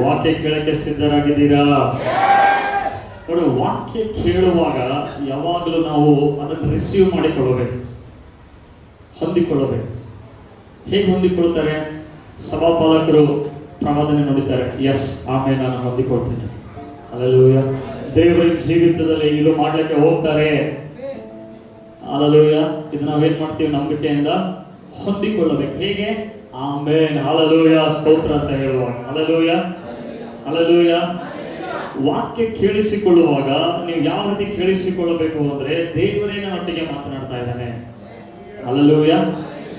ವಾಕ್ಯ ಕೇಳಕ್ಕೆ ಸಿದ್ಧರಾಗಿದ್ದೀರಾ? ನೋಡಿ, ವಾಕ್ಯ ಕೇಳುವಾಗ ಯಾವಾಗಲೂ ನಾವು ಅದನ್ನು ರಿಸೀವ್ ಮಾಡಿಕೊಳ್ಳಬೇಕು, ಹೊಂದಿಕೊಳ್ಳಬೇಕು. ಹೇಗೆ ಹೊಂದಿಕೊಳ್ತಾರೆ? ಸಭಾಪಾಲಕರು ಪ್ರವಾದನೆ ನುಡಿತಾರೆ, ಎಸ್ ಆಮೇಲೆ ನಾನು ಹೊಂದಿಕೊಳ್ತೇನೆ. ಹಲ್ಲೆಲೂಯಾ. ದೇವರ ಜೀವಿತದಲ್ಲಿ ಇದು ಮಾಡ್ಲಿಕ್ಕೆ ಹೋಗ್ತಾರೆ. ಹಲ್ಲೆಲೂಯಾ. ಇದು ನಾವೇನ್ ಮಾಡ್ತೀವಿ? ನಂಬಿಕೆಯಿಂದ ಹೊಂದಿಕೊಳ್ಳಬೇಕು. ಹೇಗೆ? ಆಮೇನ್, ಹಲ್ಲೆಲೂಯಾ, ಸ್ತೋತ್ರ ಅಂತ ಹೇಳುವಾಗ. Hallelujah, hallelujah. ವಾಕ್ಯ ಕೇಳಿಸಿಕೊಳ್ಳುವಾಗ ನೀವು ಯಾವ ರೀತಿ ಕೇಳಿಸಿಕೊಳ್ಳಬೇಕು ಅಂದ್ರೆ, ದೇವರೇ ನನ್ನೊಟ್ಟಿಗೆ ಮಾತನಾಡ್ತಾ ಇದ್ದಾನೆ. ಹಲ್ಲೆಲೂಯಾ.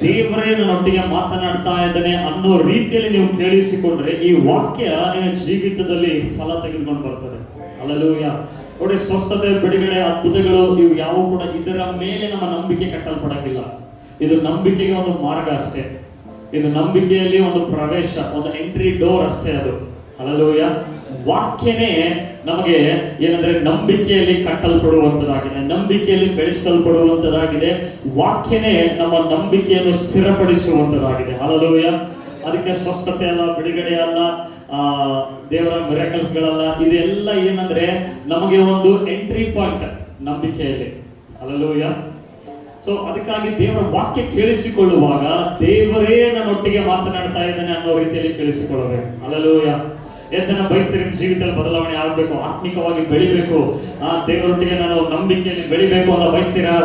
ದೇವರೇ ನನ್ನೊಟ್ಟಿಗೆ ಮಾತನಾಡ್ತಾ ಇದ್ದಾನೆ ಅನ್ನೋ ರೀತಿಯಲ್ಲಿ ನೀವು ಕೇಳಿಸಿಕೊಂಡ್ರೆ ಈ ವಾಕ್ಯ ನಿನ್ನ ಜೀವಿತದಲ್ಲಿ ಫಲ ತೆಗೆದುಕೊಂಡು ಬರ್ತದೆ. ಹಲ್ಲೆಲೂಯಾ. ನೋಡಿ, ಸ್ವಸ್ಥತೆ, ಬಿಡುಗಡೆ, ಅದ್ಭುತಗಳು ಇವು ಯಾವ ಕೂಡ ಇದರ ಮೇಲೆ ನಮ್ಮ ನಂಬಿಕೆ ಕಟ್ಟಲ್ಪಡಂಗಿಲ್ಲ. ಇದು ನಂಬಿಕೆಗೆ ಒಂದು ಮಾರ್ಗ ಅಷ್ಟೇ. ಇದು ನಂಬಿಕೆಯಲ್ಲಿ ಒಂದು ಪ್ರವೇಶ, ಒಂದು ಎಂಟ್ರಿ ಡೋರ್ ಅಷ್ಟೇ ಅದು. ಹಲ್ಲೆಲೂಯಾ. ವಾಕ್ಯನೇ ನಮಗೆ ಏನಂದ್ರೆ ನಂಬಿಕೆಯಲ್ಲಿ ಕಟ್ಟಲ್ಪಡುವಂತದಾಗಿದೆ, ನಂಬಿಕೆಯಲ್ಲಿ ಬೆಳೆಸಲ್ಪಡುವಂತದಾಗಿದೆ. ವಾಕ್ಯನೇ ನಮ್ಮ ನಂಬಿಕೆಯನ್ನು ಸ್ಥಿರಪಡಿಸುವಂತದಾಗಿದೆ. ಹಲ್ಲೆಲೂಯಾ. ಅದಕ್ಕೆ ಸ್ವಸ್ಥತೆ ಅಲ್ಲ, ಬಿಡುಗಡೆ ಅಲ್ಲ, ದೇವರ ಮಿರಾಕಲ್ಸ್ಗಳಲ್ಲ. ಇದೆಲ್ಲ ಏನಂದ್ರೆ ನಮಗೆ ಒಂದು ಎಂಟ್ರಿ ಪಾಯಿಂಟ್ ನಂಬಿಕೆಯಲ್ಲಿ. ಹಲ್ಲೆಲೂಯಾ. ಸೊ ಅದಕ್ಕಾಗಿ ದೇವರ ವಾಕ್ಯ ಕೇಳಿಸಿಕೊಳ್ಳುವಾಗ ದೇವರೇ ನನ್ನೊಟ್ಟಿಗೆ ಮಾತನಾಡ್ತಾ ಇದ್ದಾನೆ ಅನ್ನೋ ರೀತಿಯಲ್ಲಿ ಕೇಳಿಸಿಕೊಳ್ಳಬೇಕು. ಹಲ್ಲೆಲೂಯಾ. ಎಷ್ಟು ಜನ ಬಯಸ್ತೀರಿ ಜೀವಿತದಲ್ಲಿ ಬದಲಾವಣೆ ಆಗಬೇಕು, ಆತ್ಮಿಕವಾಗಿ ಬೆಳಿಬೇಕು, ದೇವರೊಟ್ಟಿಗೆ ನಾನು ನಂಬಿಕೆಯಲ್ಲಿ ಬೆಳಿಬೇಕು ಅಂತ ಬಯಸ್ತೀರಾ?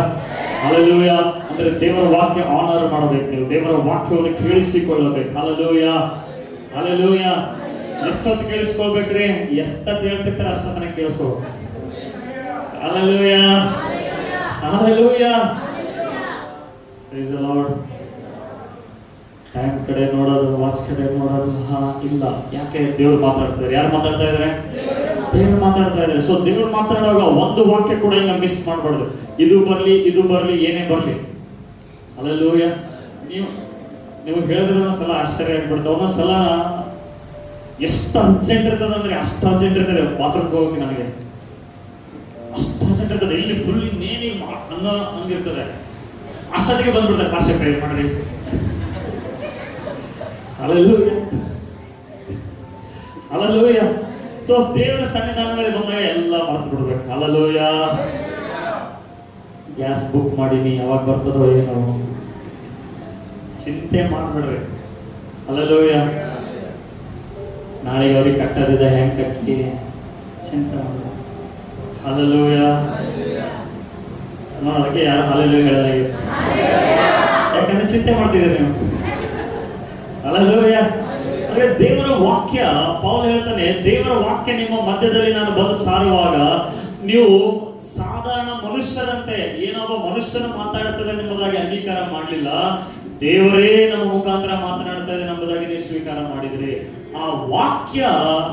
ಹಲ್ಲೆಲೂಯಾ. ಅಂದ್ರೆ ದೇವರ ವಾಕ್ಯ ಆನರ್ ಮಾಡಬೇಕು. ನೀವು ದೇವರ ವಾಕ್ಯವನ್ನು ಕೇಳಿಸಿಕೊಳ್ಳಬೇಕು. Hallelujah, hallelujah. ಎಷ್ಟೊತ್ತು ಕೇಳಿಸ್ಕೊಳ್ಬೇಕ್ರಿ? ಎಷ್ಟೊತ್ತು ಹೇಳ್ತಿರ್ತಾರೆ ಅಷ್ಟೊತ್ತನ ಕೇಳಿಸ್ಕೊಳ್ಬೇಕು. Hallelujah, hallelujah. Praise the lord. Time ಕಡೆ ನೋಡೋದು, ವಾಚ್ ಕಡೆ ನೋಡೋದು ಇಲ್ಲ. ಯಾಕೆ? ದೇವ್ರು ಮಾತಾಡ್ತಿದ್ದಾರೆ. ಯಾರು ಮಾತಾಡ್ತಾ ಇದ್ದಾರೆ? ದೇವ್ರು ಮಾತಾಡ್ತಾ ಇದ್ದಾರೆ. ಸೊ ದೇವ್ರು ಮಾತಾಡುವಾಗ ಒಂದು ವಾಕ್ಯ ಕೂಡ ಹಿಂಗ ಮಿಸ್ ಮಾಡಬಾರ್ದು. ಇದು ಬರ್ಲಿ, ಇದು ಬರ್ಲಿ, ಏನೇ ಬರ್ಲಿ. ಹಲ್ಲೆಲೂಯಾ. ನೀವು ಹೇಳಿದ್ರೆ ಒಂದೊಂದ್ಸಲ ಆಶ್ಚರ್ಯ ಆಗ್ಬಿಡ್ತು. ಒಂದೊಂದ್ಸಲ ಎಷ್ಟು ಅರ್ಜೆಂಟ್ ಇರ್ತದೆ ಅಂದ್ರೆ ಅಷ್ಟು ಅರ್ಜೆಂಟ್ ಇರ್ತದೆ. ಬಾತ್ರೂಮ್ಗೆ ಹೋಗೋಕೆ ನನಗೆ ಅಷ್ಟು ಅರ್ಜೆಂಟ್ ಇರ್ತದೆ. ಇಲ್ಲಿ ಫುಲ್ ಇನ್ನೇನಿ ಅನ್ನೋ ಹಂಗಿರ್ತದೆ. ಅಷ್ಟೊತ್ತಿಗೆ ಬಂದ್ಬಿಡ್ತಾರೆ, ಪಾಸ್ಟರ್ ಪ್ರೇಯರ್ ಮಾಡ್ರಿ. Hallelujah, hallelujah. ಸೊ ದೇವರ ಸನ್ನಿಧಾನದಲ್ಲಿ ಬಂದಾಗ ಎಲ್ಲ ಮರೆತು ಬಿಡ್ಬೇಕು. ಹಲ್ಲೆಲೂಯಾ. ಗ್ಯಾಸ್ ಬುಕ್ ಮಾಡೀನಿ, ಯಾವಾಗ ಬರ್ತದೋ ಏನೋ, ಚಿಂತೆ ಮಾಡ್ಬಿಡ್ರಿ. ಹಲ್ಲೆಲೂಯಾ. ನಾಳೆಗೆ ಅವ್ರಿಗೆ ಕಟ್ಟದಿದೆ, ಹೆಂಗ್ ಕಟ್ಟಿ, ಚಿಂತೆ ಮಾಡ್ಬೇಕು. ಹಲ್ಲೆಲೂಯಾ. ಅದಕ್ಕೆ ಯಾರು ಹಲ್ಲೆಲೂಯಾ ಹೇಳಲಾಗಿದೆ? ಯಾಕಂದ್ರೆ ಚಿಂತೆ ಮಾಡ್ತಿದ್ದೀರಿ ನೀವು. ಹಲ್ಲೆಲೂಯಾ. ಅಂದ್ರೆ ದೇವರ ವಾಕ್ಯ, ಪೌಲ್ ಹೇಳ್ತಾನೆ, ದೇವರ ವಾಕ್ಯ ನಿಮ್ಮ ಮಧ್ಯದಲ್ಲಿ ನಾನು ಬಂದು ಸಾರುವಾಗ ನೀವು ಸಾಧಾರಣ ಮನುಷ್ಯರಂತೆ ಏನೊಬ್ಬ ಮನುಷ್ಯನ ಮಾತಾಡ್ತದೆ ಎಂಬುದಾಗಿ ಅಂಗೀಕಾರ ಮಾಡಲಿಲ್ಲ. ದೇವರೇ ನಮ್ಮ ಮುಖಾಂತರ ಮಾತನಾಡ್ತಾ ಇದೆ ಎಂಬುದಾಗಿ ನೀವು ಸ್ವೀಕಾರ ಮಾಡಿದ್ರಿ. ಆ ವಾಕ್ಯ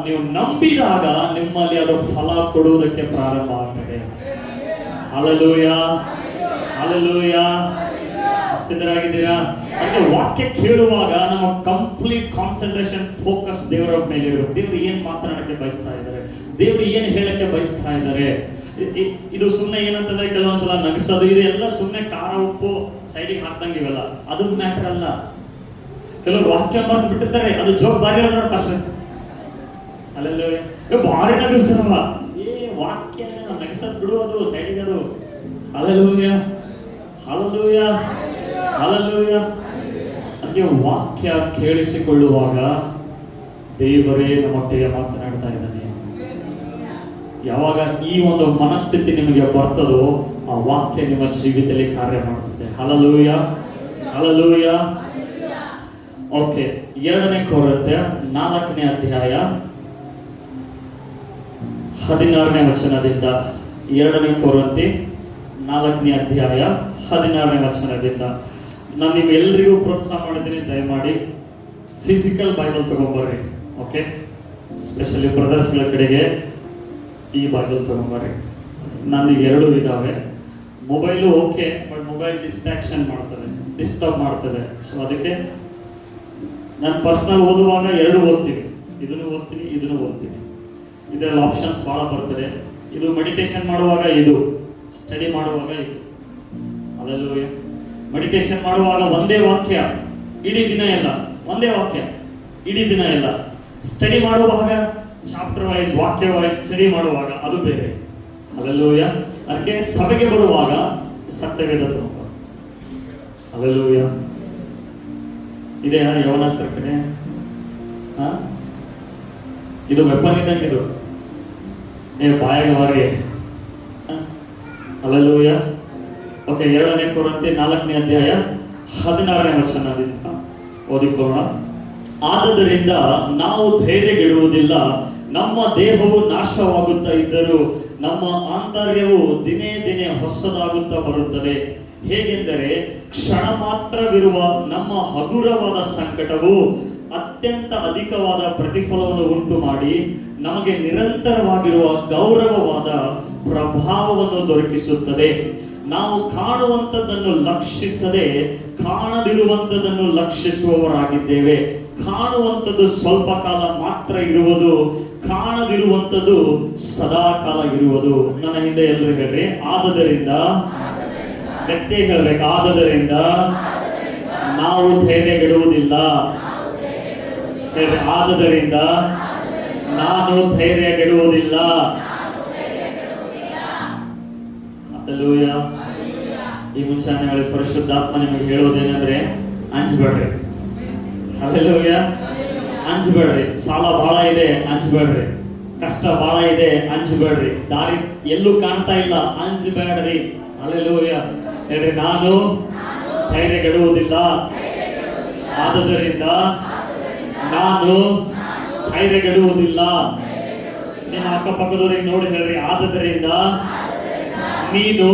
ನೀವು ನಂಬಿದಾಗ ನಿಮ್ಮಲ್ಲಿ ಅದು ಫಲ ಕೊಡುವುದಕ್ಕೆ ಪ್ರಾರಂಭ ಆಗ್ತದೆ. Hallelujah, hallelujah. ಸಿದ್ಧರಾಗಿದ್ದೀರಾ? ಅಂದ್ರೆ ವಾಕ್ಯ ಕೇಳುವಾಗ ನಮ್ಮ ಕಂಪ್ಲೀಟ್ ಕಾನ್ಸಂಟ್ರೇಷನ್, ಫೋಕಸ್ ದೇವರ ಮೇಲೆ ಇರಬೇಕು. ದೇವರು ಏನ್ ಮಾತನಾಡಕ್ಕೆ ಬಯಸ್ತಾ ಇದ್ದಾರೆ, ದೇವರು ಏನ್ ಹೇಳಕ್ಕೆ ಬಯಸ್ತಾ ಇದ್ದಾರೆ. ಇದು ಸುಮ್ಮನೆ ಏನಂತಂದ್ರೆ ಕೆಲವೊಂದ್ಸಲ ನಗಿಸೋದು, ಇದು ಎಲ್ಲ ಸುಮ್ಮನೆ ಖಾರ ಉಪ್ಪು ಸೈಡಿಗೆ ಹಾಕ್ದಂಗೆ ಇವೆಲ್ಲ, ಅದು ಮ್ಯಾಟರ್ ಅಲ್ಲ. ಕೆಲವರು ವಾಕ್ಯ ಮರೆತು ಬಿಟ್ಟಿರ್ತಾರೆ, ಅದು ಜೋಕ್ ಬಾರಿ ಹೇಳಿದ್ರೆ ಕಷ್ಟ. ಅಲ್ಲೆಲ್ಲ ಭಾರಿ ನಗಿಸ್ತಾರಲ್ಲ, ವಾಕ್ಯ ನಗಿಸೋದು ಬಿಡುವುದು ಸೈಡಿಗೆ, ಅದು. Hallelujah, hallelujah, hallelujah. ಅದಕ್ಕೆ ವಾಕ್ಯ ಕೇಳಿಸಿಕೊಳ್ಳುವಾಗ ದೇವರೇ ನಮ್ಮೊಟ್ಟಿಗೆ ಮಾತನಾಡ್ತಾ ಇದ್ದಾನೆ. ಯಾವಾಗ ಈ ಒಂದು ಮನಸ್ಥಿತಿ ನಿಮಗೆ ಬರ್ತದೋ ಆ ವಾಕ್ಯ ನಿಮ್ಮ ಜೀವಿತದಲ್ಲಿ ಕಾರ್ಯ ಮಾಡ್ತದೆ. Hallelujah, hallelujah. ಓಕೆ, 2 ಕೊರಿಂಥಿ 4ನೇ ಅಧ್ಯಾಯ 16ನೇ ವಚನದಿಂದ. 2 ಕೊರಿಂಥಿ 4ನೇ ಅಧ್ಯಾಯ 16ನೇ ವಚನದಿಂದ. ನಾನು ನೀವು ಎಲ್ರಿಗೂ ಪ್ರೋತ್ಸಾಹ ಮಾಡಿದ್ದೀನಿ, ದಯಮಾಡಿ ಫಿಸಿಕಲ್ ಬೈಬಲ್ ತಗೊಂಬರ್ರಿ. ಓಕೆ, ಸ್ಪೆಷಲಿ ಬ್ರದರ್ಸ್ಗಳ ಕಡೆಗೆ ಈ ಬೈಬಲ್ ತಗೊಂಬರ್ರಿ. ನನಗೆ 2 ಇದಾವೆ. Mobile okay, but mobile distraction ಮಾಡ್ತದೆ, ಡಿಸ್ಟರ್ಬ್ ಮಾಡ್ತದೆ. ಸೊ ಅದಕ್ಕೆ ನಾನು ಪರ್ಸ್ನಲ್ ಓದುವಾಗ 2 ಓದ್ತೀನಿ, ಇದನ್ನು ಓದ್ತೀನಿ, ಇದನ್ನು ಓದ್ತೀನಿ. ಇದರಲ್ಲಿ ಆಪ್ಷನ್ಸ್ ಭಾಳ ಬರ್ತದೆ. ಇದು ಮೆಡಿಟೇಷನ್ ಮಾಡುವಾಗ, ಇದು ಸ್ಟಡಿ ಮಾಡುವಾಗ, ಇದು. ಹಲ್ಲೆಲೂಯಾ. ಮೆಡಿಟೇಷನ್ ಮಾಡುವಾಗ ಒಂದೇ ವಾಕ್ಯ ಇಡೀ ದಿನ ಇಲ್ಲ, ಒಂದೇ ವಾಕ್ಯ ಇಡೀ ದಿನ ಇಲ್ಲ. ಸ್ಟಡಿ ಮಾಡುವಾಗ ಚಾಪ್ಟರ್ ವೈಸ್, ವಾಕ್ಯ ವೈಸ್ ಸ್ಟಡಿ ಮಾಡುವಾಗ ಅದು ಬೇರೆ. ಹಲ್ಲೆಲೂಯ. ಅದಕ್ಕೆ ಸಭೆಗೆ ಬರುವಾಗ ಸತ್ಯವೇದ ತಗೊಂಡು. ಹಲ್ಲೆಲೂಯ. ಇದೆಯಾ ಯೌವನಸ್ತರ ಕಡೆ? ಇದು ವೆಪನ್ ಇದ್ದಂಗೆ ಇದು. ಬಾಯಾಗ ಮಾರಿ. ಹಲ್ಲೆಲೂಯ. ಓಕೆ, 2 ಕೊರಿಂಥಿ 4ನೇ ಅಧ್ಯಾಯ 16ನೇ ವಚನದಿಂದ ಓದಿಕೊಳ್ಳೋಣ. ಆದದರಿಂದ ನಾವು ಧೈರ್ಯಗೆಡುವುದಿಲ್ಲ. ನಮ್ಮ ದೇಹವು ನಾಶವಾಗುತ್ತಾ ಇದ್ದರೂ ನಮ್ಮ ಆಂತರ್ಯವು ದಿನೇ ದಿನೇ ಹೊಸದಾಗುತ್ತಾ ಬರುತ್ತದೆ. ಹೇಗೆಂದರೆ ಕ್ಷಣ ಮಾತ್ರವಿರುವ ನಮ್ಮ ಹಗುರವಾದ ಸಂಕಟವು ಅತ್ಯಂತ ಅಧಿಕವಾದ ಪ್ರತಿಫಲವನ್ನು ಉಂಟು ಮಾಡಿ ನಮಗೆ ನಿರಂತರವಾಗಿರುವ ಗೌರವವಾದ ಪ್ರಭಾವವನ್ನು ದೊರಕಿಸುತ್ತದೆ. ನಾವು ಕಾಣುವಂಥದ್ದನ್ನು ಲಕ್ಷಿಸದೆ ಕಾಣದಿರುವಂಥದ್ದನ್ನು ಲಕ್ಷಿಸುವವರಾಗಿದ್ದೇವೆ. ಕಾಣುವಂಥದ್ದು ಸ್ವಲ್ಪ ಕಾಲ ಮಾತ್ರ ಇರುವುದು, ಕಾಣದಿರುವಂಥದ್ದು ಸದಾ ಕಾಲ ಇರುವುದು. ನನ್ನ ಹಿಂದೆ ಎಲ್ಲರೂ ಹೇಳ್ರಿ, ಆದದರಿಂದ, ವ್ಯಕ್ತಿ ಹೇಳ್ಬೇಕು, ಆದದರಿಂದ ನಾವು ಧೈರ್ಯಗೆಡುವುದಿಲ್ಲ. ಹೇಳ್ರಿ, ಆದದರಿಂದ ನಾನು ಧೈರ್ಯಗೆಡುವುದಿಲ್ಲ. ಹಲ್ಲೆಲೂಯ. ಈ ಮುಂಚಾನೆ ಪರಿಶುದ್ಧಾತ್ಮ ನಿಮಗೆ ಹೇಳೋದೇನೆಂದ್ರೆ, ಅಂಜಬೇಡ್ರಿ. ಹಲ್ಲೆಲೂಯ. ಅಂಜಬೇಡ್ರಿ. ಸಾಲ ಬಹಳ ಇದೆ, ಅಂಜಬೇಡ್ರಿ. ಕಷ್ಟ ಬಹಳ ಇದೆ, ಅಂಜಬೇಡ್ರಿ. ದಾರಿ ಎಲ್ಲೂ ಕಾಣ್ತಾ ಇಲ್ಲ, ಅಂಜಬೇಡ್ರಿ. ಹಲ್ಲೆಲೂಯ. ಹೇಳ್ರಿ, ನಾನು ಧೈರ್ಯಗೆಡುವುದಿಲ್ಲ. ಆದದರಿಂದ ನಾನು ಧೈರ್ಯಗೆಡುವುದಿಲ್ಲ. ನಿಮ್ಮ ಅಕ್ಕಪಕ್ಕದವ್ರಿಗೆ ನೋಡಿ ಹೇಳ್ರಿ, ಆದದರಿಂದ ನೀನು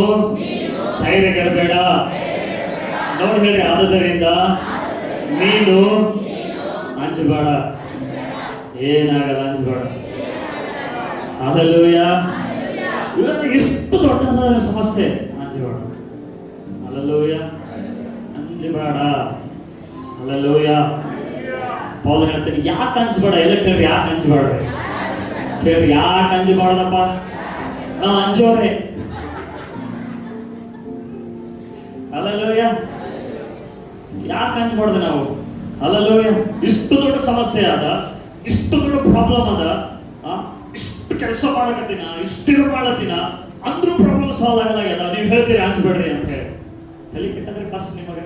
ಧೈರ್ಯಗೆಡಬೇಡ. ನೋಡಿ ಹೇಳ್ರಿ, ಆದದರಿಂದ ನೀನು ಅಂಜಬೇಡ. ಏನಾಗಲ್ಲ, ಅಂಜಬೇಡ. ಹಲ್ಲೆಲೂಯ. ಎಷ್ಟು ದೊಡ್ಡದಾದ ಸಮಸ್ಯೆ, ಅಂಜಬೇಡ. ಹಲ್ಲೆಲೂಯ. ಅಂಜಬೇಡ. ಹಲ್ಲೆಲೂಯ. ಪೌಲ ಹೇಳ್ತಾನೆ, ಯಾಕೆ ಅಂಜಬೇಡ? ಎಲ್ಲ ಕೇಳ್ರಿ, ಯಾಕೆ ಅಂಜಬೇಡ್ರಿ? ಕೇಳ್ರಿ, ಯಾಕೆ ಅಂಜಬಾರ್ದಪ್ಪ? ನಾವು ಅಂಜೋರೆ. ಹಲ್ಲೆಲೂಯ. ಯಾಕೆ ಅಂಜಬಾರ್ದು ನಾವು? ಹಲ್ಲೆಲೂಯ. ಇಷ್ಟು ದೊಡ್ಡ ಸಮಸ್ಯೆ ಅದ, ಇಷ್ಟು ದೊಡ್ಡ ಪ್ರಾಬ್ಲಮ್ ಅದ, ಇಷ್ಟು ಕೆಲಸ ಮಾಡಕತ್ತೀನ, ಇಷ್ಟು ಮಾಡತ್ತೀನ, ಅಂದ್ರೂ ಪ್ರಾಬ್ಲಮ್ ಸಾಲ್ವ್ ಆಗಲಾಗ್ಯದ. ನೀವು ಹೇಳ್ತೀರಿ ಅಂಜಬೇಡ್ರಿ ಅಂತ ಹೇಳಿ. ತಲೆ ಕೆಟ್ಟದ್ರೆ ಫಸ್ಟ್ ನಿಮಗೆ.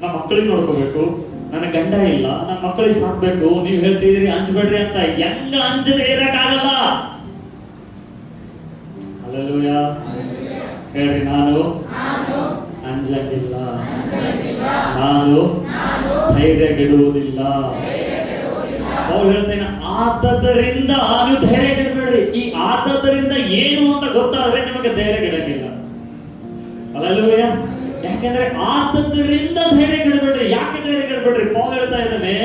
ನಮ್ಮ ಮಕ್ಕಳಿಗೆ ನೋಡ್ಕೋಬೇಕು, ನನ್ನ ಗಂಡ ಇಲ್ಲ, ನನ್ನ ಮಕ್ಕಳಿಗೆ ಸಾಕ್ಬೇಕು, ನೀವು ಹೇಳ್ತಿದ್ದೀರಿ ಅಂಜಬೇಡ್ರಿ ಅಂತ. ಹೆಂಗ ಅಂಜದೆ ಇರಕ್ಕಾಗಲ್ಲ. ಹಲ್ಲೆಲೂಯ. ಹೇಳ್ರಿ, ನಾನು ಅಂಜಂಗಿಲ್ಲ, ನಾನು ಧೈರ್ಯಗೆಡುವುದಿಲ್ಲ. ಅವ್ರು ಹೇಳ್ತೇನೆ, ಆದದರಿಂದ ನೀವು ಧೈರ್ಯಗೆಡಬೇಡ್ರಿ. ಈ ಆದದರಿಂದ ಏನು ಅಂತ ಗೊತ್ತಾದ್ರೆ ನಿಮಗೆ ಧೈರ್ಯಗೆಡಂಗಿಲ್ಲ. ಹಲ್ಲೆಲೂಯ. ಯಾಕೆಂದ್ರೆ ಆದದರಿಂದ ಧೈರ್ಯಗೆಡಬೇಡ್ರಿ. ಯಾಕೆ ಧೈರ್ಯಗೆಡಬೇಡ್ರಿ? ಪೌಲ್ ಹೇಳ್ತಾ ಇದ್ದಾನೆ,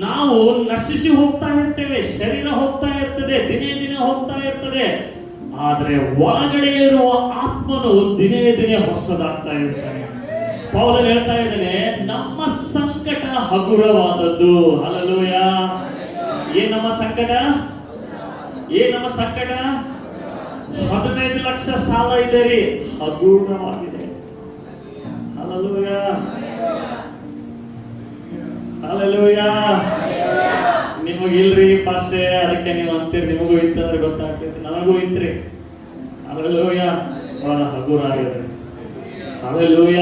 ನಾವು ನಶಿಸಿ ಹೋಗ್ತಾ ಇರ್ತೇವೆ, ಶರೀರ ಹೋಗ್ತಾ ಇರ್ತದೆ, ದಿನೇ ದಿನೇ ಹೋಗ್ತಾ ಇರ್ತದೆ. ಆದ್ರೆ ಒಳಗಡೆ ಇರುವ ಆತ್ಮನು ದಿನೇ ದಿನೇ ಹೊಸದಾಗ್ತಾ ಇರ್ತಾನೆ. ಪೌಲ್ ಹೇಳ್ತಾ ಇದ್ದಾನೆ, ನಮ್ಮ ಸಂಕಟ ಹಗುರವಾದದ್ದು. ಹಲ್ಲೆಲೂಯ. ಏನ್ ನಮ್ಮ ಸಂಕಟ? ಏನ್ ನಮ್ಮ ಸಂಕಟ? 15 ಲಕ್ಷ ಸಾಲ ಇದೆ ರೀ, ಹಗುರವಾಗಿದೆ. ಹಲ್ಲೆಲೂಯ. ಹಲ್ಲೆಲೂಯ. ನಿಮಗಿಲ್ರಿ ಪಾಸ್ಟೇ, ಅದಕ್ಕೆ ನೀವು ಅಂತೀರಿ, ನಿಮಗೂ ಇತ್ತಂದ್ರೆ ಗೊತ್ತಾಗ್ತೈತಿ, ನನಗೂ ಇತ್ರಿ. ಹಲ್ಲೆಲೂಯ. ಬಹಳ ಹಗುರ ಆಗಿದೆ. ಹಲ್ಲೆಲೂಯ.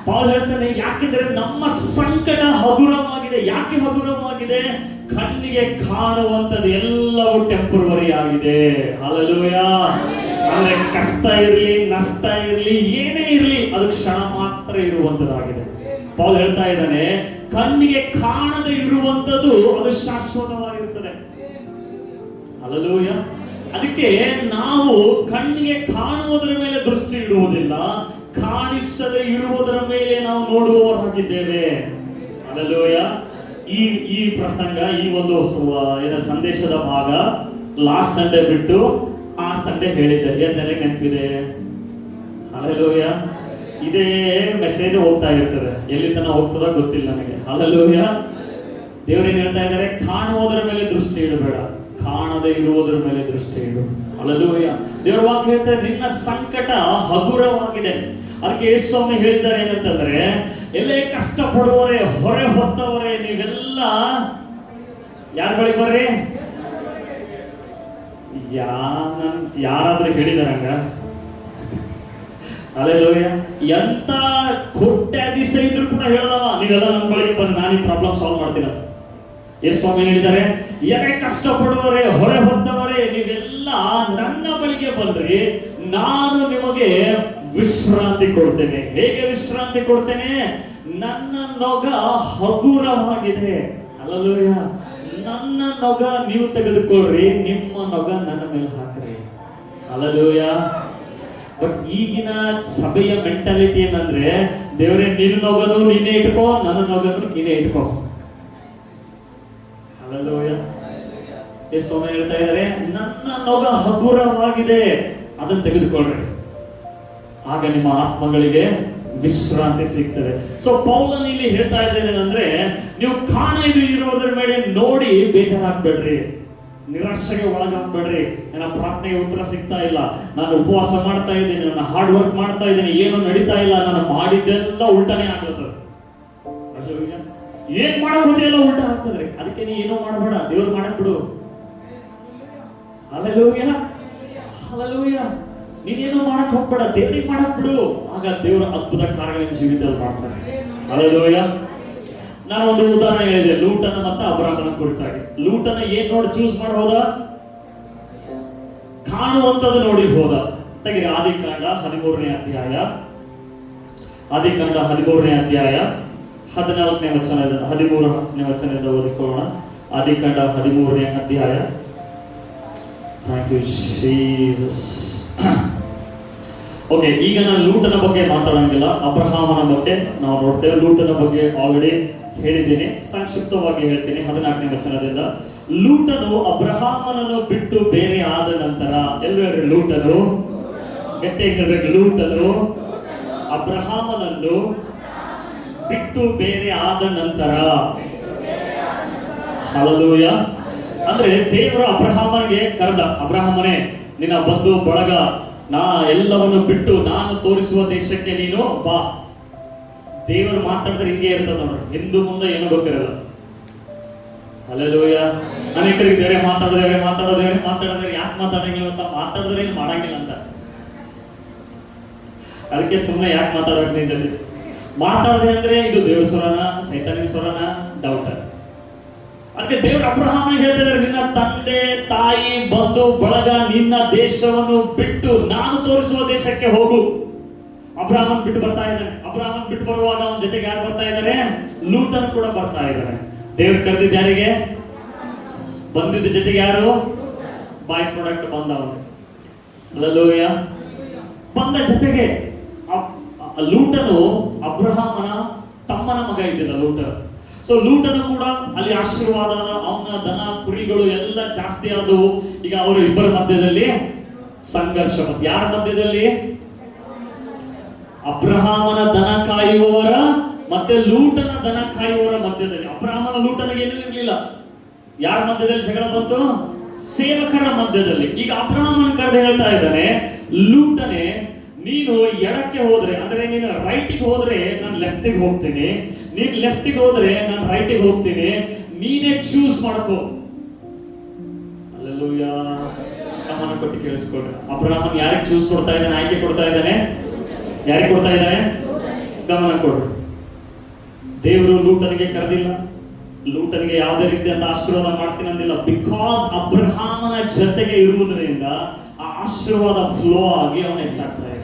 ಪೌಲ್ ಹೇಳ್ತಾನೆ, ಯಾಕೆಂದ್ರೆ ನಮ್ಮ ಸಂಕಟ ಹಗುರವಾಗಿದೆ. ಯಾಕೆ ಹಗುರವಾಗಿದೆ? ಕಣ್ಣಿಗೆ ಕಾಣುವಂಥದ್ದು ಎಲ್ಲವೂ ಟೆಂಪರರಿ ಆಗಿದೆ. ಹಲ್ಲೆಲೂಯ. ಅಂದ್ರೆ ಕಷ್ಟ ಇರಲಿ, ನಷ್ಟ ಇರಲಿ, ಏನೇ ಇರಲಿ, ಅದು ಕ್ಷಣ ಮಾತ್ರ ಇರುವಂತದ್ದಾಗಿದೆ. ಪೌಲ್ ಹೇಳ್ತಾ ಇದ್ದಾನೆ, ಕಣ್ಣಿಗೆ ಕಾಣದೆ ಇರುವಂಥದ್ದು ಅದು ಶಾಶ್ವತವಾಗಿರುತ್ತದೆ. ಹಲ್ಲೆಲೂಯ. ಅದಕ್ಕೆ ನಾವು ಕಣ್ಣಿಗೆ ಕಾಣುವುದರ ಮೇಲೆ ದೃಷ್ಟಿ ಇಡುವುದಿಲ್ಲ, ಕಾಣಿಸದೆ ಇರುವುದರ ಮೇಲೆ ನಾವು ನೋಡುವವರಾಗಿದ್ದೇವೆ. ಹಲ್ಲೆಲೂಯ. ಈ ಪ್ರಸಂಗ, ಈ ಒಂದು ಸಂದೇಶದ ಭಾಗ ಲಾಸ್ಟ್ ಸಂಡೇ ಬಿಟ್ಟು ಆ ಸಂಡೇ ಹೇಳಿದ್ದೆ. ಎಷ್ಟು ಜನ ನೆನಪಿದೆ? ಹಲ್ಲೆಲೂಯ. ಇದೇ ಮೆಸೇಜ್ ಹೋಗ್ತಾ ಇರ್ತದೆ, ಎಲ್ಲಿ ತನಕ ಹೋಗ್ತದ ಗೊತ್ತಿಲ್ಲ ನನಗೆ. ಹಲ್ಲೆಲೂಯ. ದೇವರೇನು ಹೇಳ್ತಾ ಇದ್ದಾರೆ? ಕಾಣುವುದರ ಮೇಲೆ ದೃಷ್ಟಿ ಇಡಬೇಡ, ಕಾಣದೇ ಇರುವುದರ ಮೇಲೆ ದೃಷ್ಟಿ ಇಡು. ಹಲ್ಲೆಲೂಯ. ದೇವರ ವಾಕ್ಯ ಹೇಳ್ತಾರೆ, ನಿನ್ನ ಸಂಕಟ ಹಗುರವಾಗಿದೆ. ಅದಕ್ಕೆ ಯೇಸು ಸ್ವಾಮಿ ಹೇಳಿದ್ದಾರೆ ಏನಂತಂದ್ರೆ, ಎಲ್ಲೇ ಕಷ್ಟಪಡುವವರೇ, ಹೊರೆ ಹೊತ್ತವರೇ, ನೀವೆಲ್ಲ ಯಾರ ಬಳಿ ಬರ್ರಿ. ಯಾರಾದ್ರೂ ಹೇಳಿದಾರಂಗ? ಅಲ್ಲೆಲ್ಲೂಯ್ಯ. ಎಂತ ಕೋಟ್ಯಾಧೀಶ ಇದ್ರು ಕೂಡ ಹೇಳದವ, ನೀವೆಲ್ಲ ನನ್ನ ಬಳಿಗೆ ಬಂದು ನಾನು ಈ ಪ್ರಾಬ್ಲಮ್ ಸಾಲ್ವ್ ಮಾಡ್ತೀನಿ. ಯೇಸು ಸ್ವಾಮಿ ಹೇಳಿದ್ದಾರೆ, ಎದೆ ಕಷ್ಟಪಡುವವರೇ, ಹೊರೆ ಹೊತ್ತವರೇ, ನೀವೆಲ್ಲ ನನ್ನ ಬಳಿಗೆ ಬಂದ್ರಿ, ನಾನು ನಿಮಗೆ ವಿಶ್ರಾಂತಿ ಕೊಡ್ತೇನೆ. ಹೇಗೆ ವಿಶ್ರಾಂತಿ ಕೊಡ್ತೇನೆ? ನನ್ನ ನೊಗ ಹಗುರವಾಗಿದೆ. ಹಲ್ಲೆಲೂಯಾ. ನನ್ನ ನೊಗ ನೀವು ತೆಗೆದುಕೊಳ್ಳ್ರಿ, ನಿಮ್ಮ ನೊಗ ನನ್ನ ಮೇಲೆ ಹಾಕ್ರಿ. ಹಲ್ಲೆಲೂಯಾ. ಬಟ್ ಈಗಿನ ಸಭೆಯ ಮೆಂಟಾಲಿಟಿ ಏನಂದ್ರೆ, ದೇವರೇ ನಿನ್ನ ನೊಗನು ನೀನೇ ಇಟ್ಕೋ, ನನ್ನ ನೊಗನು ನೀನೇ ಇಟ್ಕೋ. ಹಲ್ಲೆಲೂಯಾ. ಯೇಸು ಸ್ವಾಮಿ ಹೇಳ್ತಾ ಇದ್ದಾರೆ, ನನ್ನ ನೊಗ ಹಗುರವಾಗಿದೆ, ಅದನ್ನು ತೆಗೆದುಕೊಳ್ಳ್ರಿ, ಆಗ ನಿಮ್ಮ ಆತ್ಮಗಳಿಗೆ ವಿಶ್ರಾಂತಿ ಸಿಗ್ತದೆ. ಸೊ ಪೌಲನು ಇಲ್ಲಿ ಹೇಳ್ತಾ ಇದ್ದೇನೆ ಅಂದ್ರೆ, ನೀವು ಕಾಣದು ಇರೋದ್ರ ಮೇಲೆ ನೋಡಿ ಬೇಜಾರಾಗ್ಬೇಡ್ರಿ, ನಿರಾಶೆಗೆ ಒಳಗಾಗ್ಬೇಡ್ರಿ. ನನ್ನ ಪ್ರಾರ್ಥನೆಗೆ ಉತ್ತರ ಸಿಗ್ತಾ ಇಲ್ಲ, ನಾನು ಉಪವಾಸ ಮಾಡ್ತಾ ಇದ್ದೀನಿ, ನನ್ನ ಹಾರ್ಡ್ ವರ್ಕ್ ಮಾಡ್ತಾ ಇದ್ದೀನಿ, ಏನು ನಡೀತಾ ಇಲ್ಲ, ನಾನು ಮಾಡಿದ್ದೆಲ್ಲ ಉಲ್ಟಾನೇ ಆಗ್ತದೆ. ಏನ್ ಮಾಡೋದು ಎಲ್ಲ ಉಲ್ಟಾ ಆಗ್ತದ್ರಿ. ಅದಕ್ಕೆ ನೀ ಏನೋ ಮಾಡಬೇಡ, ದೇವ್ರು ಮಾಡಕ್ ಬಿಡು. Hallelujah, hallelujah. ನೀನೇನು ಮಾಡಕ್ ಹೋಗ್ಬೇಡ, ದೇವ್ರಿಗೆ ಮಾಡಕ್ ಬಿಡು, ಆಗ ದೇವರ ಅದ್ಭುತ ಕಾರ್ಯಗಳನ್ನು ಜೀವಿತದಲ್ಲಿ ಮಾಡ್ತಾರೆ. ಹಲ್ಲೆಲೂಯಾ. ನಾನು ಒಂದು ಉದಾಹರಣೆ ಹೇಳಿದೆ, ಲೂಟನ ಮತ್ತು ಅಬ್ರಾಮನ ಕುರಿತಾಗಿ. ಲೂಟನ ಏನ್ ನೋಡಿ ಚೂಸ್ ಮಾಡಿ ಹೋದ? ಕಾಣುವಂಥದ್ದು ನೋಡಿ ಹೋದ. ತೆಗಿರಿ ಆದಿಕಾಂಡ 13ನೇ ಅಧ್ಯಾಯ, ಆದಿಕಾಂಡ 13ನೇ ಅಧ್ಯಾಯ 14ನೇ ವಚನದಿಂದ 13ನೇ ವಚನದಿಂದ ಓದಿಕೊಳ್ಳೋಣ. ಆದಿಕಾಂಡ 13ನೇ ಅಧ್ಯಾಯ. Thank you Jesus. ಓಕೆ, ಈಗ ನಾನು ಲೂಟನ ಬಗ್ಗೆ ಮಾತಾಡಂಗಿಲ್ಲ, ಅಬ್ರಹಾಮನ ಬಗ್ಗೆ ನಾವು ನೋಡ್ತೇವೆ. ಲೂಟನ ಬಗ್ಗೆ ಆಲ್ರೆಡಿ ಹೇಳಿದ್ದೀನಿ, ಸಂಕ್ಷಿಪ್ತವಾಗಿ ಹೇಳ್ತೀನಿ. 14ನೇ ವಚನದಿಂದ, ಲೂಟನು ಅಬ್ರಹಾಮನನ್ನು ಬಿಟ್ಟು ಬೇರೆ ಆದ ನಂತರ, ಎಲ್ಲರೂ ಹೇಳ್ರಿ ಲೂಟನು, ಗಟ್ಟಿಯಾಗಿ ಹೇಳ್ಬೇಕು, ಲೂಟನು ಅಬ್ರಹಾಮನನ್ನು ಬಿಟ್ಟು ಬೇರೆ ಆದ ನಂತರ. ಹಲ್ಲೆಲೂಯಾ. ಅಂದ್ರೆ ದೇವರು ಅಬ್ರಹಾಮನಿಗೆ ಕರೆದ, ಅಬ್ರಹಾಮನೇ ನಿನ್ನ ಬಂಧು ಬಳಗ ನಾ ಎಲ್ಲವನ್ನು ಬಿಟ್ಟು ನಾನು ತೋರಿಸುವ ದೇಶಕ್ಕೆ ನೀನು ಬಾ. ದೇವರು ಮಾತಾಡಿದ್ರೆ ಹಿಂಗೆ ಇರ್ತದ ನೋಡ್ರಿ, ಹಿಂದೂ ಮುಂದೆ ಏನೋ ಗೊತ್ತಿರಲ್ಲ. ಹಲ್ಲೆಲೂಯಾ. ಅನೇಕರಿಗೆ ಬೇರೆ ಮಾತಾಡೋದೇ ಯಾಕೆ ಮಾತಾಡಂಗಿಲ್ಲ ಅಂತ, ಮಾತಾಡಿದ್ರೆ ಏನು ಮಾಡಂಗಿಲ್ಲ ಅಂತ. ಅದಕ್ಕೆ ಸುಮ್ಮನೆ ಯಾಕೆ ಮಾತಾಡೋಕೆ ನಿಂತಲ್ಲಿ ಮಾತಾಡದೆ ಅಂದ್ರೆ ಇದು ದೇವ್ರ ಸ್ವರನ ಸೈತಾನಿಕ ಸ್ವರನ ಡೌಟ್. ಅದಕ್ಕೆ ದೇವ್ರ ಅಬ್ರಹಾಮನಿಗೆ ಹೇಳ್ತಿದ್ದಾರೆ, ನಿನ್ನ ತಂದೆ ತಾಯಿ ಬಂಧು ಬಳಗ ನಿನ್ನ ದೇಶವನ್ನು ಬಿಟ್ಟು ನಾನು ತೋರಿಸುವ ದೇಶಕ್ಕೆ ಹೋಗು. ಅಬ್ರಹಾಮನ್ ಬಿಟ್ಟು ಬರ್ತಾ ಇದ್ದಾನೆ. ಅಬ್ರಹಾಮನ್ ಬಿಟ್ಟು ಬರುವಾಗ ಅವನ ಜೊತೆಗೆ ಯಾರು ಬರ್ತಾ ಇದ್ದಾರೆ? ಲೂಟನ್ ಕೂಡ ಬರ್ತಾ ಇದ್ದಾನೆ. ದೇವ್ರು ಕರೆದಿದ್ದ ಯಾರಿಗೆ? ಬಂದಿದ್ದ ಜೊತೆಗೆ ಯಾರು? ಬೈ ಪ್ರಾಡಕ್ಟ್ ಬಂದವನು. ಹಲ್ಲೆಲೂಯಾ. ಬಂದ ಜೊತೆಗೆ ಲೂಟನು ಅಬ್ರಹಾಮನ ತಮ್ಮನ ಮಗ ಇದ್ದಿಲ್ಲ ಲೂಟನ್. ಸೊ ಲೂಟನು ಕೂಡ ಅಲ್ಲಿ ಆಶೀರ್ವಾದ, ಅವನ ದನ ಕುರಿಗಳು ಎಲ್ಲ ಜಾಸ್ತಿ ಆದವು. ಈಗ ಅವರು ಇಬ್ಬರ ಮಧ್ಯದಲ್ಲಿ ಸಂಘರ್ಷ. ಮತ್ತೆ ಯಾರ ಮಧ್ಯದಲ್ಲಿ? ಅಬ್ರಹಾಮನ ದನ ಕಾಯುವವರ ಮತ್ತೆ ಲೂಟನ ದನ ಕಾಯುವವರ ಮಧ್ಯದಲ್ಲಿ. ಅಬ್ರಹಾಮನ ಲೂಟನಿಗೆ ಏನೂ ಇರಲಿಲ್ಲ. ಯಾರ ಮಧ್ಯದಲ್ಲಿ ಜಗಳ ಬಂತು? ಸೇವಕರ ಮಧ್ಯದಲ್ಲಿ. ಈಗ ಅಬ್ರಹಾಮನ ಕರೆದು ಹೇಳ್ತಾ ಇದ್ದಾನೆ, ಲೂಟನೆ ನೀನು ಎಡಕ್ಕೆ ಹೋದ್ರೆ, ಅಂದ್ರೆ ನೀನು ರೈಟಿಗೆ ಹೋದ್ರೆ ನಾನು ಲೆಫ್ಟಿಗೆ ಹೋಗ್ತೀನಿ, ನೀನ್ ಲೆಫ್ಟಿಗೆ ಹೋದ್ರೆ ನಾನು ರೈಟಿಗೆ ಹೋಗ್ತೀನಿ, ನೀನೇ ಚೂಸ್ ಮಾಡ್ಕೋ. ಹಲ್ಲೆಲೂಯಾ. ಗಮನ ಕೊಟ್ಟು ಕೇಳಿಸ್ಕೊಡ್ರಿ. ಅಬ್ರಹಾಮನ್ ಯಾರಿಗೆ ಚೂಸ್ ಕೊಡ್ತಾ ಇದ್ದಾನೆ? ಆಯ್ಕೆ ಕೊಡ್ತಾ ಇದ್ದಾನೆ. ಯಾರಿಗೆ ಕೊಡ್ತಾ ಇದ್ದಾನೆ? ಗಮನ ಕೊಡ್ರಿ. ದೇವರು ಲೂಟನಿಗೆ ಕರೆದಿಲ್ಲ, ಲೂಟನಿಗೆ ಯಾವುದೇ ರೀತಿಯಾದ ಆಶೀರ್ವಾದ ಮಾಡ್ತೀನಿ ಅಂದಿಲ್ಲ. ಬಿಕಾಸ್ ಅಬ್ರಹಾಮನ ಜೊತೆಗೆ ಇರುವುದರಿಂದ ಆ ಆಶೀರ್ವಾದ ಫ್ಲೋ ಆಗಿ ಅವನು ಹೆಚ್ಚಾಗ್ತಾ ಇದ್ದ.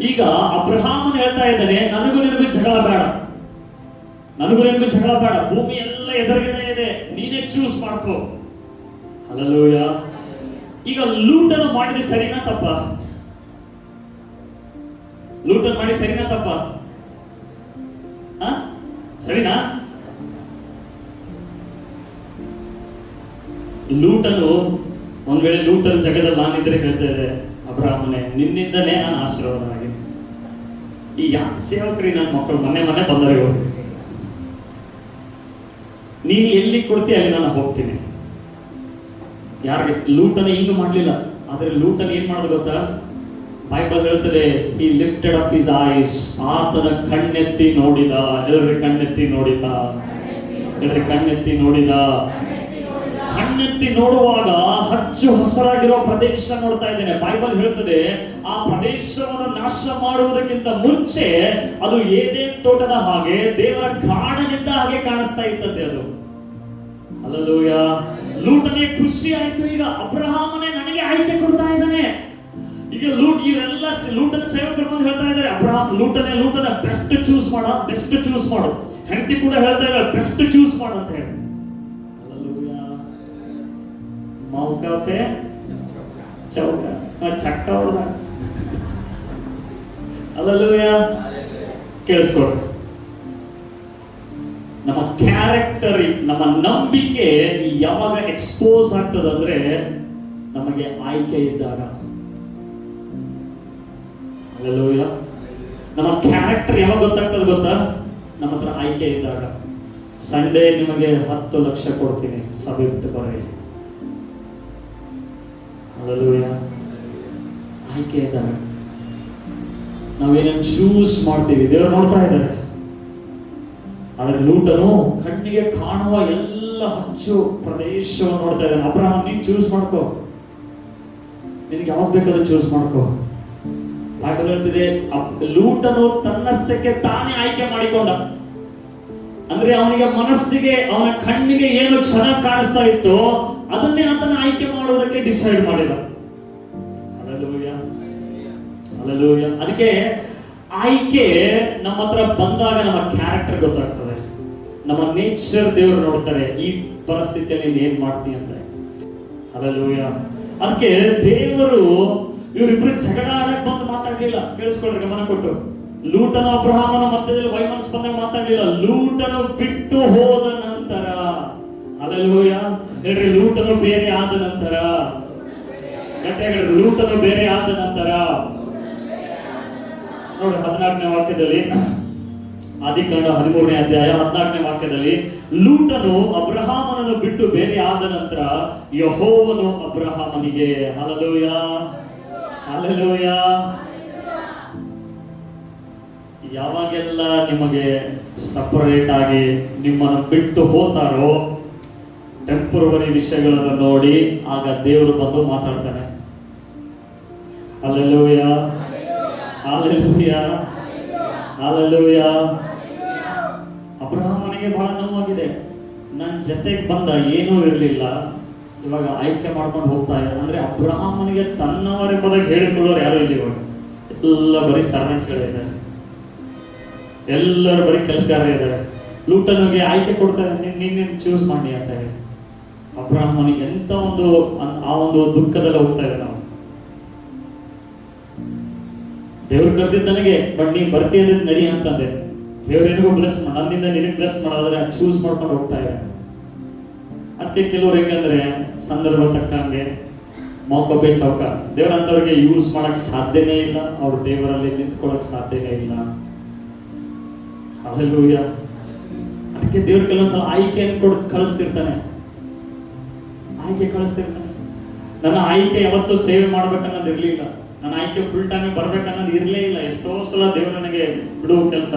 ಈಗ ಅಬ್ರಹಾಮನ್ ಹೇಳ್ತಾ ಇದ್ದಾನೆ, ನನಗೂ ನಿನಗೂ ಜಗಳ ಬೇಡ, ನನಗೂ ನಿನಗೂ ಜಗಳ ಬೇಡ, ಭೂಮಿ ಎಲ್ಲ ಎದುರುಗಡೆ ಇದೆ, ನೀನೇ ಚೂಸ್ ಮಾಡ್ಕೋ. ಹಲ್ಲೆಲೂಯಾ. ಈಗ ಲೂಟನ್ ಮಾಡಿದ ಸರಿನಾ ತಪ್ಪ? ಲೂಟನ್ ಮಾಡಿ ಸರಿನಾ ತಪ್ಪ? ಸರಿನಾ? ಲೂಟನು ಒಂದ್ ವೇಳೆ ಲೂಟನ್ ಜಗದಲ್ಲಿ ನಾನಿದ್ರೆ ಹೇಳ್ತಾ ಇದೆ, ಅಬ್ರಹಾಮನೇ ನಿನ್ನಿಂದನೇ ನಾನು ಆಶೀರ್ವಾದನಾಗಿ. ಈ ಯಾಕೆ ಸೇವಕರಿ ನನ್ನ ಮಕ್ಕಳು ಮನೆ ಬಂದರೆ ನೀನು ಎಲ್ಲಿ ಕೊಡ್ತೀಯ ಅಲ್ಲಿ ನಾನು ಹೋಗ್ತೀನಿ. ಯಾರಿಗೆ? ಲೂಟನ ಹಿಂಗ ಮಾಡ್ಲಿಲ್ಲ. ಆದ್ರೆ ಲೂಟನ್ ಏನ್ ಮಾಡೋದು ಗೊತ್ತಾ? ಬೈಬಲ್ ಹೇಳ್ತದೆ, he lifted up his eyes, ಆತನ ಕಣ್ಣೆತ್ತಿ ನೋಡಿದ. ಎಲ್ಲರಿ ಕಣ್ಣೆತ್ತಿ ನೋಡಿದ, ಎಲ್ಲರಿ ಕಣ್ಣೆತ್ತಿ ನೋಡಿದ. ಕಣ್ಣೆತ್ತಿ ನೋಡುವಾಗ ಹಚ್ಚು ಹಸಿರಾಗಿರೋ ಪ್ರದೇಶ ನೋಡ್ತಾ ಇದ್ದೇನೆ. ಬೈಬಲ್ ಹೇಳ್ತದೆ, ಆ ಪ್ರದೇಶವನ್ನು ನಾಶ ಮಾಡುವುದಕ್ಕಿಂತ ಮುಂಚೆ ಅದು ಏದೇನ್ ತೋಟದ ಹಾಗೆ, ದೇವರ ಗಾರ್ಡನ್ ಹಾಗೆ ಕಾಣಿಸ್ತಾ ಇತ್ತಂತೆ ಅದು. ಹಲ್ಲೆಲೂಯ. ಲೂಟನಿಗೆ ಖುಷಿ ಆಯ್ತು. ಈಗ ಅಬ್ರಹಾಮನೇ ನನಗೆ ಆಯ್ಕೆ ಕೊಡ್ತಾ ಇದ್ದಾನೆ. ಈಗ ಇವರೆಲ್ಲ ಲೂಟನ ಸೇವಕರು ಬಂದು ಹೇಳ್ತಾ ಇದ್ದಾರೆ, ಅಬ್ರಹಾಮ್ ಲೂಟನ ಬೆಸ್ಟ್ ಚೂಸ್ ಮಾಡು. ಹೆಂಡತಿ ಕೂಡ ಹೇಳ್ತಾ ಇದ್ದಾರೆ, ಬೆಸ್ಟ್ ಚೂಸ್ ಮಾಡು ಅಂತ ಹೇಳಿ. ಮೌಕ ಪೇ ಚೌಕ ಚಕ್ಕ ಹೊಡೆದ. ಹಲ್ಲೆಲೂಯ. ಕೇಳಿಸ್ಕೊಡ್ರಿ, ನಮ್ಮ ಕ್ಯಾರೆಕ್ಟರ್, ನಮ್ಮ ನಂಬಿಕೆ ಯಾವಾಗ ಎಕ್ಸ್ಪೋಸ್ ಆಗ್ತದಂದ್ರೆ ನಮಗೆ ಆಯ್ಕೆ ಇದ್ದಾಗ. ಹಲ್ಲೆಲೂಯ. ನಮ್ಮ ಕ್ಯಾರೆಕ್ಟರ್ ಯಾವಾಗ ಗೊತ್ತಾಗ್ತದೆ ಗೊತ್ತಾ? ನಮ್ಮ ಹತ್ರ ಆಯ್ಕೆ ಇದ್ದಾಗ. ಸಂಡೇ ನಿಮಗೆ 10 ಲಕ್ಷ ಕೊಡ್ತೀನಿ, ಸಭೆ ಬಿಟ್ಟು ಬರ್ರಿ. ಹಲ್ಲೆಲೂಯ. ಆಯ್ಕೆ ಇದ್ದಾಗ ನಾವೇನೇನು ಚೂಸ್ ಮಾಡ್ತೀವಿ, ದೇವರು ನೋಡ್ತಾ ಇದ್ದಾರೆ. ಆದರೆ ಲೂಟನು ಕಣ್ಣಿಗೆ ಕಾಣುವ ಎಲ್ಲ ಹಚ್ಚು ಪ್ರದೇಶವನ್ನು ನೋಡ್ತಾ ಇದ್ದಾನೆ. ಅಬ್ರಹಾಮ್, ನೀನು ಚೂಸ್ ಮಾಡ್ಕೋ, ನಿನಗೆ ಯಾವಾಗ ಬೇಕಾದ್ರೂ ಚೂಸ್ ಮಾಡ್ಕೋ. ಬೈಬಲ್ ಹೇಳ್ತಿದೆ, ಲೂಟನು ತನ್ನಷ್ಟಕ್ಕೆ ತಾನೇ ಆಯ್ಕೆ ಮಾಡಿಕೊಂಡ. ಅಂದ್ರೆ ಅವನಿಗೆ ಮನಸ್ಸಿಗೆ, ಅವನ ಕಣ್ಣಿಗೆ ಏನು ಚೆನ್ನಾಗಿ ಕಾಣಿಸ್ತಾ ಇತ್ತೋ ಅದನ್ನೇ ಆತನ ಆಯ್ಕೆ ಮಾಡೋದಕ್ಕೆ ಡಿಸೈಡ್ ಮಾಡಿದ. Hallelujah, hallelujah. ಅದಕ್ಕೆ ಆಯ್ಕೆ ನಮ್ಮ ಹತ್ರ ಬಂದಾಗ ನಮ್ಮ ಕ್ಯಾರೆಕ್ಟರ್ ಗೊತ್ತಾಗ್ತದೆ, ನಮ್ಮ ನೇಚರ್ ದೇವರು ನೋಡ್ತಾರೆ, ಈ ಪರಿಸ್ಥಿತಿಯಲ್ಲಿ ನೀನು ಏನ್ ಮಾಡ್ತೀಯ ಅಂತ. ಹಲ್ಲೆಲೂಯ. ಅದಕ್ಕೆ ದೇವರು ಇವರಿಬ್ರು ಜಗಳ ಆಡಕ್ ಬಂದು ಮಾತಾಡ್ಲಿಲ್ಲ. ಕೇಳಿಸ್ಕೊಳ್ರಿ, ಗಮನ ಕೊಟ್ಟು. ಲೂಟನ ಅಬ್ರಹಾಮನ ಮಧ್ಯದಲ್ಲಿ ವೈಮನಸ್ಸು ಬಂದಾಗ ಮಾತಾಡ್ಲಿಲ್ಲ. ಲೂಟನು ಬಿಟ್ಟು ಹೋದ ನಂತರ, ಹಲ್ಲೆಲೂಯ ಹೇಳ್ರಿ, ಲೂಟನು ಬೇರೆ ಆದ ನಂತರ, ಲೂಟನು ಬೇರೆ ಆದ ನಂತರ ನೋಡಿ 14ನೇ ವಾಕ್ಯದಲ್ಲಿ, ಆದಿಕಾಂಡ 13ನೇ ಅಧ್ಯಾಯ 14ನೇ ವಾಕ್ಯದಲ್ಲಿ, ಲೂಟನು ಅಬ್ರಹಾಮನನ್ನು ಬಿಟ್ಟು ಬೇರೆ ಆದ ನಂತರ ಯೆಹೋವನು ಅಬ್ರಹಾಮನಿಗೆ, ಹಲ್ಲೆಲೂಯ, ಹಲ್ಲೆಲೂಯ. ಯಾವಾಗೆಲ್ಲ ನಿಮಗೆ ಸಪರೇಟ್ ಆಗಿ ನಿಮ್ಮನ್ನು ಬಿಟ್ಟು ಹೋತಾರೋ ಟೆಂಪರರಿ ವಿಷಯಗಳನ್ನು ನೋಡಿ ಆಗ ದೇವರು ಬಂದು ಮಾತಾಡ್ತಾನೆ. Hallelujah, hallelujah, hallelujah. ಅಬ್ರಹಾಮನಿಗೆ ಬಹಳ ನೋವಾಗಿದೆ. ನನ್ನ ಜೊತೆಗೆ ಬಂದ ಏನೂ ಇರಲಿಲ್ಲ, ಇವಾಗ ಆಯ್ಕೆ ಮಾಡ್ಕೊಂಡು ಹೋಗ್ತಾ ಇದೆ. ಅಂದ್ರೆ ಅಬ್ರಹಾಮನಿಗೆ ತನ್ನವರೆಂಬುದಾಗಿ ಹೇಳಿಕೊಳ್ಳೋರು ಯಾರು ಇಲ್ಲಿ ಇವಾಗ? ಎಲ್ಲ ಬರೀ ಸರ್ವೆಂಟ್ಸ್ಗಳಿದ್ದಾರೆ, ಎಲ್ಲರೂ ಬರೀ ಕೆಲಸಗಾರರೇ ಇದ್ದಾರೆ. ಲೂಟನಿಗೆ ಆಯ್ಕೆ ಕೊಡ್ತಾರೆ, ನೀನೇನು ಚೂಸ್ ಮಾಡಿ ಅಂತ ಹೇಳಿ. ಅಬ್ರಹಾಮನಿಗೆ ಎಂತ ಆ ಒಂದು ದುಃಖದಲ್ಲಿ ಹೋಗ್ತಾ ಇದೆ. ನಾವು ದೇವ್ರು ಕರೆದಿದ್ದ ನನಗೆ, ಬಟ್ ನೀನ್ ಬರ್ತೀಯ ನಡಿ ಅಂತಂದೆ. ದೇವ್ರು ಏನಿಗೂ ಬ್ಲೆಸ್ ಮಾಡ, ನನ್ನಿಂದ ನಿನಗೆ ಬ್ಲೆಸ್ ಮಾಡೋದ್ರೆ ಚೂಸ್ ಮಾಡ್ಕೊಂಡು ಹೋಗ್ತಾ ಇದೆ. ಅದಕ್ಕೆ ಕೆಲವ್ರು ಹೆಂಗಂದ್ರೆ ಸಂದರ್ಭ ತಕ್ಕಂಗೆ ಮೌಕಬೆ ಚೌಕ, ದೇವ್ರ ಅಂತವ್ರಿಗೆ ಯೂಸ್ ಮಾಡಕ್ ಸಾಧ್ಯನೇ ಇಲ್ಲ, ಅವ್ರು ದೇವರಲ್ಲಿ ನಿಂತ್ಕೊಳಕ್ ಸಾಧ್ಯನೇ ಇಲ್ಲ. ಹಲ್ಲೆಲೂಯ. ಅದಕ್ಕೆ ದೇವ್ರು ಕೆಲವೊಂದ್ಸಲ ಆಯ್ಕೆಯನ್ನು ಕಳಿಸ್ತಿರ್ತಾನೆ. ನನ್ನ ಆಯ್ಕೆ ಯಾವತ್ತೂ ಸೇವೆ ಮಾಡ್ಬೇಕನ್ನೋದು ಇರ್ಲಿಲ್ಲ, ನನ್ನ ಆಯ್ಕೆ ಫುಲ್ ಟೈಮ್ ಬರ್ಬೇಕನ್ನೋದು ಇರಲೇ ಇಲ್ಲ. ಎಷ್ಟೋ ಸಲ ದೇವ್ರು ನನಗೆ ಬಿಡು ಕೆಲಸ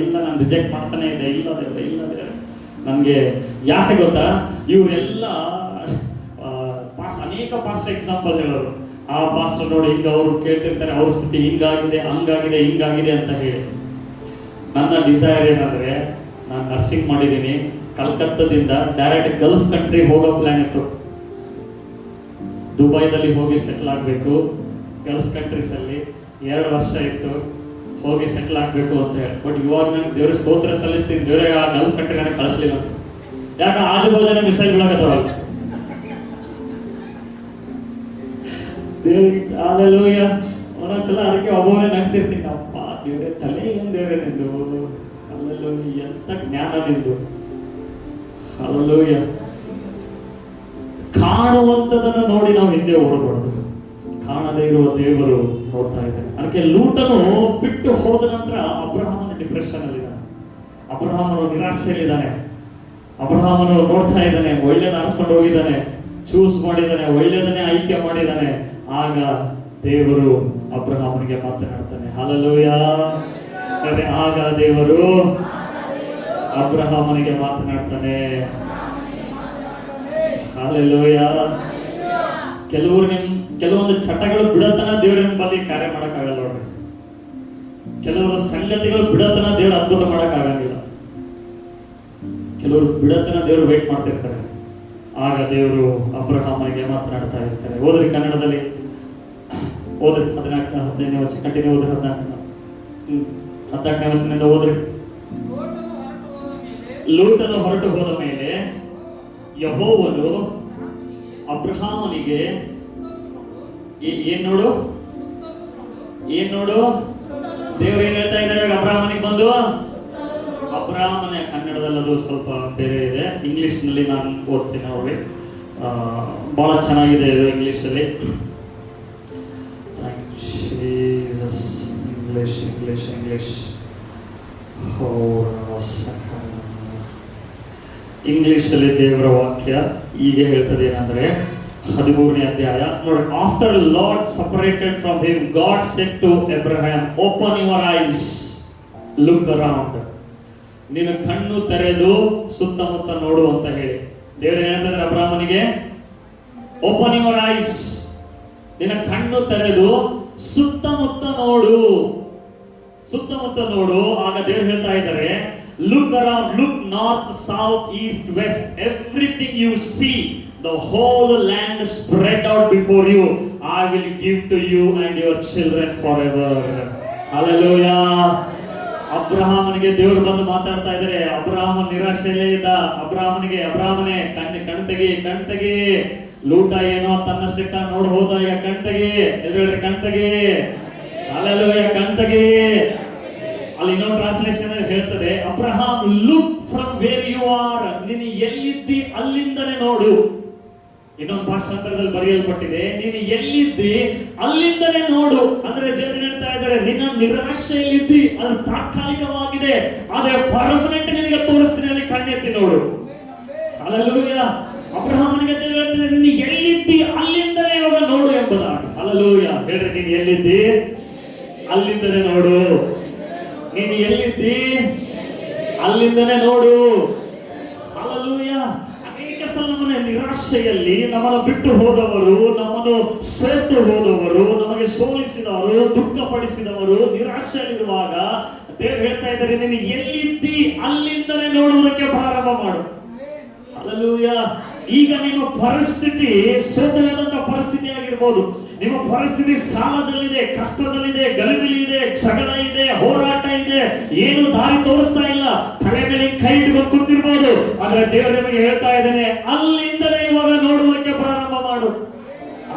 ಇಲ್ಲ, ನಾನು ರಿಜೆಕ್ಟ್ ಮಾಡ್ತಾನೆ ಇದೆ. ಇಲ್ಲ ದೇವ್ರೆ ನನಗೆ ಯಾಕೆ ಗೊತ್ತಾ, ಇವರೆಲ್ಲ ಅನೇಕ ಪಾಸ್ಟ್ ಎಕ್ಸಾಂಪಲ್ ಹೇಳೋರು. ಆ ಪಾಸ್ಟರ್ ನೋಡಿ ಹಿಂಗ ಅವರು ಕೇಳ್ತಿರ್ತಾರೆ, ಅವ್ರ ಸ್ಥಿತಿ ಹಿಂಗಾಗಿದೆ ಅಂತ ಹೇಳಿ. ನನ್ನ ಡಿಸೈರ್ ಏನಂದ್ರೆ, ನಾನು ನರ್ಸಿಂಗ್ ಮಾಡಿದ್ದೀನಿ, ಕಲ್ಕತ್ತಾದಿಂದ ಡೈರೆಕ್ಟ್ ಗಲ್ಫ್ ಕಂಟ್ರಿ ಹೋಗೋ ಪ್ಲಾನ್ ಇತ್ತು. ದುಬೈದಲ್ಲಿ ಹೋಗಿ ಸೆಟ್ಲ್ ಆಗಬೇಕು, ಗಲ್ಫ್ ಕಂಟ್ರೀಸ್ ಅಲ್ಲಿ 2 ವರ್ಷ ಇತ್ತು, ಹೋಗಿ ಸೆಟ್ಲ್ ಆಗಬೇಕು ಅಂತ ಹೇಳಿ. ಬಟ್ ಇವಾಗ ನನಗೆ ದೇವ್ರ ಸ್ತೋತ್ರ ಸಲ್ಲಿಸ್ತೀನಿ, ದೇವ್ರೆ ಆ ಗಲ್ಫ್ ಕಂಟ್ರಿ ನನಗೆ ಕಳಿಸ್ಲಿಲ್ಲ. ಯಾಕೆ ಆಜುಬಾಜುನ ಮಿಸೈಲ್ ಬಿಡಕತ್ತವಲ್ಲ. ಹಲ್ಲೆಲೂಯ. ಒಂದೊಂದ್ಸಲ ಅದಕ್ಕೆ ಒಬ್ಬೊಬ್ಬನೇ ನಗ್ತಿರ್ತೀನಿ, ಅಪ್ಪ ದೇವ್ರೆ ತಲೆ ಏನ್ ದೇವ್ರೆ ನಿಂದು, ಹಲ್ಲೆಲೂಯ, ಎಂತ ಜ್ಞಾನ ನಿಂದು. ಹಲ್ಲೆಲೂಯ. ಕಾಣುವಂಥದನ್ನು ನೋಡಿ ನಾವು ಹಿಂದೆ ಓಡಬಾರ್ದು, ಕಾಣದೇ ಇರುವ ದೇವರು ನೋಡ್ತಾ ಇದ್ದಾನೆ. ಅದಕ್ಕೆ ಲೂಟನು ಬಿಟ್ಟು ಹೋದ ನಂತರ ಅಬ್ರಹಾಮನ ಡಿಪ್ರೆಷನ್ ಅಲ್ಲಿದ್ದಾನೆ, ಅಬ್ರಹಾಮನು ನಿರಾಶೆಯಲ್ಲಿದ್ದಾನೆ. ಅಬ್ರಹಾಮನು ನೋಡ್ತಾ ಇದ್ದಾನೆ, ಒಳ್ಳೇದು ಆರಿಸ್ಕೊಂಡು ಹೋಗಿದ್ದಾನೆ, ಚೂಸ್ ಮಾಡಿದ್ದಾನೆ, ಒಳ್ಳೆಯದನ್ನೇ ಆಯ್ಕೆ ಮಾಡಿದ್ದಾನೆ. ಆಗ ದೇವರು ಅಬ್ರಹಾಮನಿಗೆ ಮಾತನಾಡ್ತಾನೆ. ಹಲ್ಲೆಲೂಯ. ಆಗ ದೇವರು ಅಬ್ರಹಾಮನಿಗೆ ಮಾತನಾಡ್ತಾನೆ. ಹಲ್ಲೆಲೂಯ. ಕೆಲವೊಂದು ಚಟಗಳು ಬಿಡತನ ದೇವ್ರ ಬಳಿ ಕಾರ್ಯ ಮಾಡಕ್ಕಾಗಲ್ಲ ನೋಡ್ರಿ. ಕೆಲವರು ಸಂಗತಿಗಳು ಬಿಡತನ ದೇವ್ರ ಅದ್ಭುತ ಮಾಡಕ್ಕಾಗಂಗಿಲ್ಲ. ಕೆಲವರು ಬಿಡತನ ದೇವರು ವೇಟ್ ಮಾಡ್ತಿರ್ತಾರೆ. ಆಗ ದೇವರು ಅಬ್ರಹಾಮನಿಗೆ ಮಾತನಾಡ್ತಾ ಇರ್ತಾರೆ. ಓದ್ರಿ ಕನ್ನಡದಲ್ಲಿ ಓದ್ರಿ 14-15 ವಚನ ಕಂಟಿನ್ಯೂ ಓದ್ರಿ. 14ನೇ ವಚನದಿಂದ ಓದ್ರಿ. ಲೋಟನು ಹೊರಟು ಹೋದ ಮೇಲೆ ಯೆಹೋವನು ಅಬ್ರಹಾಮನಿಗೆ ಏನ್ ನೋಡು ದೇವ್ರು ಏನ್ ಹೇಳ್ತಾ ಇದ್ದಾರೆ ಅಬ್ರಹಾಮನಿಗೆ ಬಂದು. ಅಬ್ರಹಾಮನ ಕನ್ನಡದಲ್ಲಿ ಅದು ಸ್ವಲ್ಪ ಬೇರೆ ಇದೆ, ಇಂಗ್ಲಿಷ್ ನಲ್ಲಿ ನಾನು ಓದ್ತೀನಿ ಅವ್ರಿಗೆ. ಬಹಳ ಚೆನ್ನಾಗಿದೆ ಇದು ಇಂಗ್ಲಿಷಲ್ಲಿ. ಇಂಗ್ಲಿಷಲ್ಲಿ ದೇವರ ವಾಕ್ಯ ಹೀಗೆ ಹೇಳ್ತದೆ ಏನಂದ್ರೆ 13ನೇ ಅಧ್ಯಾಯ ನೋಡಿ. After Lord separated from him God said to Abraham open your eyes look around. ನೀನು ಕಣ್ಣು ತೆರೆದು ಸುತ್ತಮುತ್ತ ನೋಡು ಅಂತ ಹೇಳಿ ದೇವರು ಹೇಳ್ತಾರೆ ಅಬ್ರಹಾಮನಿಗೆ. ಓಪನ್ ಯುವರ್ ಐಸ್, ನಿನ್ನ ಕಣ್ಣು ತೆರೆದು ಸುತ್ತಮುತ್ತ ನೋಡು. ಆಗ ದೇವರು ಹೇಳ್ತಾ ಇದ್ದಾರೆ look around, look north, south, east, west, everything you see, the whole land spread out before you, I will give to you and your children forever. Hallelujah. ಅಬ್ರಹಾಮನಿಗೆ ದೇವರು ಬಂದು ಮಾತಾಡ್ತಾ ಇದ್ದಾರೆ. ಅಬ್ರಹಾಮ ನಿರಾಶೆಯಲ್ಲೇ ಇದ್ದ. ಅಬ್ರಹಾಮನೇ ಕಣ್ತೆಗಿ. ಲೂಟ ಏನೋ ತನ್ನಷ್ಟಕ್ಕೆ ನೋಡ್ ಹೋದ. ಈಗ ಕಣ್ತೆಗಿ, ಎಲ್ಲರೂ ಕಣ್ತೆಗಿ. ಹಲ್ಲೆಲೂಯಾ, ಕಣ್ತೆಗಿ. ಅಲ್ಲಿ ಇನ್ನೊಂದು ಟ್ರಾನ್ಸ್ಲೇಷನ್ ಹೇಳ್ತದೆ Abraham look from where you are, ನೀನು ಎಲ್ಲಿದ್ದಿ ಅಲ್ಲಿಂದನೇ ನೋಡು. ಇನ್ನೊಂದು ಭಾಷಾಂತರದಲ್ಲಿ ಬರೆಯಲ್ಪಟ್ಟಿದೆ ನೀನು ಎಲ್ಲಿದ್ದಿ ಅಲ್ಲಿಂದನೇ ನೋಡು. ಅಂದ್ರೆ ದೇವರು ಹೇಳ್ತಾ ಇದ್ದಾರೆ ನಿನ್ನ ನಿರಾಶೆಯಲ್ಲಿದ್ದಿ, ಅದು ತಾತ್ಕಾಲಿಕವಾಗಿದೆ, ಆದ್ರೆ ಪರ್ಮನೆಂಟ್ ನಿನಗೆ ತೋರಿಸ್ತೀನಿ, ಅಲ್ಲಿ ಕಣ್ಣೆತ್ತಿ ನೋಡು. ಹಲ್ಲೆಲೂಯಾ. ಅಬ್ರಹಾಮನಿಗೆ ದೇವರು ಹೇಳ್ತಿದ್ದಾರೆ ನೀನು ಎಲ್ಲಿದ್ದಿ ಅಲ್ಲಿಂದನೇ ಇವಾಗ ನೋಡು ಎಂಬುದಾಗಿ. ಹಲ್ಲೆಲೂಯಾ. ಹೇಳ್ರಿ, ನೀನು ಎಲ್ಲಿದ್ದಿ ಅಲ್ಲಿಂದನೇ ನೋಡು. ನೀನು ಎಲ್ಲಿದ್ದಿ ಅಲ್ಲಿಂದನೇ ನೋಡು. ಹಲ್ಲೆಲೂಯಾ. ಅನೇಕ ಸಲ ನಮ್ಮನ್ನ ನಿರಾಶೆಯಲ್ಲಿ ನಮ್ಮನ್ನು ಬಿಟ್ಟು ಹೋದವರು, ನಮ್ಮನ್ನು ಸೋತು ಹೋದವರು, ನಮಗೆ ಸೋಲಿಸಿದವರು, ದುಃಖಪಡಿಸಿದವರು ನಿರಾಶೆಯಲ್ಲಿರುವಾಗ ದೇವರು ಹೇಳ್ತಾ ಇದ್ದಾರೆ ನೀನು ಎಲ್ಲಿದ್ದಿ ಅಲ್ಲಿಂದನೇ ನೋಡುವುದಕ್ಕೆ ಪ್ರಾರಂಭ ಮಾಡು. ಹಲ್ಲೆಲೂಯಾ. ಈಗ ನಿಮ್ಮ ಪರಿಸ್ಥಿತಿ ಸೋತವಾದಂತ ಪರಿಸ್ಥಿತಿ ಆಗಿರ್ಬೋದು. ನಿಮ್ಮ ಪರಿಸ್ಥಿತಿ ಸಾಲದಲ್ಲಿದೆ, ಕಷ್ಟದಲ್ಲಿದೆ, ಗಲಿಬಿಲಿ ಇದೆ, ಜಗಳ ಇದೆ, ಹೋರಾಟ ಇದೆ, ಏನು ದಾರಿ ತೋರಿಸ್ತಾ ಇಲ್ಲ, ತಲೆ ಮೇಲೆ ಕೈ ಇಟ್ಕೊಂಡು ಕೂತಿರ್ಬೋದು. ಆದ್ರೆ ದೇವರು ನಿಮಗೆ ಹೇಳ್ತಾ ಇದ್ದಾನೆ ಅಲ್ಲಿಂದಲೇ ಇವಾಗ ನೋಡುವುದಕ್ಕೆ ಪ್ರಾರಂಭ ಮಾಡು.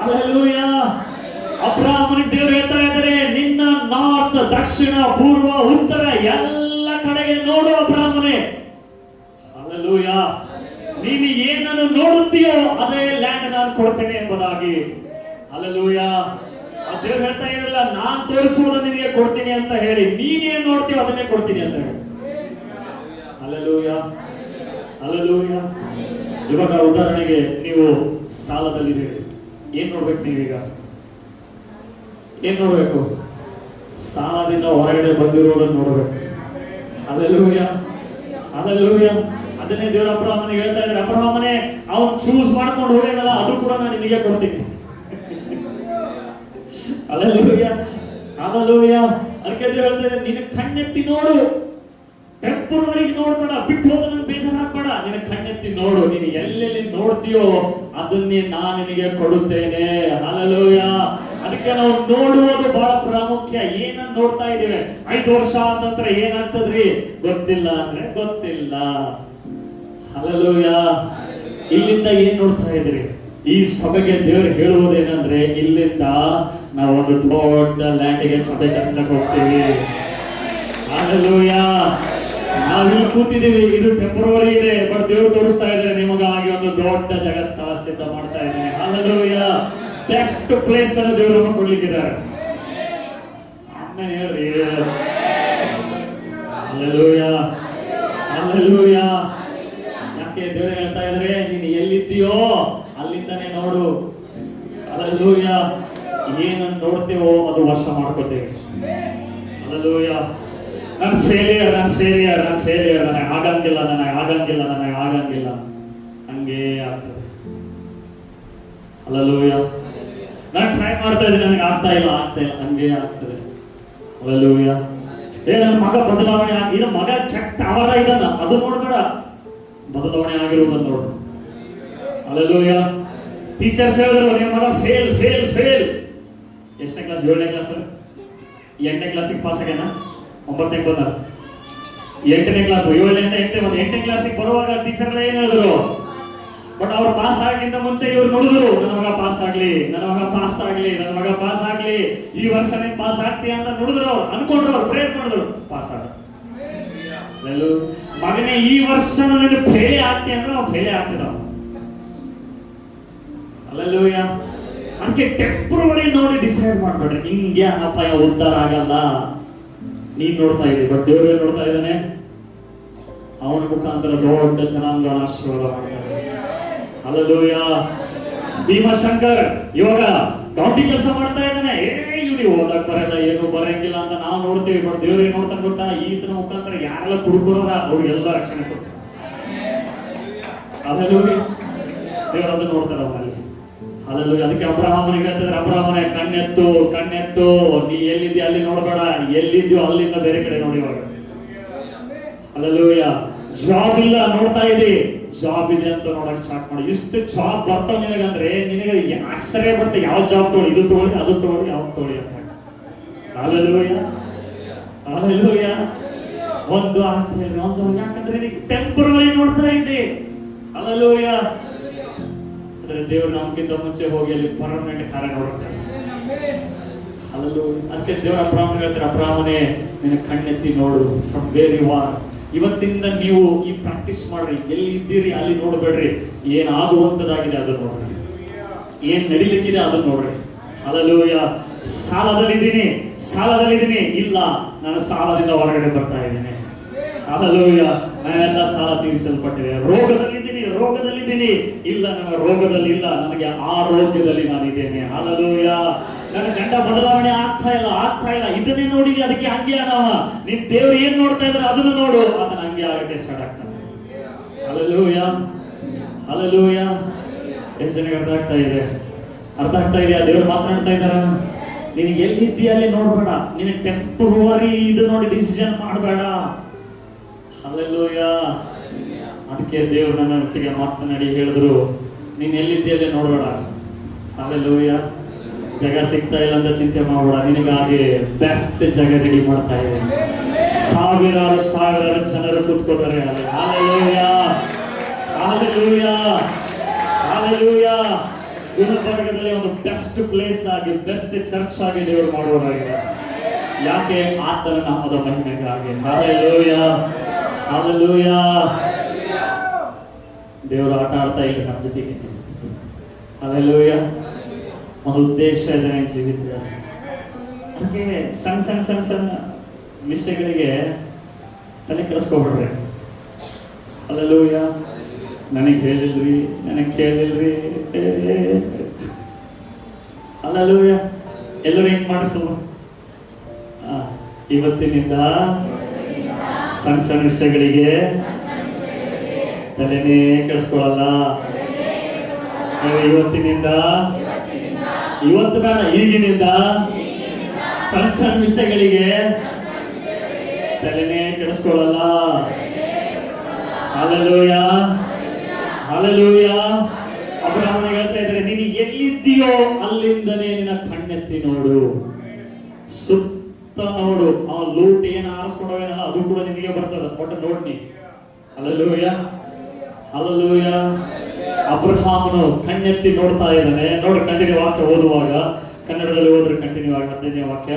ಹಲ್ಲೆಲೂಯಾ. ಅಬ್ರಹಾಮನಿಗೆ ದೇವರು ಹೇಳ್ತಾ ಇದ್ದಾರೆ ನಿನ್ನ ನಾರ್ತ್, ದಕ್ಷಿಣ, ಪೂರ್ವ, ಉತ್ತರ ಎಲ್ಲ ಕಡೆಗೆ ನೋಡು ಅಬ್ರಹಾಮನೇ. ಹಲ್ಲೆಲೂಯಾ. ನೀನು ಏನನ್ನು ನೋಡುತ್ತೀಯೋ ಅದೇ ಲ್ಯಾಂಡ್ ನಾನು ಕೊಡ್ತೇನೆ ಎಂಬುದಾಗಿ. ಹಲ್ಲೆಲೂಯಾ. ದೇವರು ಹೇಳ್ತಾ ಇರಲ್ಲ ನಾನು ತೋರಿಸುವುದು ನಿನಗೆ ಕೊಡ್ತೀನಿ ಅಂತ ಹೇಳಿ, ನೀನೇನ್ ನೋಡ್ತೀಯೋ ಅದನ್ನೇ ಕೊಡ್ತೀನಿ ಅಂತ ಹೇಳಿ. ಹಲ್ಲೆಲೂಯಾ. ಇವಾಗ ಉದಾಹರಣೆಗೆ ನೀವು ಸಾಲದಲ್ಲಿದ್ದೀರಿ, ಏನ್ ನೋಡ್ಬೇಕು ನೀವೀಗ? ಏನ್ ನೋಡ್ಬೇಕು? ಸಾಲದಿಂದ ಹೊರಗಡೆ ಬಂದಿರೋದನ್ನು ನೋಡ್ಬೇಕು. ಹಲ್ಲೆಲೂಯಾ. ಅದನ್ನೇ ದೇವರ ಅಬ್ರಹಾಮನಿಗೆ ಹೇಳ್ತಾ ಇದ್ದಾರೆ ಅಬ್ರಹಾಮನೇ ಅವನು ಚೂಸ್ ಮಾಡ್ಕೊಂಡು ಹೋಗ್ಯಾನಲ್ಲ ಅದು ಕೂಡ ನಾನು ನಿನಗೆ ಕೊಡ್ತೀನಿ. ಹಲ್ಲೆಲೂಯಾ. ಅದಕ್ಕೆ ದೇವರು ಹೇಳ್ತಾ ಇದ್ದಾರೆ ನಿನ್ನ ಕಣ್ಣೆತ್ತಿ ನೋಡು. ಟೆಂಪರರಿ ನೋಡ್ಬೇಡ, ಬಿಟ್ಟು ಹೋದ ನನ್ ಬೇಸರ ಹಾಕ್ಬೇಡ. ನಿನ್ನ ಕಣ್ಣೆತ್ತಿ ನೋಡು. ನೀನು ಎಲ್ಲೆಲ್ಲಿ ನೋಡ್ತೀಯೋ ಅದನ್ನೇ ನಾನು ನಿನಗೆ ಕೊಡುತ್ತೇನೆ. ಹಲ್ಲೆಲೂಯಾ. ಅದಕ್ಕೆ ನಾವು ನೋಡುವುದು ಬಹಳ ಪ್ರಾಮುಖ್ಯ. ಏನನ್ನ ನೋಡ್ತಾ ಇದ್ದೇವೆ? 5 ವರ್ಷ ಆದ ನಂತರ ಏನಾಗ್ತದ್ರಿ ಗೊತ್ತಿಲ್ಲ ಅಂದ್ರೆ ಗೊತ್ತಿಲ್ಲ. ಹಲ್ಲೆಲೂಯಾ. ಇಲ್ಲಿಂದ ಏನ್ ನೋಡ್ತಾ ಇದ್ರಿ? ಈ ಸಭೆಗೆ ದೇವರು ಹೇಳುವುದೇನಂದ್ರೆ ಇಲ್ಲಿಂದ ನಾವು ಒಂದು ದೊಡ್ಡ ಲ್ಯಾಂಡಿಗೆ ಸಭೆ ಕಟ್ಸಕ್ಕೆ ಹೋಗ್ತೀವಿ. ಹಲ್ಲೆಲೂಯಾ. ನಾವಿಲ್ಲಿ ಕೂತಿದ್ದೀವಿ, ಇದು ಟೆಂಪರರಿ ಇದೆ, ಬಟ್ ದೇವರು ತೋರಿಸ್ತಾ ಇದ್ದಾರೆ ನಿಮಗಾಗಿ ಒಂದು ದೊಡ್ಡ ಜಗಸ್ಥಳ ಸಿದ್ಧ ಮಾಡ್ತಾ ಇದ್ದೀನಿ. ಹಲ್ಲೆಲೂಯಾ. ಬೆಸ್ಟ್ ಪ್ಲೇಸ್ ಅನ್ನು ದೇವರು ಕೊಡ್ಲಿಕ್ಕಿದ್ದಾರೆ. ಆಮೇಲೆ ಹೇಳ್ರಿ ಹಲ್ಲೆಲೂಯಾ. ಯಾಕೆ ದೇವರು ಹೇಳ್ತಾ ಇದ್ರೆ ನೀನು ಎಲ್ಲಿದ್ದೀಯೋ ಅಲ್ಲಿಂದನೇ ನೋಡು. ಹಲ್ಲೆಲೂಯಾ. ಏನನ್ನು ನೋಡ್ತೇವೋ ಅದು ವಶ ಮಾಡ್ಕೋತೇವೆ. ಹಲ್ಲೆಲೂಯಾ. ನನ್ನ ಫೇಲಿಯರ್, ನನಗೆ ಆಗಂಗಿಲ್ಲ ಹಂಗೇ ಆಗ್ತದೆ. ಹಲ್ಲೆಲೂಯಾ. ನಾನು ಟ್ರೈ ಮಾಡ್ತಾ ಇದ್ದೀನಿ, ನನಗೆ ಆಗ್ತಾ ಇಲ್ಲ ಹಂಗೇ ಆಗ್ತದೆ. ಹಲ್ಲೆಲೂಯಾ. ನನ್ನ ಮಗ ಬದಲಾವಣೆ ಆಗಿ, ಮಗ ಕೆಟ್ಟ ಅವರ ಇದನ್ನ ಅದು ನೋಡ್ಬೇಡ, ಬದಲಾವಣೆ ಆಗಿರುವುದನ್ನು ನೋಡು. ಹಲ್ಲೆಲೂಯಾ. ಟೀಚರ್ಸ್ ಹೇಳಿದ್ರು ನಿಮ್ಮ ಮಗ ಫೇಲ್. ಎಷ್ಟನೇ ಕ್ಲಾಸ್? 7ನೇ ಕ್ಲಾಸ್, 8ನೇ ಕ್ಲಾಸಿಗೆ ಪಾಸ್ ಆಗ್ಯಾನ, 9ನೇ ಬಂದ, 8ನೇ ಕ್ಲಾಸ್, 7ನೇಂದ 8ನೇ ಬಂದ. 8ನೇ ಕ್ಲಾಸಿಗೆ ಬರುವಾಗ ಟೀಚರ್ ಎಲ್ಲ ಏನ್ ಹೇಳಿದ್ರು, ಬಟ್ ಅವ್ರು ಪಾಸ್ ಆಗಿಂತ ಮುಂಚೆ ಇವ್ರು ನೋಡಿದ್ರು, ನನ್ನ ಮಗ ಪಾಸ್ ಆಗ್ಲಿ, ಈ ವರ್ಷ ನೀನ್ ಪಾಸ್ ಆಗ್ತೀಯ ಅಂತ ನೋಡಿದ್ರು. ಅವ್ರು ಅನ್ಕೊಂಡ್ರು, ಅವ್ರು ಪ್ರೇರ್ ಮಾಡಿದ್ರು, ಪಾಸ್ ಆಗ. ಮಗನೇ ಈ ವರ್ಷ ನನಗೆ ಫೇಲೇ ಆಗ್ತೀಯ ಅಂದ್ರೆ ನಾವು ಫೇಲೇ ಆಗ್ತಿದ. ಹಲ್ಲೆಲೂಯಾ. ಅದಕ್ಕೆ ಟೆಂಪ್ರವರಿ ನೋಡಿ ಡಿಸೈಡ್ ಮಾಡ್ಬೇಡ್ರಿ, ಹಿಂಗೆ ಅಪ್ಪ ಉದ್ಧಾರ ಆಗಲ್ಲ. ನೀನ್ ನೋಡ್ತಾ ಇದ್ದೀವಿ, ಬಟ್ ದೇವ್ರೇ ನೋಡ್ತಾ ಇದ್ದಾನೆ. ಅವನ ಮುಖಾಂತರ ದೊಡ್ಡ ಜನಾಂಗನ ಆಶೀರ್ವಾದ ಮಾಡ್ತಾರೆ. ಹಲ್ಲೆಲೂಯಾ. ಭೀಮಶಂಕರ್ ಇವಾಗ ಗೌಂಡಿ ಕೆಲಸ ಮಾಡ್ತಾ ಇದ್ದಾನೆ. ಇವ್ನಿಗೆ ಓದಕ್ ಬರಲ್ಲ, ಏನು ಬರಂಗಿಲ್ಲ ಅಂತ ನಾವು ನೋಡ್ತೀವಿ, ಬಟ್ ದೇವ್ರು ಏನ್ ನೋಡ್ತಾನೆ ಗೊತ್ತಾ? ಈತನ ಮುಖಾಂತರ ಯಾರೆಲ್ಲ ಕುಡುಕುರದ ಅವ್ರಿಗೆಲ್ಲ ರಕ್ಷಣೆ ಕೊಡ್ತಾರೆ. ಹಲ್ಲೆಲೂಯಾ. ದೇವರು ಅದನ್ನ ನೋಡ್ತಾರೆ ಅವನಲ್ಲಿ. ಹಲ್ಲೆಲೂಯಾ. ಅದಕ್ಕೆ ಅಬ್ರಹಾಮನಿಗೆ ಹೇಳ್ತಿದ್ರೆ, ಅಬ್ರಹಾಮನೇ ಕಣ್ಣೆತ್ತು, ನೀ ಎಲ್ಲಿದ್ಯಾ ಅಲ್ಲಿ ನೋಡ್ಬೇಡ, ಎಲ್ಲಿದ್ಯೋ ಅಲ್ಲಿಂದ ಬೇರೆ ಕಡೆ ನೋಡಿ. ಇವಾಗ ಹಲ್ಲೆಲೂಯಾ. ಜಾಬ್ ಇಲ್ಲ, ನೋಡ್ತಾ ಇದ್ದೀ, ಜಾಬ್ ಇದೆ ಅಂತ ನೋಡಕ್ ಸ್ಟಾರ್ಟ್ ಮಾಡಿ. ಇಷ್ಟು ಜಾಬ್ ಬರ್ತಾವ ನಿನಗಂದ್ರೆ ನಿನಗೆ ಆಶ್ಚರ್ಯ ಬರುತ್ತೆ. ಯಾವ ಜಾಬ್ ತಗೊಳ್ಳಿ, ಇದು ತಗೊಳ್ಳಿ, ಅದು ತಗೊಳ್ಳಿ, ಯಾವ್ದು ತಗೊಳ್ಳಿ ಅಂತ. ಹಲ್ಲೆಲೂಯಾ. ಒಂದು ಅಂತ ಹೇಳಿ ಒಂದು, ಯಾಕಂದ್ರೆ ನಿನಗೆ ಟೆಂಪರರಿ ನೋಡ್ತಾ ಇದ್ದೆ. ಹಲ್ಲೆಲೂಯಾ. ಅಂದ್ರೆ ದೇವರು ನಮ್ಗಿಂತ ಮುಂಚೆ ಹೋಗಿ ಅಲ್ಲಿ ಪರ್ಮನೆಂಟ್ ಕಾರ್ಯ ನೋಡ್ತಾರೆ. ಹಲ್ಲೆಲೂಯಾ. ಅದಕ್ಕೆ ದೇವರ ಅಬ್ರಹಾಮನಿಗೆ ಹೇಳ್ತಾರೆ, ಅಬ್ರಹಾಮನೇ ನಿನ್ನ ಕಣ್ಣೆತ್ತಿ ನೋಡು, ಫ್ರಮ್ ವೇರ್ ಯು ಆರ್. ಇವತ್ತಿಂದ ನೀವು ಈ ಪ್ರಾಕ್ಟೀಸ್ ಮಾಡ್ರಿ, ಎಲ್ಲಿ ಇದ್ದೀರಿ ಅಲ್ಲಿ ನೋಡ್ಬೇಡ್ರಿ, ಏನ್ ಆಗುವಂತದಾಗಿದೆ ಅದನ್ನ ನೋಡ್ರಿ, ಏನ್ ನಡಿಲಿಕ್ಕಿದೆ ಅದನ್ನ ನೋಡ್ರಿ. ಹಲ್ಲೆಲೂಯಾ. ಸಾಲದಲ್ಲಿದ್ದೀನಿ, ಇಲ್ಲ ನಾನು ಸಾಲದಿಂದ ಹೊರಗಡೆ ಬರ್ತಾ ಇದ್ದೀನಿ. ಹಲ್ಲೆಲೂಯಾ. ನಾನೆಲ್ಲ ಸಾಲ ತೀರಿಸಲ್ಪಟ್ಟಿದೆ. ರೋಗದಲ್ಲಿದ್ದೀನಿ, ಇಲ್ಲ ನನ್ನ ರೋಗದಲ್ಲಿ ಇಲ್ಲ, ನನಗೆ ಆರೋಗ್ಯದಲ್ಲಿ ನಾನಿದ್ದೇನೆ. ಹಲ್ಲೆಲೂಯಾ. ನನ್ನ ಗಂಡ ಬದಲಾವಣೆ ಆಗ್ತಾ ಇಲ್ಲ, ಇದನ್ನೇ ನೋಡಿದ್ವಿ, ಅದಕ್ಕೆ ಹಂಗೆ ಅನವ. ನಿನ್ ದೇವ್ರು ಏನ್ ನೋಡ್ತಾ ಇದ್ರೆ ಅದನ್ನು ನೋಡು, ಅದನ್ನ ಹಂಗೆ ಆಗಕ್ಕೆ ಸ್ಟಾರ್ಟ್ ಆಗ್ತಾನೆ. ಹಲ್ಲೆಲೂಯಾ. ಎಷ್ಟು ಜನಕ್ಕೆ ಅರ್ಥ ಆಗ್ತಾ ಇದೆಯಾ? ದೇವ್ರು ಮಾತನಾಡ್ತಾ ಇದ್ದಾರ. ನಿನಗೆ ಎಲ್ಲಿದ್ದೀಯ ಅಲ್ಲಿ ನೋಡ್ಬೇಡ, ನಿನ್ನ ಟೆಂಪರರಿ ಇದು ನೋಡಿ ಡಿಸಿಷನ್ ಮಾಡಬೇಡ. ಹಲ್ಲೆಲೂಯಾ. ಅದಕ್ಕೆ ದೇವ್ರು ನನ್ನ ಒಟ್ಟಿಗೆ ಮಾತನಾಡಿ ಹೇಳಿದ್ರು, ನೀನ್ ಎಲ್ಲಿದ್ದೀಯಲ್ಲಿ ನೋಡ್ಬೇಡ. ಹಲ್ಲೆಲೂಯಾ. ಜಾಗ ಸಿಗ್ತಾ ಇಲ್ಲ ಅಂತ ಚಿಂತೆ ಮಾಡಬೇಡ, ನಿನಗಾಗಿ ಬೆಸ್ಟ್ ಜಾಗ ರೆಡಿ ಮಾಡ್ತಾ ಇದೆ. ಸಾವಿರಾರು ಜನರು ಕೂತ್ಕೋತಾರೆ. ಹಲ್ಲೆಲೂಯಾ. ಗುಲ್ಬರ್ಗದಲ್ಲಿ ಒಂದು ಬೆಸ್ಟ್ ಪ್ಲೇಸ್ ಆಗಿ, ಬೆಸ್ಟ್ ಚರ್ಚ್ ಆಗಿ ದೇವರು ಮಾಡುವವರಾಗಿದೆ. ಯಾಕೆ? ಆತನ ನಾಮದ ಮಹಿಮೆಗಾಗಿ. ಹಲ್ಲೆಲೂಯಾ. ದೇವರು ಆಟ ಆಡ್ತಾ ಇಲ್ಲ ನಮ್ಮ ಜೊತೆಗೆ. ಹಲ್ಲೆಲೂಯಾ. ಒಂದು ಉದ್ದೇಶ ಇದೆ ನನ್ನ ಜೀವಿತದಲ್ಲಿ. ಅದಕ್ಕೆ ಸಣ್ಣ ವಿಷಯಗಳಿಗೆ ತಲೆ ಕೆಡಿಸ್ಕೊಬಿಡ್ರಿ. ಹಲ್ಲೆಲೂಯಾ. ನನಗೆ ಹೇಳಿಲ್ರಿ, ನನಗೆ ಕೇಳಿಲ್ರಿ. ಹಲ್ಲೆಲೂಯಾ. ಎಲ್ಲರೂ ಹೆಂಗ್ ಮಾಡಿಸಲ್ವ? ಇವತ್ತಿನಿಂದ ಸಣ್ಣ ವಿಷಯಗಳಿಗೆ ತಲೆನೇ ಕೆಡಿಸ್ಕೊಳ್ಳಲ್ಲ. ಇವತ್ತಿನಿಂದ, ಇವತ್ತು ಬೇಡ, ಈಗಿನಿಂದ ಸಣ್ಣ ವಿಷಯಗಳಿಗೆ ತಲೆನೇ ಕೆಡಿಸ್ಕೊಳ್ಳಲ್ಲ. ಹಲ್ಲೆಲೂಯಾ. ಅಬ್ರಹಾಮನಿಗೆ ಹೇಳ್ತಾ ಇದ್ದಾರೆ, ನೀನು ಎಲ್ಲಿದ್ದೀಯೋ ಅಲ್ಲಿಂದನೇ ನಿನ್ನ ಕಣ್ಣೆತ್ತಿ ನೋಡು, ಸುತ್ತ ನೋಡು. ಅವ ಲೂಟ್ ಏನು ಆರಿಸ್ಕೊಂಡು ಹೋಗೇನಲ್ಲ ಅದು ಕೂಡ ನಿನಗೆ ಬರ್ತದ, ಒಟ್ಟು ನೋಡ್ನಿ. ಹಲ್ಲೆಲೂಯಾ. ಅಬ್ರಹಾಮನು ಕಣ್ಣೆತ್ತಿ ನೋಡ್ತಾ ಇದ್ದಾನೆ. ನೋಡಿ, ಕಂಟಿನ್ಯೂ ವಾಕ್ಯ ಓದುವಾಗ ಕನ್ನಡದಲ್ಲಿ ಓದ್ರಿ, ಕಂಟಿನ್ಯೂ ಆಗಿ 15ನೇ ವಾಕ್ಯ.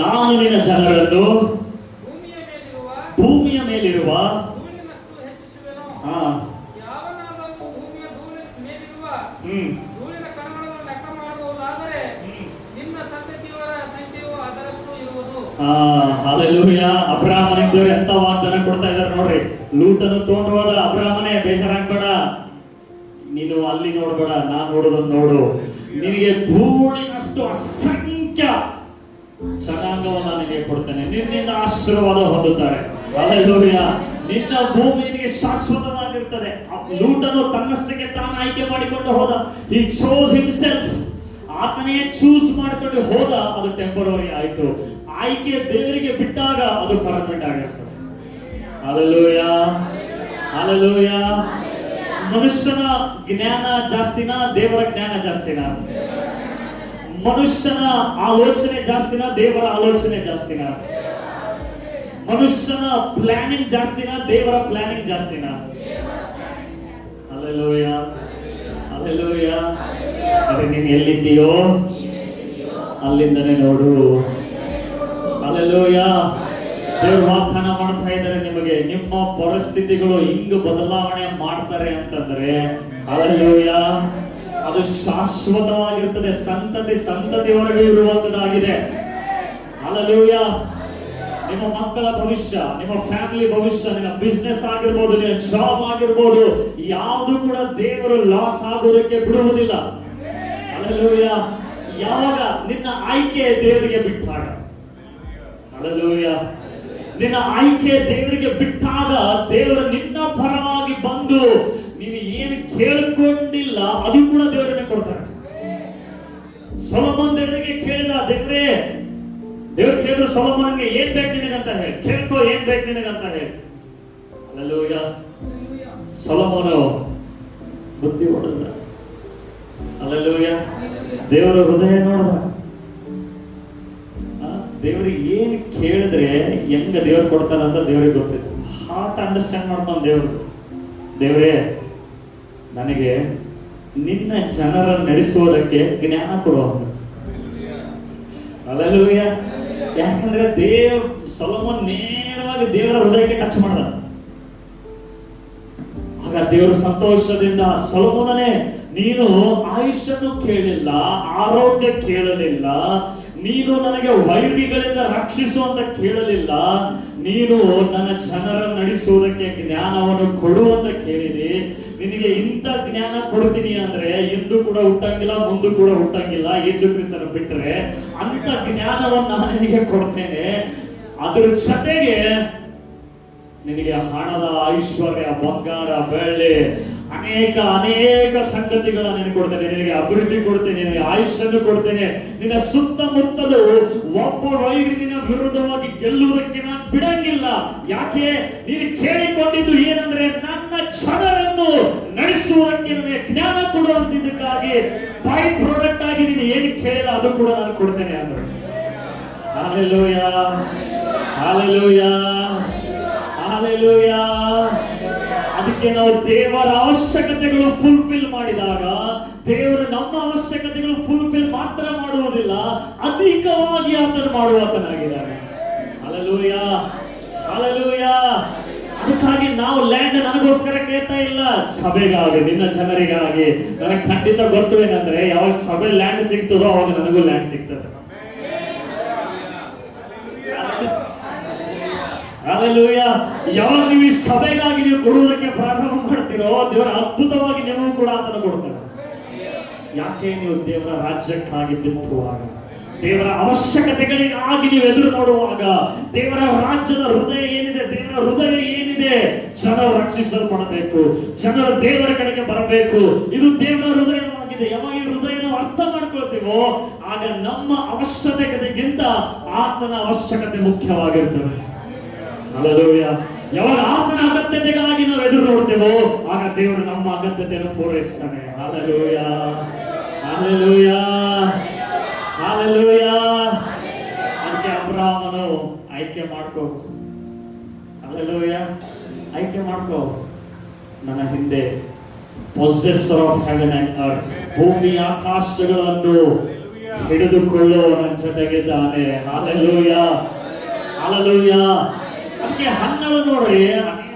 ನಾನು ನಿನ್ನ ಜನರನ್ನು ಭೂಮಿಯ ಮೇಲಿರುವ ಧೂಳಿನ ಕಣಗಳನ್ನು ಲೆಕ್ಕ ಮಾಡಬಹುದಾದರೆ ನಿನ್ನ ಸಂತತಿಯವರ ಸಂಖ್ಯೆಯು ಅದರಷ್ಟು ಇರುವುದು. ಹಲ್ಲೆಲೂಯಾ. ಅಬ್ರಾಹ್ಮನಿಗೆ ದೇವರು ಎಂತ ವಾಗ್ದಾನ ಕೊಡ್ತಾ ಇದ್ದಾರೆ ನೋಡ್ರಿ. ಲೂಟನ್ನು ತಗೊಂಡು ಹೋದ, ಅಬ್ರಾಹ್ಮನೇ ಬೇಸರಾಗ್ಬೇಡ, ನೀನು ಅಲ್ಲಿ ನೋಡ್ಬೇಡ, ನಾನ್ ನೋಡೋದನ್ನ ನೋಡು, ನಿನಗೆ ಧೂಳಿನಷ್ಟು ಅಸಂಖ್ಯ ಜನಾಂಗವನ್ನು ನಿನಗೆ ಕೊಡ್ತೇನೆ, ನಿನ್ನಿಂದ ಆಶೀರ್ವಾದ ಹೊಂದುತ್ತಾರೆ. ಹಲ್ಲೆಲೂಯಾ. ನಿನ್ನ ಭೂಮಿ ನಿನಗೆ ಶಾಶ್ವತವಾಗಿರ್ತದೆ. ಲೂಟನು ತನ್ನಷ್ಟಕ್ಕೆ ತಾನು ಆಯ್ಕೆ ಮಾಡಿಕೊಂಡು ಹೋದ. ಹಿ ಚೋಸ್ ಹಿಮ್ಸೆಲ್ಫ್. ಆತನೇ ಚೂಸ್ ಮಾಡಿಕೊಂಡು ಹೋದ. ಅದು ಟೆಂಪರರಿ ಆಯ್ತು. ಆಯ್ಕೆ ದೇವರಿಗೆ ಬಿಟ್ಟಾಗ ಅದು ಪರ್ಮನೆಂಟ್ ಆಗಿರ್ತದೆ. Hallelujah, hallelujah. ಮನುಷ್ಯನ ಜ್ಞಾನ ಜಾಸ್ತಿನ ದೇವರ ಜ್ಞಾನ ಜಾಸ್ತಿನ? ಮನುಷ್ಯನ ಆಲೋಚನೆ ಜಾಸ್ತಿನ ದೇವರ ಆಲೋಚನೆ ಜಾಸ್ತಿನ? ಮನುಷ್ಯನ ಪ್ಲಾನಿಂಗ್ ಜಾಸ್ತಿನ ದೇವರ ಪ್ಲಾನಿಂಗ್ ಜಾಸ್ತಿನ? Hallelujah, hallelujah. ಅರೆ ನೀನು ಎಲ್ಲಿದ್ದೀಯೋ ಅಲ್ಲಿಂದನೇ ನೋಡು. ಹಲ್ಲೆಲೂಯಾ. ದೇವರು ವಾಗ್ದಾನ ಮಾಡ್ತಾ ಇದ್ದಾರೆ ನಿಮಗೆ, ನಿಮ್ಮ ಪರಿಸ್ಥಿತಿಗಳು ಹಿಂಗ್ ಬದಲಾವಣೆ ಮಾಡ್ತಾರೆ ಅಂತಂದ್ರೆ ಹಲ್ಲೆಲೂಯಾ, ಅದು ಶಾಶ್ವತವಾಗಿರ್ತದೆ, ಸಂತತಿವರೆಗೂ ಇರುವಂತದ್ದಾಗಿದೆ. ಹಲ್ಲೆಲೂಯಾ. ನಿಮ್ಮ ಮಕ್ಕಳ ಭವಿಷ್ಯ, ನಿಮ್ಮ ಫ್ಯಾಮಿಲಿ ಭವಿಷ್ಯ, ನಿಮ್ಮ ಬಿಸ್ನೆಸ್ ಆಗಿರ್ಬೋದು, ನಿಮ್ಮ ಜಾಬ್ ಆಗಿರ್ಬೋದು, ಯಾವುದು ಕೂಡ ದೇವರು ಲಾಸ್ ಆಗೋದಕ್ಕೆ ಬಿಡುವುದಿಲ್ಲ. ಹಲ್ಲೆಲೂಯಾ. ಯಾವಾಗ ನಿನ್ನ ಆಯ್ಕೆ ದೇವರಿಗೆ ಬಿಟ್ಟಾಗ, ಹಲ್ಲೆಲೂಯಾ, ನಿನ್ನ ಆಯ್ಕೆ ದೇವರಿಗೆ ಬಿಟ್ಟಾಗ ದೇವರು ನಿನ್ನ ಪರವಾಗಿ ಬಂದು ನೀನು ಏನು ಕೇಳಿಕೊಂಡಿಲ್ಲ ಅದು ಕೂಡ ದೇವರನ್ನೇ ಕೊಡ್ತಾರೆ. ಸೊಲೊಮೋನ್ ದೇವರಿಗೆ ಕೇಳಿದ, ದೇವರು ಕೇಳಿದ್ರು ಸೊಲೊಮೋನನಿಗೆ ಏನ್ ಬೇಕು ನಿನಗಂತ ಹೇಳಿ, ಕೇಳ್ಕೋ ಏನ್ ಬೇಕು ನಿನಗಂತ ಹೇಳಿ. ಹಲ್ಲೆಲೂಯಾ. ಸೊಲೊಮೋನು ಬುದ್ಧಿ ಹೊಡೆದ. ಹಲ್ಲೆಲೂಯಾ. ದೇವರ ಹೃದಯ ನೋಡ್ದ. ದೇವರಿಗೆ ಏನು ಕೇಳಿದ್ರೆ ಹೆಂಗ ದೇವ್ರು ಕೊಡ್ತಾರಂತ ದೇವರಿಗೆ ಗೊತ್ತಿತ್ತು. ಹಾರ್ಟ್ ಅಂಡರ್ಸ್ಟ್ಯಾಂಡ್ ಮಾಡ್ಕೊಂಡು ದೇವರೇ ನನಗೆ ನಿನ್ನ ಜನರ ನಡೆಸುವುದಕ್ಕೆ ಜ್ಞಾನ ಕೊಡುವ. ಹಲ್ಲೆಲೂಯಾ. ಯಾಕಂದ್ರೆ ಸೊಲೊಮೋನ್ ನೇರವಾಗಿ ದೇವರ ಹೃದಯಕ್ಕೆ ಟಚ್ ಮಾಡ್ದ. ಆಗ ದೇವರು ಸಂತೋಷದಿಂದ, ಸೊಲೊಮೋನನೇ, ನೀನು ಆಯುಷ್ಯನ್ನು ಕೇಳಿಲ್ಲ, ಆರೋಗ್ಯ ಕೇಳಲಿಲ್ಲ, ನೀನು ನನಗೆ ವೈರಿಗಳಿಂದ ರಕ್ಷಿಸು ಅಂತ ಕೇಳಲಿಲ್ಲ, ನೀನು ನನ್ನ ಜನರ ನಡೆಸುವುದಕ್ಕೆ ಜ್ಞಾನವನ್ನು ಕೊಡು ಅಂತ ಕೇಳಿದಿ. ನಿನಗೆ ಇಂಥ ಜ್ಞಾನ ಕೊಡ್ತೀನಿ ಅಂದ್ರೆ ಇಂದು ಕೂಡ ಹುಟ್ಟಂಗಿಲ್ಲ, ಮುಂದೆ ಕೂಡ ಹುಟ್ಟಂಗಿಲ್ಲ, ಯೇಸು ಕ್ರಿಸ್ತನ ಬಿಟ್ಟರೆ. ಅಂತ ಜ್ಞಾನವನ್ನು ನಾನು ನಿನಗೆ ಕೊಡ್ತೇನೆ. ಅದ್ರ ಜೊತೆಗೆ ನಿನಗೆ ಹಣದ ಐಶ್ವರ್ಯ, ಬಂಗಾರ, ಬೆಳ್ಳಿ, ಅನೇಕ ಸಂಗತಿಗಳ ನಿನಗೆ ಕೊಡ್ತೇನೆ. ನಿನಗೆ ಅಭಿವೃದ್ಧಿ ಕೊಡ್ತೇನೆ, ನಿನಗೆ ಆಯುಷ್ಯನ್ನು ಕೊಡ್ತೇನೆ. ನಿನ್ನ ಸುತ್ತಮುತ್ತಲು ಒಬ್ಬ ವೈರಿ ನಿನ್ನ ವಿರುದ್ಧವಾಗಿ ಗೆಲ್ಲುವುದಕ್ಕೆ ನಾನು ಬಿಡಂಗಿಲ್ಲ. ಯಾಕೆ? ನೀನು ಕೇಳಿಕೊಂಡಿದ್ದು ಏನಂದ್ರೆ ನನ್ನ ಜನರನ್ನು ನಡೆಸುವುದಕ್ಕೆ ನನಗೆ ಜ್ಞಾನ ಕೊಡುವಂತಿದ್ದಕ್ಕಾಗಿ ಬೈ ಪ್ರಾಡಕ್ಟ್ ಆಗಿ ನೀನು ಏನು ಕೇಳಿಲ್ಲ ಅದು ಕೂಡ ನಾನು ಕೊಡ್ತೇನೆ ಅಂದ್ರೆ. Hallelujah, hallelujah, hallelujah. ಅದಕ್ಕೆ ನಾವು ದೇವರ ಅವಶ್ಯಕತೆಗಳು ಫುಲ್ಫಿಲ್ ಮಾಡಿದಾಗ ದೇವರು ನಮ್ಮ ಅವಶ್ಯಕತೆಗಳು ಫುಲ್ಫಿಲ್ ಮಾತ್ರ ಮಾಡುವುದಿಲ್ಲ, ಅಧಿಕವಾಗಿ ಆತನು ಮಾಡುವಾತನಾಗಿದ್ದಾನೆ. Hallelujah, hallelujah. ಅದಕ್ಕಾಗಿ ನಾವು ಲ್ಯಾಂಡ್ ನನಗೋಸ್ಕರ ಕೇಳ್ತಾ ಇಲ್ಲ, ಸಭೆಗಾಗಿ, ನಿನ್ನ ಜನರಿಗಾಗಿ. ನನಗೆ ಖಂಡಿತ ಗೊತ್ತು ಏನಂದ್ರೆ ಯಾವಾಗ ಸಭೆ ಲ್ಯಾಂಡ್ ಸಿಗ್ತದೋ ಅವಾಗ ನನಗೂ ಲ್ಯಾಂಡ್ ಸಿಗ್ತದೆ. ಹಲ್ಲೆಲೂಯಾ. ಯಾವಾಗ ನೀವು ಈ ಸಭೆಗಾಗಿ ನೀವು ಕೊಡುವುದಕ್ಕೆ ಪ್ರಾರಂಭ ಮಾಡ್ತೀರೋ ದೇವರ ಅದ್ಭುತವಾಗಿ ನೀವು ಕೂಡ ಆತನ ಕೊಡ್ತಾರೆ. ಯಾಕೆ? ನೀವು ದೇವರ ರಾಜ್ಯಕ್ಕಾಗಿ ಬಿತ್ತುವಾಗ, ದೇವರ ಅವಶ್ಯಕತೆಗಳಿಗಾಗಿ ನೀವು ಎದುರು ನೋಡುವಾಗ, ದೇವರ ರಾಜ್ಯದ ಹೃದಯ ಏನಿದೆ, ದೇವರ ಹೃದಯ ಏನಿದೆ, ಜನರು ರಕ್ಷಿಸಲ್ಪಡಬೇಕು, ಜನರು ದೇವರ ಕಡೆಗೆ ಬರಬೇಕು, ಇದು ದೇವರ ಹೃದಯವಾಗಿದೆ. ಯಾವಾಗ ಈ ಹೃದಯ ನಾವು ಅರ್ಥ ಮಾಡ್ಕೊಳ್ತೀವೋ ಆಗ ನಮ್ಮ ಅವಶ್ಯಕತೆಗಿಂತ ಆತನ ಅವಶ್ಯಕತೆ ಮುಖ್ಯವಾಗಿರ್ತದೆ. ಹಲ್ಲೆಲೂಯಾ. ಯಾವಾಗ ಆತನ ಅಗತ್ಯತೆಗಾಗಿ ನಾವು ಎದುರು ನೋಡ್ತೇವೋ ಆಗ ದೇವರು ನಮ್ಮ ಅಗತ್ಯತೆಯನ್ನು ಪೂರೈಸ್ತಾನೆ. Hallelujah, hallelujah, hallelujah. ಅದಕ್ಕೆ ಅಬ್ರಾಮನು ಆಯ್ಕೆ ಮಾಡ್ಕೋ. ಹಲ್ಲೆಲೂಯಾ. ಆಯ್ಕೆ ಮಾಡ್ಕೋ. ನನ್ನ ಹಿಂದೆ ಪೊಸೆಸರ್ ಆಫ್ ಹೆವೆನ್ ಅಂಡ್ ಅರ್ತ್, ಭೂಮಿ ಆಕಾಶಗಳನ್ನು ಹಿಡಿದುಕೊಳ್ಳುವ ನನ್ನ ಜೊತೆಗಿದ್ದಾನೆ. Hallelujah, hallelujah. ಅದಕ್ಕೆ ಹನ್ನಳು ನೋಡ್ರಿ,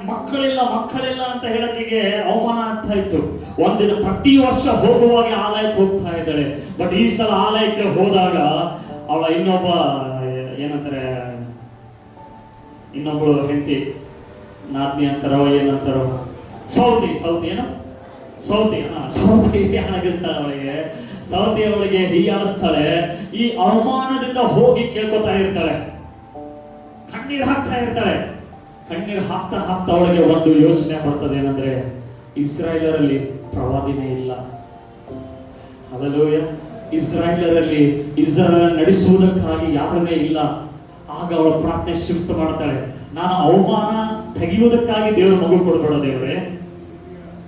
ಮಕ್ಕಳಿಲ್ಲ ಅಂತ ಹೇಳಕ್ಕೆ ಅವಮಾನ ಆಗ್ತಾ ಇತ್ತು. ಒಂದಿನ ಪ್ರತಿ ವರ್ಷ ಹೋಗುವಾಗ ಆಲಯಕ್ಕೆ ಹೋಗ್ತಾ ಇದ್ದಾಳೆ. ಬಟ್ ಈ ಸಲ ಆಲಯಕ್ಕೆ ಹೋದಾಗ ಅವಳ ಇನ್ನೊಬ್ಬಳು ಹೆಂಡತಿ, ನಾದ್ನಿ ಅಂತಾರೋ ಏನಂತಾರೋ, ಸೌತಿ ಹಣಗಿಸ್ತಾಳೆ ಅವಳಿಗೆ. ಸೌತಿ ಅವಳಿಗೆ ಹೀಯಾಳಿಸ್ತಾಳೆ. ಈ ಅವಮಾನದಿಂದ ಹೋಗಿ ಕೇಳ್ಕೊತಾ ಇರ್ತಾಳೆ, ಕಣ್ಣೀರು ಹಾಕ್ತಾ ಅವಳಿಗೆ ಒಂದು ಯೋಚನೆ ಬರ್ತದೆ. ಏನಂದ್ರೆ, ಇಸ್ರಾಯೇಲರಲ್ಲಿ ಪ್ರವಾದಿನೇ ಇಲ್ಲ. ಹಲ್ಲೆಲೂಯಾ. ಇಸ್ರಾಯೇಲರಲ್ಲಿ ಇಸ್ರಾಯೇಲ್ ನಡೆಸುವುದಕ್ಕಾಗಿ ಯಾರನ್ನೇ ಇಲ್ಲ. ಆಗ ಅವಳ ಪ್ರಾರ್ಥನೆ ಶಿಫ್ಟ್ ಮಾಡ್ತಾಳೆ. ನಾನು ಅವಮಾನ ತೆಗೆಯುವುದಕ್ಕಾಗಿ ದೇವರ ಮಗು ಕೊಡಬೇಡ ದೇವರೇ,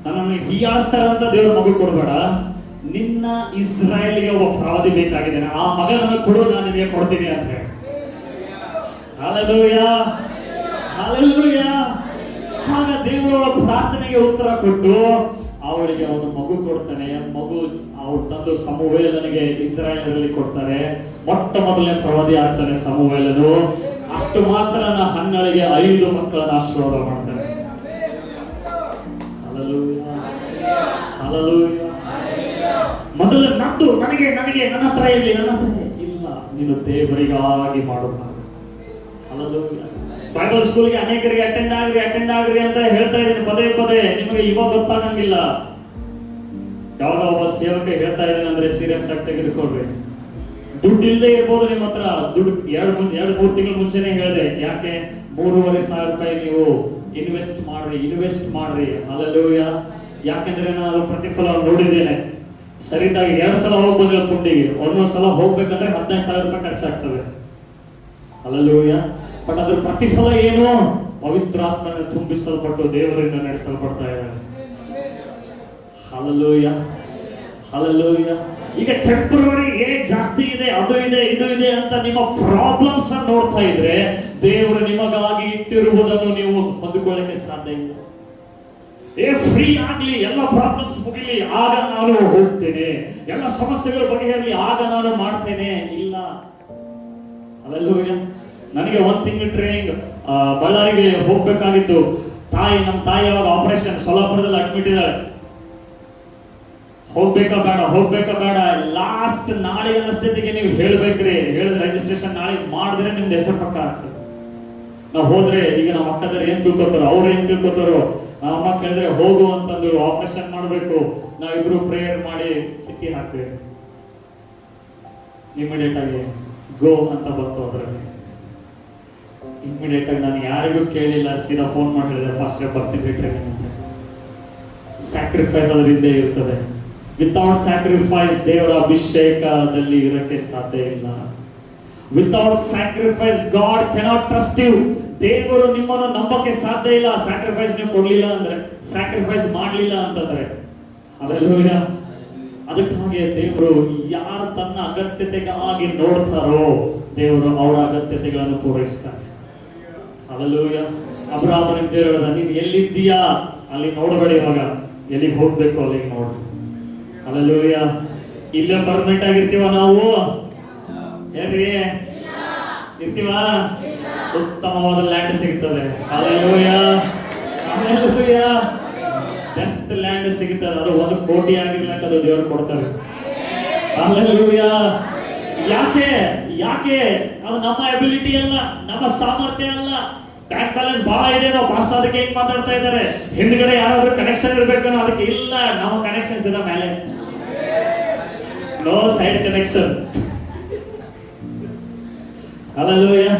ನನ್ನನ್ನು ಹೀಯಾಳಿಸ್ತಾಳೆ ಅಂತ ದೇವರ ಮಗು ಕೊಡಬೇಡ, ನಿನ್ನ ಇಸ್ರಾಯೇಲಿಗೆ ಒಬ್ಬ ಪ್ರವಾದಿ ಬೇಕಾಗಿದ್ದೇನೆ, ಆ ಮಗನನ್ನು ಕೊಡು, ನಾನು ನಿನಗೆ ಕೊಡ್ತೀನಿ ಅಂತ ಹೇಳಿ. ಹಲ್ಲೆಲೂಯಾ. ಆಗ ದೇವರ ಪ್ರಾರ್ಥನೆಗೆ ಉತ್ತರ ಕೊಟ್ಟು ಅವಳಿಗೆ ಒಂದು ಮಗು ಕೊಡ್ತಾನೆ. ಮಗು ಅವ್ರು ತಂದು ಸಮುವೇಲನಿಗೆ ಇಸ್ರಾಯೇಲರಲ್ಲಿ ಕೊಡ್ತಾರೆ. ಮೊಟ್ಟ ಮೊದಲನೇ ಪ್ರವಾದಿ ಆಗ್ತಾನೆ ಸಮುವೇಲನು. ಅಷ್ಟು ಮಾತ್ರ ಹನ್ನಳಿಗೆ 5 ಮಕ್ಕಳನ್ನು ಆಶೀರ್ವಾದ ಮಾಡ್ತಾನೆ. ಮೊದಲು ನನಗೆ ನನ್ನ ಹತ್ರ ಇರಲಿ, ನನ್ನ ಹತ್ರ ಇಲ್ಲ, ನೀನು ದೇವರಿಗಾಗಿ ಮಾಡೋದು. ಹಲ್ಲೆಲೂಯಾ. ಬೈಬಲ್ ಸ್ಕೂಲ್ಗೆ ಅನೇಕರಿಗೆ ಅಟೆಂಡ್ ಆಗ್ರಿ ಅಂತ ಹೇಳ್ತಾ ಇದ್ದೀನಿ ಪದೇ. ನಿಮಗೆ ಇವಾಗ ಗೊತ್ತಾಗಂಗಿಲ್ಲ. ಯಾವಾಗ ಒಬ್ಬ ಸೇವಕ ಹೇಳ್ತಾ ಇದ್ದಾನೆ ಅಂದ್ರೆ ಸೀರಿಯಸ್ ಆಗಿ ತೆಗೆದುಕೊಳ್ರಿ. ದುಡ್ಡು ಇಲ್ಲದೆ ಇರ್ಬೋದು ನಿಮ್ಮ ಹತ್ರ. ದುಡ್ಡು 2-3 ತಿಂಗಳ ಮುಂಚೆನೆ ಹೇಳಿದೆ. ಯಾಕೆ? 3,500 ರೂಪಾಯಿ ನೀವು ಇನ್ವೆಸ್ಟ್ ಮಾಡ್ರಿ. ಹಲ್ಲೆಲೂಯಾ. ಯಾಕೆಂದ್ರೆ ನಾನು ಪ್ರತಿಫಲ ನೋಡಿದ್ದೇನೆ. ಸರಿದಾಗಿ 2 ಸಲ ಹೋಗಿ ಬಂದಿಲ್ಲ ಪುಂಡಿಗೆ. ಒಂದೊಂದು ಸಲ ಹೋಗ್ಬೇಕಂದ್ರೆ 15,000 ರೂಪಾಯಿ ಖರ್ಚಾಗ್ತದೆ. ಹಲ್ಲೆಲೂಯಾ. ಬಟ್ ಅದ್ರ ಪ್ರತಿಫಲ ಏನು? ಪವಿತ್ರಾತ್ಮನ ತುಂಬಿಸಲ್ಪಟ್ಟು ದೇವರಿಂದ ನಡೆಸಲ್ಪಡ್ತಾ ಇದ್ದಾರೆ. ಹಲ್ಲೆಲೂಯಾ. ಈಗ ಟೆಂಪರರಿ ಏಜ್ ಜಾಸ್ತಿ ಇದೆ, ಅದು ಇದೆ, ಇದು ಇದೆ ಅಂತ ನಿಮ್ಮ ಪ್ರಾಬ್ಲಮ್ಸ್ ನೋಡ್ತಾ ಇದ್ರೆ ದೇವರು ನಿಮಗಾಗಿ ಇಟ್ಟಿರುವುದನ್ನು ನೀವು ಹೊಂದಿಕೊಳ್ಳಕ್ಕೆ ಸಾಧ್ಯ ಇಲ್ಲ. ಫ್ರೀ ಆಗ್ಲಿ, ಎಲ್ಲ ಪ್ರಾಬ್ಲಮ್ಸ್ ಮುಗಿಲಿ, ಆಗ ನಾನು ಹೋಗ್ತೇನೆ, ಎಲ್ಲ ಸಮಸ್ಯೆಗಳು ಬಗೆಹರಲಿ, ಆಗ ನಾನು ಮಾಡ್ತೇನೆ. ಇಲ್ಲ. ಹಲ್ಲೆಲೂಯಾ. ನನಗೆ 1 ತಿಂಗಳು ಟ್ರೈನಿಂಗ್ ಬಳ್ಳಾರಿಗೆ ಹೋಗ್ಬೇಕಾಗಿತ್ತು. ನಮ್ಮ ತಾಯಿ ಅವಾಗ ಆಪರೇಷನ್ ಸೊಲ್ಲಾಪುರದಲ್ಲಿ ಅಡ್ಮಿಟ್ ಇದ್ದಾಳೆ. ಹೋಗ್ಬೇಕಾ ಬೇಡ ಲಾಸ್ಟ್ ನಾಳೆ ಅನ್ನಷ್ಟೊತ್ತಿಗೆ ನೀವು ಹೇಳಿದ್ರೆ ರಿಜಿಸ್ಟ್ರೇಷನ್ ನಾಳೆ ಮಾಡಿದ್ರೆ ನಿಮ್ದು ಹೆಸರು ಪಕ್ಕ ಆಗ್ತದೆ. ನಾವು ಹೋದ್ರೆ ಈಗ ನಮ್ಮ ಅಕ್ಕದಾರ ಏನ್ ತಿಳ್ಕೊತಾರೋ, ಅವ್ರು ಏನ್ ತಿಳ್ಕೊತಾರೋ, ನಮ್ಮ ಅಮ್ಮ ಕೇಳಿದ್ರೆ ಹೋಗು ಅಂತಂದು ಆಪರೇಷನ್ ಮಾಡ್ಬೇಕು, ನಾವಿಬ್ರು ಪ್ರೇಯರ್ ಮಾಡಿ ಚಿಕ್ಕಿ ಹಾಕ್ತೇವೆ. ಇಮಿಡಿಯೇಟ್ ಆಗಿ ಗೋ ಅಂತ ಬಂತು. ಅದರಲ್ಲಿ ಇಮಿಡಿಯೇಟ್ ಆಗಿ ನಾನು ಯಾರಿಗೂ ಕೇಳಿಲ್ಲ, ಸೀದಾ ಫೋನ್ ಮಾಡಿ ಹೇಳಿದೆ, ಪಾಸ್ಟರ್ ಬರ್ತೀನಿ ಟ್ರೈನಿಂಗ್ ಅಂತ. ಸ್ಯಾಕ್ರಿಫೈಸ್ ಅದರಿಂದ ಇರ್ತದೆ. ವಿತೌಟ್ ಸ್ಯಾಕ್ರಿಫೈಸ್ ದೇವರ ಅಭಿಷೇಕದಲ್ಲಿ ಇರಕ್ಕೆ ಸಾಧ್ಯ ಇಲ್ಲ. Without sacrifice God cannot trust you. ದೇವರು ನಿಮ್ಮನ್ನು ನಂಬಕ್ಕೆ ಸಾಧ್ಯ ಇಲ್ಲ. ಸ್ಯಾಕ್ರಿಫೈಸ್ ನೀವು ಕೊಡ್ಲಿಲ್ಲ ಅಂದ್ರೆ, ಸ್ಯಾಕ್ರಿಫೈಸ್ ಮಾಡಲಿಲ್ಲ ಅಂತಂದ್ರೆ. ಹಲ್ಲೆಲೂಯಾ. ಅದಕ್ಕಾಗಿ ದೇವರು ಯಾರು ತನ್ನ ಅಗತ್ಯತೆಗಾಗಿ ನೋಡ್ತಾರೋ ದೇವರು ಅವರ ಅಗತ್ಯತೆಗಳನ್ನು ಪೂರೈಸ್ತಾರೆ. ಹಲ್ಲೆಲೂಯಾ. ಅಬ್ರಹಾಮನಿಗೆ ದೇವರು ಹೇಳಿದ, ನೀನು ಎಲ್ಲಿದ್ದೀಯಾ ಅಲ್ಲಿ ನೋಡಬೇಡ, ಇವಾಗ ಎಲ್ಲಿಗೆ ಹೋಗ್ಬೇಕು ಅಲ್ಲಿಗೆ ನೋಡು. ಹಲ್ಲೆಲೂಯಾ. ಇಲ್ಲೇ ಪರ್ಮನೆಂಟ್ ಆಗಿರ್ತೀವ ನಾವು? ಹೇಳ್ರಿ, ಇರ್ತೀವ? ಉತ್ತಮವಾದ ಲ್ಯಾಂಡ್ ಸಿಗ್ತದೆ. ಹಲ್ಲೆಲೂಯಾ. ಬೆಸ್ಟ್ ಲ್ಯಾಂಡ್ ಸಿಗ್ತದೆ. ಅದು 1 ಕೋಟಿ ಆಗಿರ್ಲಕ್ಕ ಅದು ದೇವರು ಕೊಡ್ತಾರೆ. ಹಲ್ಲೆಲೂಯಾ. ಯಾಕೆ ಅದು ನಮ್ಮ ಎಬಿಲಿಟಿ ಅಲ್ಲ, ನಮ್ಮ ಸಾಮರ್ಥ್ಯ ಅಲ್ಲ. ಬ್ಯಾಂಕ್ ಬ್ಯಾಲೆನ್ಸ್ ಬಹಳ ಇದೆ, ನಾವು ಪಾಸ್ಟ್ ಅದಕ್ಕೆ ಹೆಂಗ್ ಮಾತಾಡ್ತಾ ಇದ್ದಾರೆ. ಹಿಂದ್ಗಡೆ ಯಾರಾದ್ರೂ ಕನೆಕ್ಷನ್ ಇರ್ಬೇಕು, ಅದಕ್ಕೆ ಇಲ್ಲ. ನಾವು ಕನೆಕ್ಷನ್ಸ್ ಇರೋ ಮೇಲೆ no side connection. Hallelujah.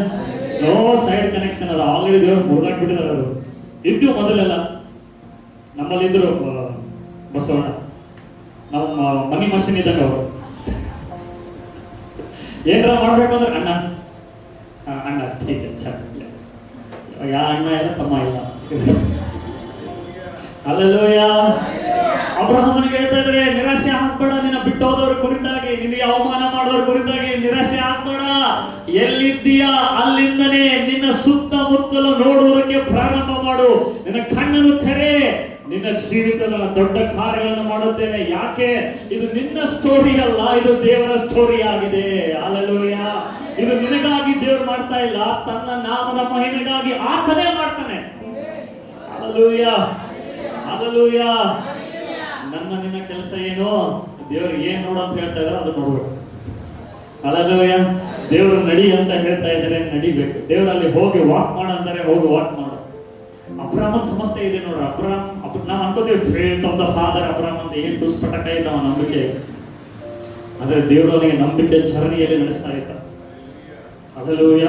No side connection. ಅದು ಆಲ್ರೆಡಿ ದೇವರು ಮುರಿದಾಕ್ಬಿಟ್ಟಿದ್ದಾರೆ. ಅದು ಇದ್ದು ಮೊದಲೆಲ್ಲ ನಮ್ಮಲ್ಲಿದ್ರು ಬಸವಣ್ಣ, ನಮ್ಮ ಮನಿ ಮಷಿನ್ ಇದ್ದಾಗ ಅವರು ಏನಾರ ಮಾಡ್ಬೇಕಂದ್ರೆ ಅಣ್ಣ ಠೀಕ್ ಯಾ ಅಣ್ಣ ಇಲ್ಲ, ತಮ್ಮ ಇಲ್ಲ. ಹಲ್ಲೆಲೂಯಾ. ಅಬ್ರಹಾಮನಿಗೆ ಹೇಳ್ತಾ ಇದ್ರೆ, ನಿರಾಶೆ ಆಗ್ಬೇಡ, ನಿನ್ನ ಬಿಟ್ಟೋದವ್ರ ಕುರಿತಾಗಿ, ನಿನಗೆ ಅವಮಾನ ಮಾಡೋದ್ರ ಕುರಿತಾಗಿ ನಿರಾಶೆ ಆಗ್ಬೇಡ. ಎಲ್ಲಿದ್ದೀಯಾ ಅಲ್ಲಿಂದನೇ ನಿನ್ನ ಸುತ್ತಮುತ್ತಲು ನೋಡುವುದಕ್ಕೆ ಪ್ರಾರಂಭ ಮಾಡು. ನಿನ್ನ ಕಣ್ಣನ್ನು ತೆರೆ, ನಿನ್ನ ಜೀವಿತದ ದೊಡ್ಡ ಕಾರ್ಯಗಳನ್ನು ಮಾಡುತ್ತೇನೆ. ಯಾಕೆ? ಇದು ನಿನ್ನ ಸ್ಟೋರಿ ಅಲ್ಲ, ಇದು ದೇವರ ಸ್ಟೋರಿ ಆಗಿದೆ. ಹಲ್ಲೆಲೂಯಾ. ಇದು ನಿನಗಾಗಿ ದೇವರು ಮಾಡ್ತಾ ಇಲ್ಲ, ತನ್ನ ನಾಮದ ಮಹಿಮೆಗಾಗಿ ಆತನೇ ಮಾಡ್ತಾನೆ. Hallelujah, hallelujah. ನನ್ನ ನಿನ್ನ ಕೆಲಸ ಏನು? ದೇವರು ಏನ್ ನೋಡು ಅಂತ ಹೇಳ್ತಾ ಇದಾರೆ ಅದು ನೋಡ್ಬೇಕು. ಹಲ್ಲೆಲೂಯ. ದೇವರು ನಡಿ ಅಂತ ಹೇಳ್ತಾ ಇದ್ದಾರೆ, ನಡಿಬೇಕು. ದೇವರಲ್ಲಿ ಹೋಗಿ ವಾಕ್ ಮಾಡು ಅಂತಾರೆ, ಹೋಗಿ ವಾಕ್ ಮಾಡು. ಅಬ್ರಾಮನ್ ಸಮಸ್ಯೆ ಇದೆ ನೋಡ್ರಿ. ನಾವು ಅನ್ಕೋತೀವಿ ಫೇತ್ ಆಫ್ ದ ಫಾದರ್ ಅಬ್ರಾಮ್ ಅಂತ, ಏನ್ ದುಷ್ಪಟಕ ಇಲ್ಲ ಅವನ ನಂಬಿಕೆ. ಆದ್ರೆ ದೇವರು ಅವನಿಗೆ ನಂಬಿಕೆ ಚರಣಿಯಲ್ಲಿ ನಡೆಸ್ತಾ ಇದ್ದ. ಹಲ್ಲೆಲೂಯ.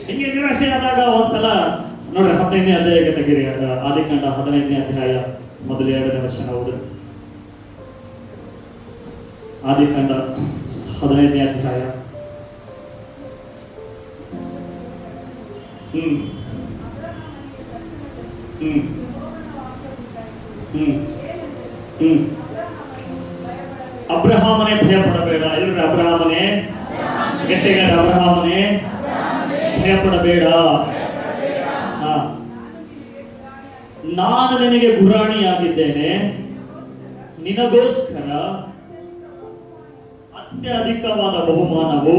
ಹಿಂಗೆ ನಿರಾಶೆ ಆದಾಗ ಒಂದ್ಸಲ ನೋಡ್ರಿ 15ನೇ ಅಧ್ಯಾಯಕ್ಕೆ ತೆಗೀರಿ. ಆದಿಕಾಂಡ 15ನೇ ಅಧ್ಯಾಯ ಮೊದಲ 2ನೇ ವಚನ ಓದ್ರಿ. ಆದಿಕಾಂಡ 15ನೇ ಅಧ್ಯಾಯ. ಅಬ್ರಹಾಮನೇ ಭಯ ಪಡಬೇಡ. ಎಲ್ಲರೂ ಅಬ್ರಹಾಮನೇ, ಗಟ್ಟಿಗೆ ಅಬ್ರಹಾಮನೇ ಭಯ ಪಡಬೇಡ. ನಾನು ನಿನಗೆ ಗುರಾಣಿಯಾಗಿದ್ದೇನೆ, ನಿನಗೋಸ್ಕರ ಅತ್ಯಧಿಕವಾದ ಬಹುಮಾನವು.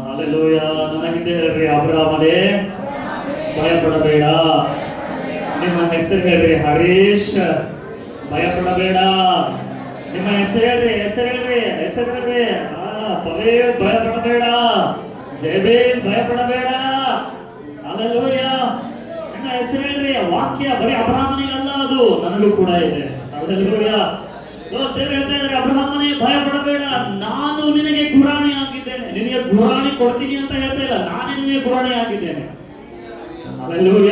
ಹಲ್ಲೆಲೂಯ. ನನ್ನ ಹಿಂದೆ ಹೇಳ್ರಿ, ಅಬ್ರಹಾಮನೇ ಭಯ ಪಡಬೇಡ. ನಿಮ್ಮ ಹೆಸರು ಹೇಳ್ರಿ, ಹರೀಶ್ ಭಯ ಪಡಬೇಡ. ನಿಮ್ಮ ಹೆಸರು ಹೇಳ್ರಿ, ಹೆಸರು ಹೇಳ್ರಿ. ಪವೇದ್ ಭಯ ಪಡಬೇಡ. ಜಯಬೇಲ್ ಭಯ ಪಡಬೇಡ. ಹಲ್ಲೆಲೂಯ. ನಿಮ್ಮ ಹೆಸರು ಹೇಳ್ರಿ. ವಾಕ್ಯ ಬರೀ ಅಬ್ರಹಾಮನಿಗಲ್ಲ, ಅದು ನನಗೂ ಕೂಡ ಇದೆ. ಹಲ್ಲೆಲೂಯ. ದೇವರು ಹೇಳ್ತಾ ಇದ್ದಾರೆ, ಅಬ್ರಹಾಮನೇ ಭಯ ಪಡಬೇಡ, ನಾನು ನಿನಗೆ ಗುರಾಣಿ ಆಗಿದ್ದೇನೆ. ನಿನಗೆ ಗುರಾಣಿ ಕೊಡ್ತೀನಿ ಅಂತ ಹೇಳ್ತಾ ಇಲ್ಲ, ನಾನೇ ನಿನಗೆ ಗುರಾಣಿ ಆಗಿದ್ದೇನೆ. ಹಲ್ಲೆಲೂಯ.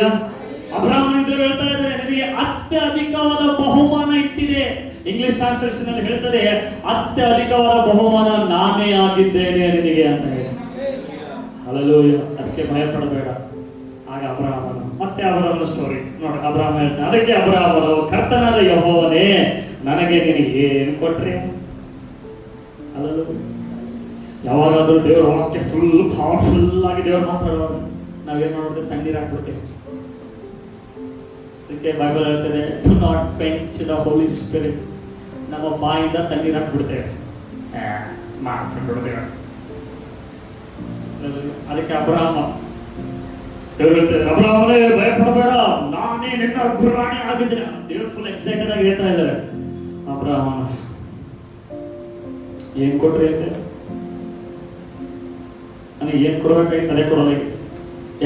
ಅಬ್ರಹಾಮನಿಗೆ ದೇವರು ಹೇಳ್ತಾ ಇದ್ದಾರೆ, ನಿನಗೆ ಅತ್ಯಧಿಕವಾದ ಬಹುಮಾನ ಇಟ್ಟಿದೆ. ಇಂಗ್ಲಿಷ್ ಟ್ರಾನ್ಸ್ಲೇಷನ್ ಅಲ್ಲಿ ಹೇಳ್ತದೆ, ಅತ್ಯಧಿಕವಾದ ಬಹುಮಾನ ನಾನೇ ಆಗಿದ್ದೇನೆ ನಿನಗೆ ಅಂತ ಹೇಳಿ. ಹಲ್ಲೆಲೂಯ. ಅದಕ್ಕೆ ಭಯ ಪಡಬೇಡ. ಆಗ ಅಬ್ರಹಾಮನು ಮತ್ತೆ ಅಬ್ರಹಾಮನ ಸ್ಟೋರಿ ನೋಡಿ. ಅಬ್ರಹಾಮ ಹೇಳ್ತಾನೆ, ಅದಕ್ಕೆ ಅಬ್ರಹಾಮನು, ಕರ್ತನಾದ ಯೆಹೋವನೇ, ನನಗೆ ನಿನಗೆ ಏನು ಕೊಟ್ರಿ? ಹಲ್ಲೆಲೂಯ. ಯಾವಾಗಾದ್ರೂ ದೇವರ ವಾಕ್ಯ ಫುಲ್ ಪವರ್ಫುಲ್ ಆಗಿ ದೇವರು ಮಾತಾಡುವಾಗ ನಾವೇನ್ ಮಾಡ್ಬಿಡ್ತೇವೆ? ತಣ್ಣೀರು ಹಾಕ್ಬಿಡ್ತೇವೆ. ಅದಕ್ಕೆ ಬೈಬಲ್ ಹೇಳ್ತದೆ, to not quench the holy spirit. ನಮ್ಮ ಬಾಯಿಂದ ತಣ್ಣೀರು ಹಾಕ್ಬಿಡ್ತೇವೆ, ಮಾಡ್ಕೊಂಡ್ಬಿಡ್ತೇವೆ. ಅದಕ್ಕೆ ಅಬ್ರಹಾಮ ದೇವರು ಹೇಳ್ತಾರೆ, ಅಬ್ರಹಾಮನೇ ಭಯ ಪಡಬೇಡ, ನಾನೇ ನಿನ್ನ ಗುರಾಣಿ ಆಗಿದ್ದೇನೆ. ದೇವ್ರು ಫುಲ್ ಎಕ್ಸೈಟೆಡ್ ಆಗಿ ಹೇಳ್ತಾ ಇದ್ದಾರೆ. ಅಬ್ರಹಾಮನ ಏನ್ ಕೊಟ್ರಿ ಅಂತೆ? ನನಗೆ ಏನ್ ಕೊಡ್ಬೇಕಾಗಿತ್ತು ಅದೇ ಕೊಡೋದಾಗಿ,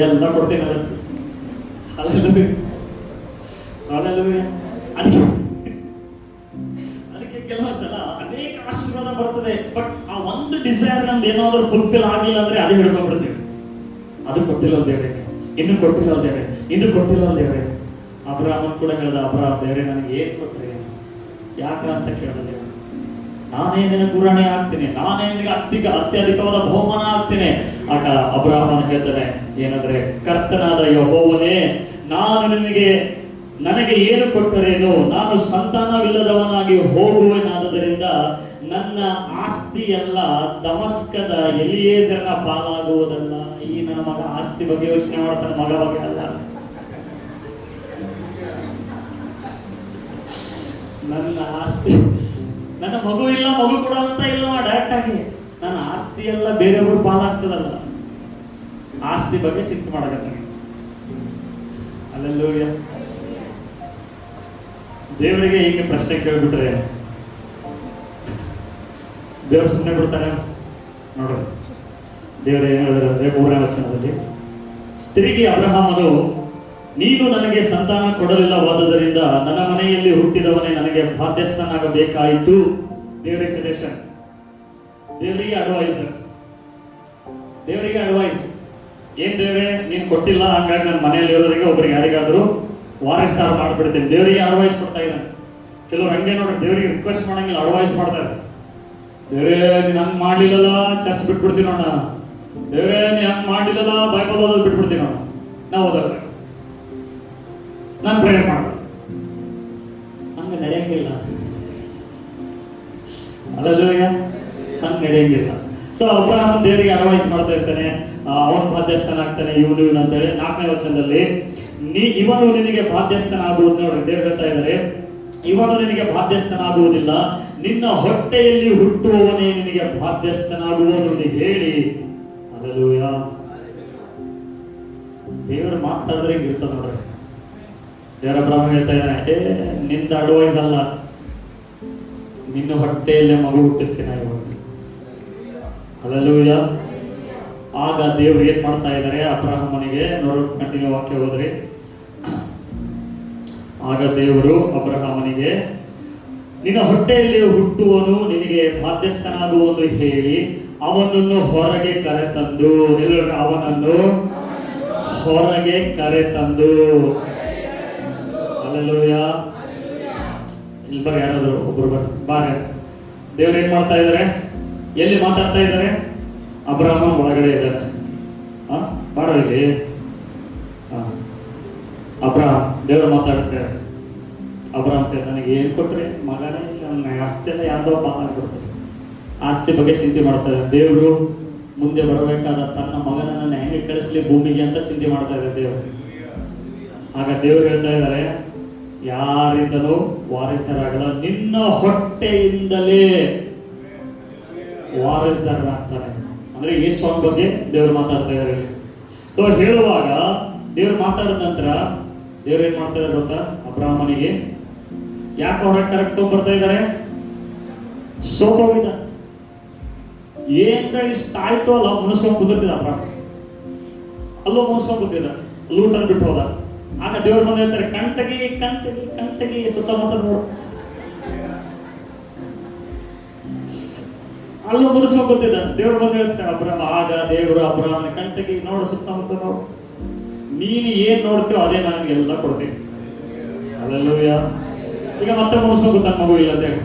ಎಲ್ಲ ಕೊಡ್ತೀನಿ. Hallelujah, hallelujah. ಅದಕ್ಕೆ ಕೆಲವು ಸಲ ಅನೇಕ ಆಶೀರ್ವಾದ ಬರ್ತದೆ, ಬಟ್ ಆ ಒಂದು ಡಿಸೈರ್ ನಮ್ದು ಏನಾದ್ರೂ ಫುಲ್ಫಿಲ್ ಆಗಿಲ್ಲ ಅಂದ್ರೆ ಅದೇ ಹಿಡ್ಕೊಂಡ್ಬಿಡ್ತೀವಿ. ಅದು ಕೊಟ್ಟಿಲ್ಲ ದೇವ್ರೆ, ಇನ್ನು ಕೊಟ್ಟಿಲ್ಲ ದೇವ್ರೆ, ಇನ್ನು ಕೊಟ್ಟಿಲ್ಲ ದೇವ್ರೆ. ಅಬ್ರಹಾಮನ್ ಕೂಡ ಹೇಳ್ದ, ಅಬ್ರಹಾಮ್ ದೇವ್ರೆ ನನಗೆ ಏನ್ ಕೊಟ್ರಿ? ಯಾಕ ಅಂತ ಕೇಳಿದ ದೇವ್ರು. ನಾನೇ ನಿನಗೆ ಗುರಾಣಿ ಆಗ್ತೀನಿ, ನಾನೇ ನಿನಗೆ ಅತ್ಯಧಿಕವಾದ ಬಹುಮಾನ ಆಗ್ತೀನಿ. ಆಗ ಅಬ್ರಹಾಮನ ಹೇಳ್ತಾನೆ ಏನಂದ್ರೆ, ಕರ್ತನಾದ ಯೆಹೋವನೇ, ನನಗೆ ಏನು ಕೊಟ್ಟರೇನು? ನಾನು ಸಂತಾನವಿಲ್ಲದವನಾಗಿ ಹೋಗುವೆನಾದ್ದರಿಂದ ನನ್ನ ಆಸ್ತಿ ಎಲ್ಲ ದಮಸ್ಕದ ಎಲಿಯೇಜರನ ಪಾಲಾಗುವುದಲ್ಲ. ಈ ನನ್ನ ಮಗ ಆಸ್ತಿ ಬಗ್ಗೆ ಯೋಚನೆ ಮಾಡ್ತಾನೆ, ಮಗ ಬಗ್ಗೆ ಅಲ್ಲ. ನನ್ನ ಆಸ್ತಿ, ನನ್ನ ಮಗು ಇಲ್ಲ, ಮಗು ಕೊಡ ಅಂತ ಇಲ್ಲ ಡೈರೆಕ್ಟ್ ಆಗಿ. ನನ್ನ ಆಸ್ತಿ ಎಲ್ಲ ಬೇರೆಯವರು ಪಾಲಾಗ್ತದಲ್ಲ, ಆಸ್ತಿ ಬಗ್ಗೆ ಚಿಂತೆ ಮಾಡಕತ್ತ. ಹಲ್ಲೆಲೂಯ. ದೇವರಿಗೆ ಹೀಗೆ ಪ್ರಶ್ನೆ ಕೇಳ್ಬಿಟ್ರೆ ದೇವರು ಸುಮ್ಮನೆ ಬಿಡ್ತಾನೆ? ನೋಡ್ರಿ, ದೇವರು ಏನು ಹೇಳಿದ್ರೆ 3ನೇ ವಚನದಲ್ಲಿ, ತಿರುಗಿ ಅಬ್ರಹಾಮನು, ನೀನು ನನಗೆ ಸಂತಾನ ಕೊಡಲಿಲ್ಲವಾದ್ದರಿಂದ ನನ್ನ ಮನೆಯಲ್ಲಿ ಹುಟ್ಟಿದವನೇ ನನಗೆ ಬಾಧ್ಯಸ್ಥನಾಗಬೇಕಾಯಿತು. ದೇವರಿಗೆ ಸಜೆಷನ್, ದೇವರಿಗೆ ಅಡ್ವೈಸ್. ಏನ್ ದೇವ್ರೆ, ನೀನ್ ಕೊಟ್ಟಿಲ್ಲ, ಹಂಗಾಗಿ ನನ್ನ ಮನೆಯಲ್ಲಿ ಇರೋರಿಗೆ ಒಬ್ಬರಿಗೆ ಯಾರಿಗಾದ್ರೂ ವಾರಸ್ದಾರ ಮಾಡ್ಬಿಡ್ತೇನೆ. ದೇವರಿಗೆ ಅಡ್ವೈಸ್ ಕೊಡ್ತಾ ಇದ್ದಾನೆ. ಕೆಲವ್ರು ಹಂಗೆ ನೋಡ್ರಿ, ದೇವರಿಗೆ ರಿಕ್ವೆಸ್ಟ್ ಮಾಡಂಗಿಲ್ಲ, ಅಡ್ವೈಸ್ ಮಾಡ್ತಾರೆ. ದೇವ್ರೇ ನೀನ್ ಹಂಗ್ ಮಾಡ್ಲಿಲ್ಲಲ್ಲ, ಚರ್ಚ್ ಬಿಟ್ಬಿಡ್ತೀನಿ ನೋಡ. ದೇವ್ರೇ ನೀ ಹಂಗ್ ಮಾಡ್ಲಿಲ್ಲಲ್ಲ, ಬೈಬಲ್ ಓದೋದು ಬಿಟ್ಬಿಡ್ತೀನಿ ನೋಡ. ನಾವು ಓದಲ್ಲ, ನಾನು ಪ್ರೇಯರ್ ಮಾಡ. ಹಂಗ ನಡೆಯಂಗಿಲ್ಲ. ಹಲ್ಲೆಲೂಯ. ಹಂಗ ನಡೆಯಂಗಿಲ್ಲ. ಸೊ ಅಬ್ರಹಾಮ ದೇವರಿಗೆ ಅಡ್ವೈಸ್ ಮಾಡ್ತಾ ಇರ್ತಾನೆ, ಅವನು ಬಾಧ್ಯಸ್ಥನ ಆಗ್ತಾನೆ, ಇವನು ಅಂತೇಳಿ 4ನೇ ವಚನದಲ್ಲಿ, ಇವನು ನಿನಗೆ ಬಾಧ್ಯಸ್ಥನಾಗುವುದು. ನೋಡ್ರಿ, ದೇವ್ರು ಹೇಳ್ತಾ ಇದ್ದಾರೆ, ಇವನು ನಿನಗೆ ಬಾಧ್ಯಸ್ಥನಾಗುವುದಿಲ್ಲ, ನಿನ್ನ ಹೊಟ್ಟೆಯಲ್ಲಿ ಹುಟ್ಟುವವನೇ ನಿನಗೆ ಬಾಧ್ಯಸ್ಥನಾಗುವನು ಹೇಳಿ. ಹಲ್ಲೆಲೂಯ. ದೇವರು ಮಾತಾಡಿದ್ರೆ ಹಿಂಗಿರ್ತದೆ ನೋಡ್ರಿ. ದೇವರ ಬ್ರಾಹ್ಮಣ ಹೇಳ್ತಾ ಇದ್ದಾನೆ, ನಿಂದ ಅಡ್ವೈಸ್ ಅಲ್ಲ, ನಿನ್ನ ಹೊಟ್ಟೆಯಲ್ಲೇ ಮಗು ಹುಟ್ಟಿಸ್ತೀನಿ ಇವಾಗ. ಹಲ್ಲೆಲೂಯಾ. ಆಗ ದೇವ್ರು ಏನ್ ಮಾಡ್ತಾ ಇದ್ದಾರೆ ಅಬ್ರಹಾಮನಿಗೆ, ನೋಡು ಕಂಟಿನ್ಯೂ ವಾಕ್ಯ ಹೋದ್ರಿ. ಆಗ ದೇವರು ಅಬ್ರಹಾಮನಿಗೆ, ನಿನ್ನ ಹೊಟ್ಟೆಯಲ್ಲಿ ಹುಟ್ಟುವನು ನಿನಗೆ ಬಾಧ್ಯಸ್ಥನಾಗುವನು ಹೇಳಿ ಅವನನ್ನು ಹೊರಗೆ ಕರೆತಂದು, ಎಲ್ಲರೂ ಅವನನ್ನು ಹೊರಗೆ ಕರೆತಂದು. ಹಲ್ಲೆಲೂಯಾ. ಇಲ್ಲಿ ಬರ್ರಿ, ಯಾರಾದ್ರು ಒಬ್ರು ಬಾರೆ. ದೇವ್ರು ಏನ್ ಮಾಡ್ತಾ ಇದ್ದಾರೆ, ಎಲ್ಲಿ ಮಾತಾಡ್ತಾ ಇದ್ದಾರೆ? ಅಬ್ರಹಾಮನ್ ಒಳಗಡೆ ಇದ್ದಾರೆ. ಬಾರ ಇಲ್ಲಿ. ಅಬ್ರಹಾಮ್ ದೇವ್ರು ಮಾತಾಡ್ತಾರೆ. ಅಬ್ರಹಾಮ್ ನನಗೆ ಏನ್ ಕೊಟ್ರೆ ಮಗನೇ ಇಲ್ಲ, ನನ್ನ ಆಸ್ತಿ ಎಲ್ಲ ಯಾವ್ದೋ ಪಾಲ್ ಆಗ್ಬಿಡ್ತಾರೆ. ಆಸ್ತಿ ಬಗ್ಗೆ ಚಿಂತೆ ಮಾಡ್ತಾರೆ. ದೇವರು ಮುಂದೆ ಬರಬೇಕಾದ ತನ್ನ ಮಗನನ್ನು ಹೆಂಗೆ ಕಳಿಸ್ಲಿ ಭೂಮಿಗೆ ಅಂತ ಚಿಂತೆ ಮಾಡ್ತಾ ಇದ್ದಾರೆ ದೇವರು. ಆಗ ದೇವ್ರು ಹೇಳ್ತಾ ಇದ್ದಾರೆ, ಯಾರಿಂದಲೂ ವಾರಸರಾಗಲ್ಲ, ನಿನ್ನ ಹೊಟ್ಟೆಯಿಂದಲೇ ವಾರಸದಾರರಾಗ್ತಾರೆ. ಅಂದ್ರೆ ಯೇಸುವಿನ ಬಗ್ಗೆ ದೇವರು ಮಾತಾಡ್ತಾ ಇದ್ದಾರೆ. ಸೊ ಹೇಳುವಾಗ ದೇವ್ರು ಮಾತಾಡಿದ ನಂತರ ದೇವ್ರು ಏನ್ ಮಾಡ್ತಾ ಇದ್ದಾರೆ ಗೊತ್ತಾ? ಅಬ್ರಹಾಮನಿಗೆ ಯಾಕೆ ಹೊರಗೆ ಕರೆಕ್ಟ್ ಬರ್ತಾ ಇದ್ದಾರೆ? ಸೋತೋಗಿದ್ದ. ಏನ್ರ ಇಷ್ಟ ಆಯ್ತು ಅಲ್ಲ ಮುನಿಸ್ಕೊಂಡ್ ಕುದಿರ್ತಿದ್ದ ಅಬ್ರಹಾಮ. ಅಲ್ಲೂ ಮುನಿಸ್ಕೊಂಡ್ ಕೂತಿದ್ದ, ಲೂಟನ್ ಬಿಟ್ಟು ಹೋದ. ಆಗ ದೇವ್ರ ಬಂದ ಹೇಳ್ತಾರೆ, ಕಣ್ತಗಿ ಕಣ್ತಗಿ ಕಣ್ತಗಿ ಸುತ್ತಮುತ್ತ ನೋಡು. ಅಲ್ಲೂ ಮುನಿಸ್ಕೊಂಡ್ ಕೂತಿದ್ದ. ದೇವ್ರು ಬಂದ ಹೇಳ್ತಾರೆ ಆಗ ದೇವರು ಅಬ್ರಹಾಮನ ಕಣ್ತಗಿ ನೋಡು, ಸುತ್ತಮುತ್ತ ನೋಡು, ನೀನು ಏನ್ ನೋಡ್ತೀವೋ ಅದೇ ನಾನು ಎಲ್ಲ ಕೊಡ್ತೀನಿ. ಹಲ್ಲೆಲೂಯಾ. ಈಗ ಮತ್ತೆ ಮುನಿಸ್ಕೊಂಡ್ ಕೂತಾನ, ಮಗು ಇಲ್ಲ ಅಂತ ಹೇಳಿ.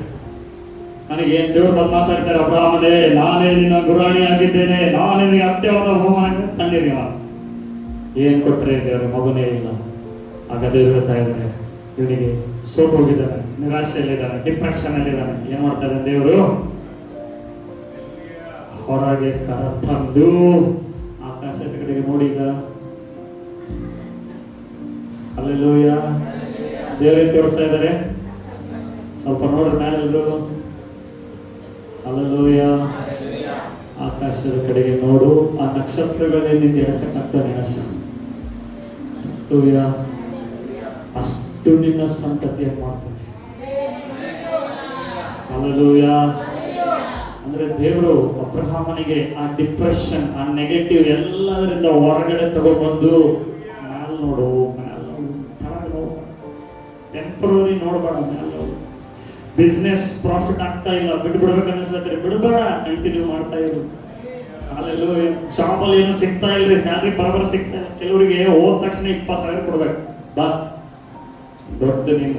ನನಗೆ ಏನ್ ದೇವ್ರು ಬಂದು ಮಾತಾಡ್ತಾರೆ, ಅಬ್ರಹಾಮನೇ ನಾನೇ ನಿನ್ನ ಗುರಾಣಿ ಆಗಿದ್ದೇನೆ, ನಾನೇ ನಿನಗೆ ಅತ್ಯವಾದ ಬಹುಮಾನ ತಂದಿರಿ. ಏನ್ ಕೊಟ್ರೆ ದೇವರು ಮಗುನೇ ಇಲ್ಲ. ಆಗ ದೇವ್ರು ಹೇಳ್ತಾ ಇದ್ದಾರೆ, ಇವನಿಗೆ ಸೋತು ಹೋಗಿದ್ದಾನೆ, ನಿರಾಶೆಯಲ್ಲಿದ್ದಾನೆ, ಡಿಪ್ರೆಷನ್ ಅಲ್ಲಿದ್ದಾನೆ. ಏನ್ ಮಾಡ್ತಾ ಇದ್ದಾನೆ ದೇವರು? ಹೊರಗೆ ಕರೆತಂದು ಆಕಾಶದ ಕಡೆಗೆ ನೋಡಿ. ಈಗ ಹಲ್ಲೆಲೂಯಾ. ದೇವರೇನ್ ತೋರಿಸ್ತಾ ಇದ್ದಾರೆ? ಸ್ವಲ್ಪ ನೋಡ್ರಿ ಮೇಲೆಲ್ಲರೂ. ಹಲ್ಲೆಲೂಯಾ. ಆಕಾಶದ ಕಡೆಗೆ ನೋಡು, ಆ ನಕ್ಷತ್ರಗಳೇನಿಂದ ಎಣಸಕ್ಕಾಗ್ತದೆ ನೆನಸು. ಹಲ್ಲೆಲೂಯಾ. ಅಷ್ಟು ನಿನ್ನ ಸಂತತಿಯನ್ನು ಮಾಡ್ತಾನೆ. ಹಲ್ಲೆಲೂಯಾ. ಅಂದ್ರೆ ದೇವರು ಅಬ್ರಹಾಮನಿಗೆ ಆ ಡಿಪ್ರೆಷನ್, ಆ ನೆಗೆಟಿವ್ ಎಲ್ಲದರಿಂದ ಹೊರಗಡೆ ತಗೊಂಡ್ಬಂದು ಮ್ಯಾಲ್ ನೋಡು, ಮ್ಯಾಲ್ ನೋಡು, ತಳಗ ನೋಡು, ಟೆಂಪರರಿ ನೋಡ್ಬೇಡ, ಮ್ಯಾಲ್ ನೋಡು. ಬಿಸ್ನೆಸ್ ಪ್ರಾಫಿಟ್ ಆಗ್ತಾ ಇಲ್ಲ, ಬಿಡ್ಬೇಕು ಅನಿಸ್ಲತ್ತಾರೆ, ಬಿಡಬೇಡ, ಕಂಟಿನ್ಯೂ ಮಾಡ್ತಾ ಇರು. ಅಲ್ಲೆಲ್ಲೂ ಜಾಬಲ್ಲಿ ಏನು ಸಿಗ್ತಾ ಇಲ್ರಿ, ಸ್ಯಾಲ್ರಿ ಬರೋಬರ ಸಿಗ್ತಾ ಇಲ್ಲ. ಕೆಲವರಿಗೆ ಹೋದ ತಕ್ಷಣ 20,000 ಕೊಡ್ಬೇಕು, ಬಾ ದೊಡ್ಡ ನಿಮ್ಮ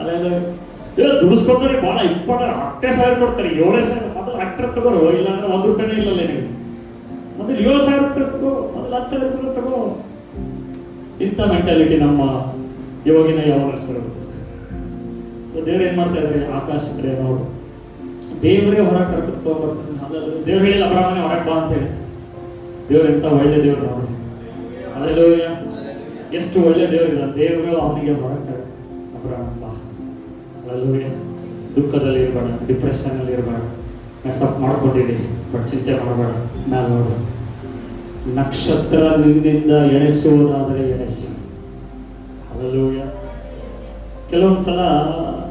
ಅಲ್ಲೆಲ್ಲ ದುಡಿಸ್ಕೊತಾರೆ ಭಾಳ 20,000 ಕೊಡ್ತಾರೆ, 7,000. ಮೊದಲು 8 ತಗೋರು, ಇಲ್ಲಾಂದ್ರೆ 1 ರೂಪಾಯಿನೇ ಇಲ್ಲಲ್ಲ ನಿಮಗೆ. ಮೊದಲು 7,000 ರೂಪಾಯಿ ತಗೋ, ಮೊದಲು 10,000 ರೂಪಾಯಿ ತಗೋ. ಇಂಥ ಮೆಂಟಾಲಿಟಿ ನಮ್ಮ ಇವಾಗಿನ ಯಾವನಸ್ತಾರೆ. ಸೊ ದೇವ್ರು ಏನ್ ಮಾಡ್ತಾ ಇದ್ದಾರೆ? ಆಕಾಶ ಕಡೆ ನೋಡು. ದೇವರೇ ಹೊರಗೆ ಕರ್ಕೊಂಡು ತಗೊಂಡ್ಬರ್ತಾನೆ. ಅಲ್ಲಲ್ಲ ದೇವ್ರು ಹೇಳಿಲ್ಲ ಅಬ್ರಹಾಮನೇ ಹೊರಗೆ ಬಾ ಅಂತ ಹೇಳಿ. ದೇವ್ರು ಎಂತ ಒಳ್ಳೆ ದೇವ್ರು ನೋಡಿ. ಹಲ್ಲೆಲೂಯಾ. ಎಷ್ಟು ಒಳ್ಳೆ ದೇವ್ರು ಇದ್ದಾನೆ. ದೇವರು ಅವನಿಗೆ ಹೊರಗೆ ಅಬ್ರಹಾಮ ಬಾ. ಹಲ್ಲೆಲೂಯಾ. ದುಃಖದಲ್ಲಿ ಇರಬೇಡ, ಡಿಪ್ರೆಷನ್ ಅಲ್ಲಿ ಇರಬೇಡ, ಮೆಸ್ಅಪ್ ಮಾಡ್ಕೊಂಡಿರಿ, ಬಟ್ ಚಿಂತೆ ಮಾಡಬೇಡ. ಮ್ಯಾಲೆ ನೋಡು, ನಕ್ಷತ್ರ ನಿನ್ನಿಂದ ಎಣಿಸುವುದಾದರೆ ಎಣಿಸು. ಹಲ್ಲೆಲೂಯಾ. ಕೆಲವೊಂದ್ಸಲ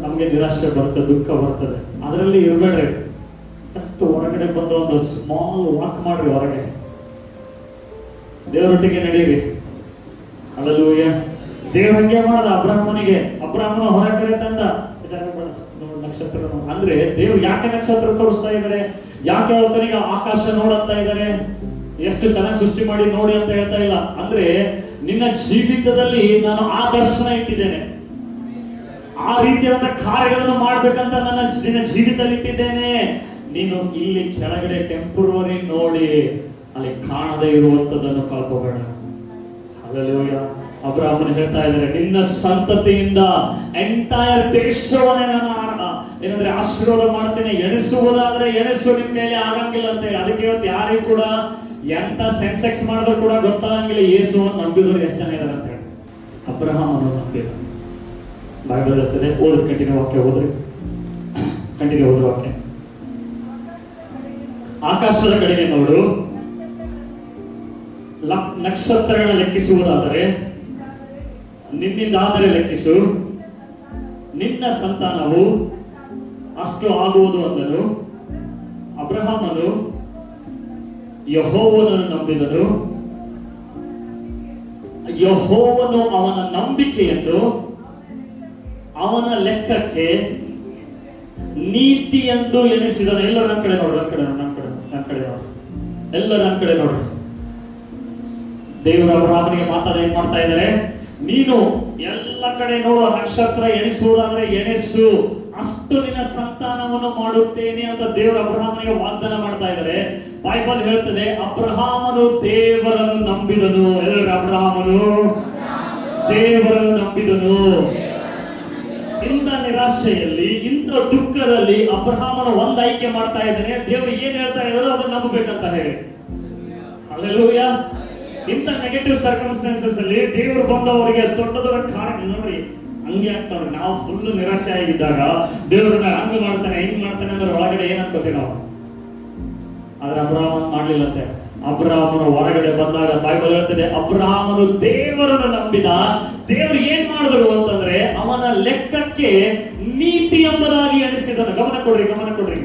ನಮಗೆ ನಿರಾಶೆ ಬರ್ತದೆ, ದುಃಖ ಬರ್ತದೆ, ಅದರಲ್ಲಿ ಇರಬೇಡ್ರಿ. ಜಸ್ಟ್ ಹೊರಗಡೆ ಬಂದು ಒಂದು ಸ್ಮಾಲ್ ವಾಕ್ ಮಾಡ್ರಿ, ಹೊರಗೆ ದೇವರೊಟ್ಟಿಗೆ ನಡೀರಿ. ಹಲ್ಲೆಲೂಯಾ. ದೇವ್ರು ಹಂಗೆ ಮಾಡ್ದ ಅಬ್ರಹಾಮನಿಗೆ. ಅಬ್ರಹಾಮನ ಹೊರಗೆ ಕರೆ ತಂದ, ನಕ್ಷತ್ರ. ಅಂದ್ರೆ ದೇವ್ರು ಯಾಕೆ ನಕ್ಷತ್ರ ತೋರಿಸ್ತಾ ಇದ್ದಾರೆ? ಯಾಕೆ ಅವನಿಗೆ ಆಕಾಶ ನೋಡಂತ ಇದ್ದಾರೆ? ಎಷ್ಟು ಚೆನ್ನಾಗಿ ಸೃಷ್ಟಿ ಮಾಡಿ ನೋಡಿ ಅಂತ ಹೇಳ್ತಾ ಇಲ್ಲ. ಅಂದ್ರೆ ನಿನ್ನ ಜೀವಿತದಲ್ಲಿ ನಾನು ಆ ದರ್ಶನ ಇಟ್ಟಿದ್ದೇನೆ, ಆ ರೀತಿಯಾದ ಕಾರ್ಯಗಳನ್ನು ಮಾಡ್ಬೇಕಂತ ನಿನ್ನ ಜೀವಿತದಲ್ಲಿ ಇಟ್ಟಿದ್ದೇನೆ. ನೀನು ಇಲ್ಲಿ ಕೆಳಗಡೆ ಟೆಂಪರರಿ ನೋಡಿ ಅಲ್ಲಿ ಕಾಣದೇ ಇರುವಂತದನ್ನು ಕಳ್ಕೋಬೇಡ. ಹಲ್ಲೆಲೂಯಾ. ಅಬ್ರಹಾಮನು ಹೇಳ್ತಾ ಇದ್ದಾರೆ, ನಿನ್ನ ಸಂತತಿಯಿಂದ ಎಂಟೈರ್ ದೇಶವನ್ನೇ ನಾನು ಏನಂದ್ರೆ ಆಶೀರ್ವಾದ ಮಾಡ್ತೇನೆ, ಎಣಿಸುವುದಾದ್ರೆ ಎಣಿಸು, ನಿನ್ ಕೈಲಿ ಆಗಂಗಿಲ್ಲ ಅಂತ ಹೇಳಿ. ಅದಕ್ಕೆ ಇವತ್ತು ಯಾರಿಗೂ ಕೂಡ ಎಂತ ಸೆನ್ಸೆಕ್ಸ್ ಮಾಡಿದ್ರು ಕೂಡ ಗೊತ್ತಾಗಂಗಿಲ್ಲ ಯೇಸುವನ್ನು ನಂಬಿದವರು ಎಷ್ಟು ಜನ ಇದ್ದಾರೆ ಅಂತ ಹೇಳಿ. ಅಬ್ರಹಾಮನು ನಂಬಿದ. ಬೈಬಲ್ ಹೇಳ್ತದೆ, ಓದ್ರಿ, ಕಂಟಿನ್ಯೂ ವಾಕ್ಯ ಓದ್ರಿ, ಕಂಟಿನ್ಯೂ ಓದ್ರಿ ವಾಕ್ಯ. ಆಕಾಶದ ಕಡೆಗೆ ನೋಡು, ನಕ್ಷತ್ರಗಳ ಲೆಕ್ಕಿಸುವುದಾದರೆ ನಿನ್ನಿಂದಾದರೆ ಲೆಕ್ಕಿಸು, ನಿನ್ನ ಸಂತಾನವು ಅಷ್ಟು ಆಗುವುದು ಅಂದನು. ಅಬ್ರಹಾಮನು ಯೆಹೋವನನ್ನು ನಂಬಿದನು, ಯೆಹೋವನು ಅವನ ನಂಬಿಕೆಯನ್ನು ಅವನ ಲೆಕ್ಕಕ್ಕೆ ನೀತಿ ಎಂದು ಎಣಿಸಿದನು. ಎಲ್ಲರೂ ನನ್ನ ಕಡೆ ನೋಡ್ರಿ, ನನ್ನ ಕಡೆ ನೋಡ್ರಿ, ಎಲ್ಲರೂ ನನ್ನ ಕಡೆ ನೋಡ್ರಿ. ದೇವರ ಅಬ್ರಹಾಮನಿಗೆ ಮಾತಾಡ ಏನ್ ಮಾಡ್ತಾ ಇದ್ದಾರೆ? ನೀನು ಎಲ್ಲ ಕಡೆ ನೋಡುವ ನಕ್ಷತ್ರ ಎಣಿಸುವುದಾದ್ರೆ ಎಣಿಸು, ಅಷ್ಟು ನಿನ್ನ ಸಂತಾನವನ್ನು ಮಾಡುತ್ತೇನೆ ಅಂತ ದೇವರ ಅಬ್ರಹಾಮನಿಗೆ ವಾಗ್ದಾನ ಮಾಡ್ತಾ ಇದ್ದಾರೆ. ಬೈಬಲ್ ಹೇಳ್ತದೆ, ಅಬ್ರಹಾಮನು ದೇವರನ್ನು ನಂಬಿದನು. ಎಲ್ಲರ ಅಬ್ರಹಾಮನು ದೇವರನ್ನು ನಂಬಿದನು. ಇಂಥ ನಿರಾಶೆಯಲ್ಲಿ, ಇಂಥ ದುಃಖದಲ್ಲಿ ಅಬ್ರಹಾಮನ ಒಂದು ಆಯ್ಕೆ ಮಾಡ್ತಾ ಇದ್ದಾನೆ. ದೇವರು ಏನ್ ಹೇಳ್ತಾ ಇದ್ದಾರೋ ಅದನ್ನ ನಂಬಬೇಕಂತ ಹೇಳಿ. ಹಲ್ಲೆಲೂಯಾ. ಇಂಥ ನೆಗೆಟಿವ್ ಸರ್ಕಮ್ಸ್ಟಾನ್ಸಸ್ ಅಲ್ಲಿ ದೇವರು ಬಂದವರಿಗೆ ದೊಡ್ಡ ದೊಡ್ಡ ಕಾರಣ ನೋಡ್ರಿ, ಹಂಗೆ ಆಗ್ತಾವ್ರಿ. ನಾವು ಫುಲ್ ನಿರಾಶೆ ಆಗಿದ್ದಾಗ ದೇವ್ರನ್ನ ಹಂಗ ಮಾಡ್ತಾನೆ ಹಿಂಗ್ ಮಾಡ್ತಾನೆ ಅಂದ್ರೆ ಒಳಗಡೆ ಏನ್ ಅನ್ಕೋತೀವಿ ನಾವು. ಆದ್ರೆ ಅಬ್ರಹಾಮನ್ ಮಾಡ್ಲಿಲ್ಲಂತೆ. ಅಬ್ರಹಾಮನು ಹೊರಗಡೆ ಬಂದಾಗ ಬೈಬಲ್ ಹೇಳ್ತದೆ, ಅಬ್ರಹಾಮನು ದೇವರನ್ನು ನಂಬಿದ. ದೇವರು ಏನ್ ಮಾಡಿದ್ರು ಅಂತಂದ್ರೆ ಅವನ ಲೆಕ್ಕಕ್ಕೆ ನೀತಿ ಎಂಬುದಾಗಿ ಎಣಿಸಿದನು. ಗಮನ ಕೊಡ್ರಿ.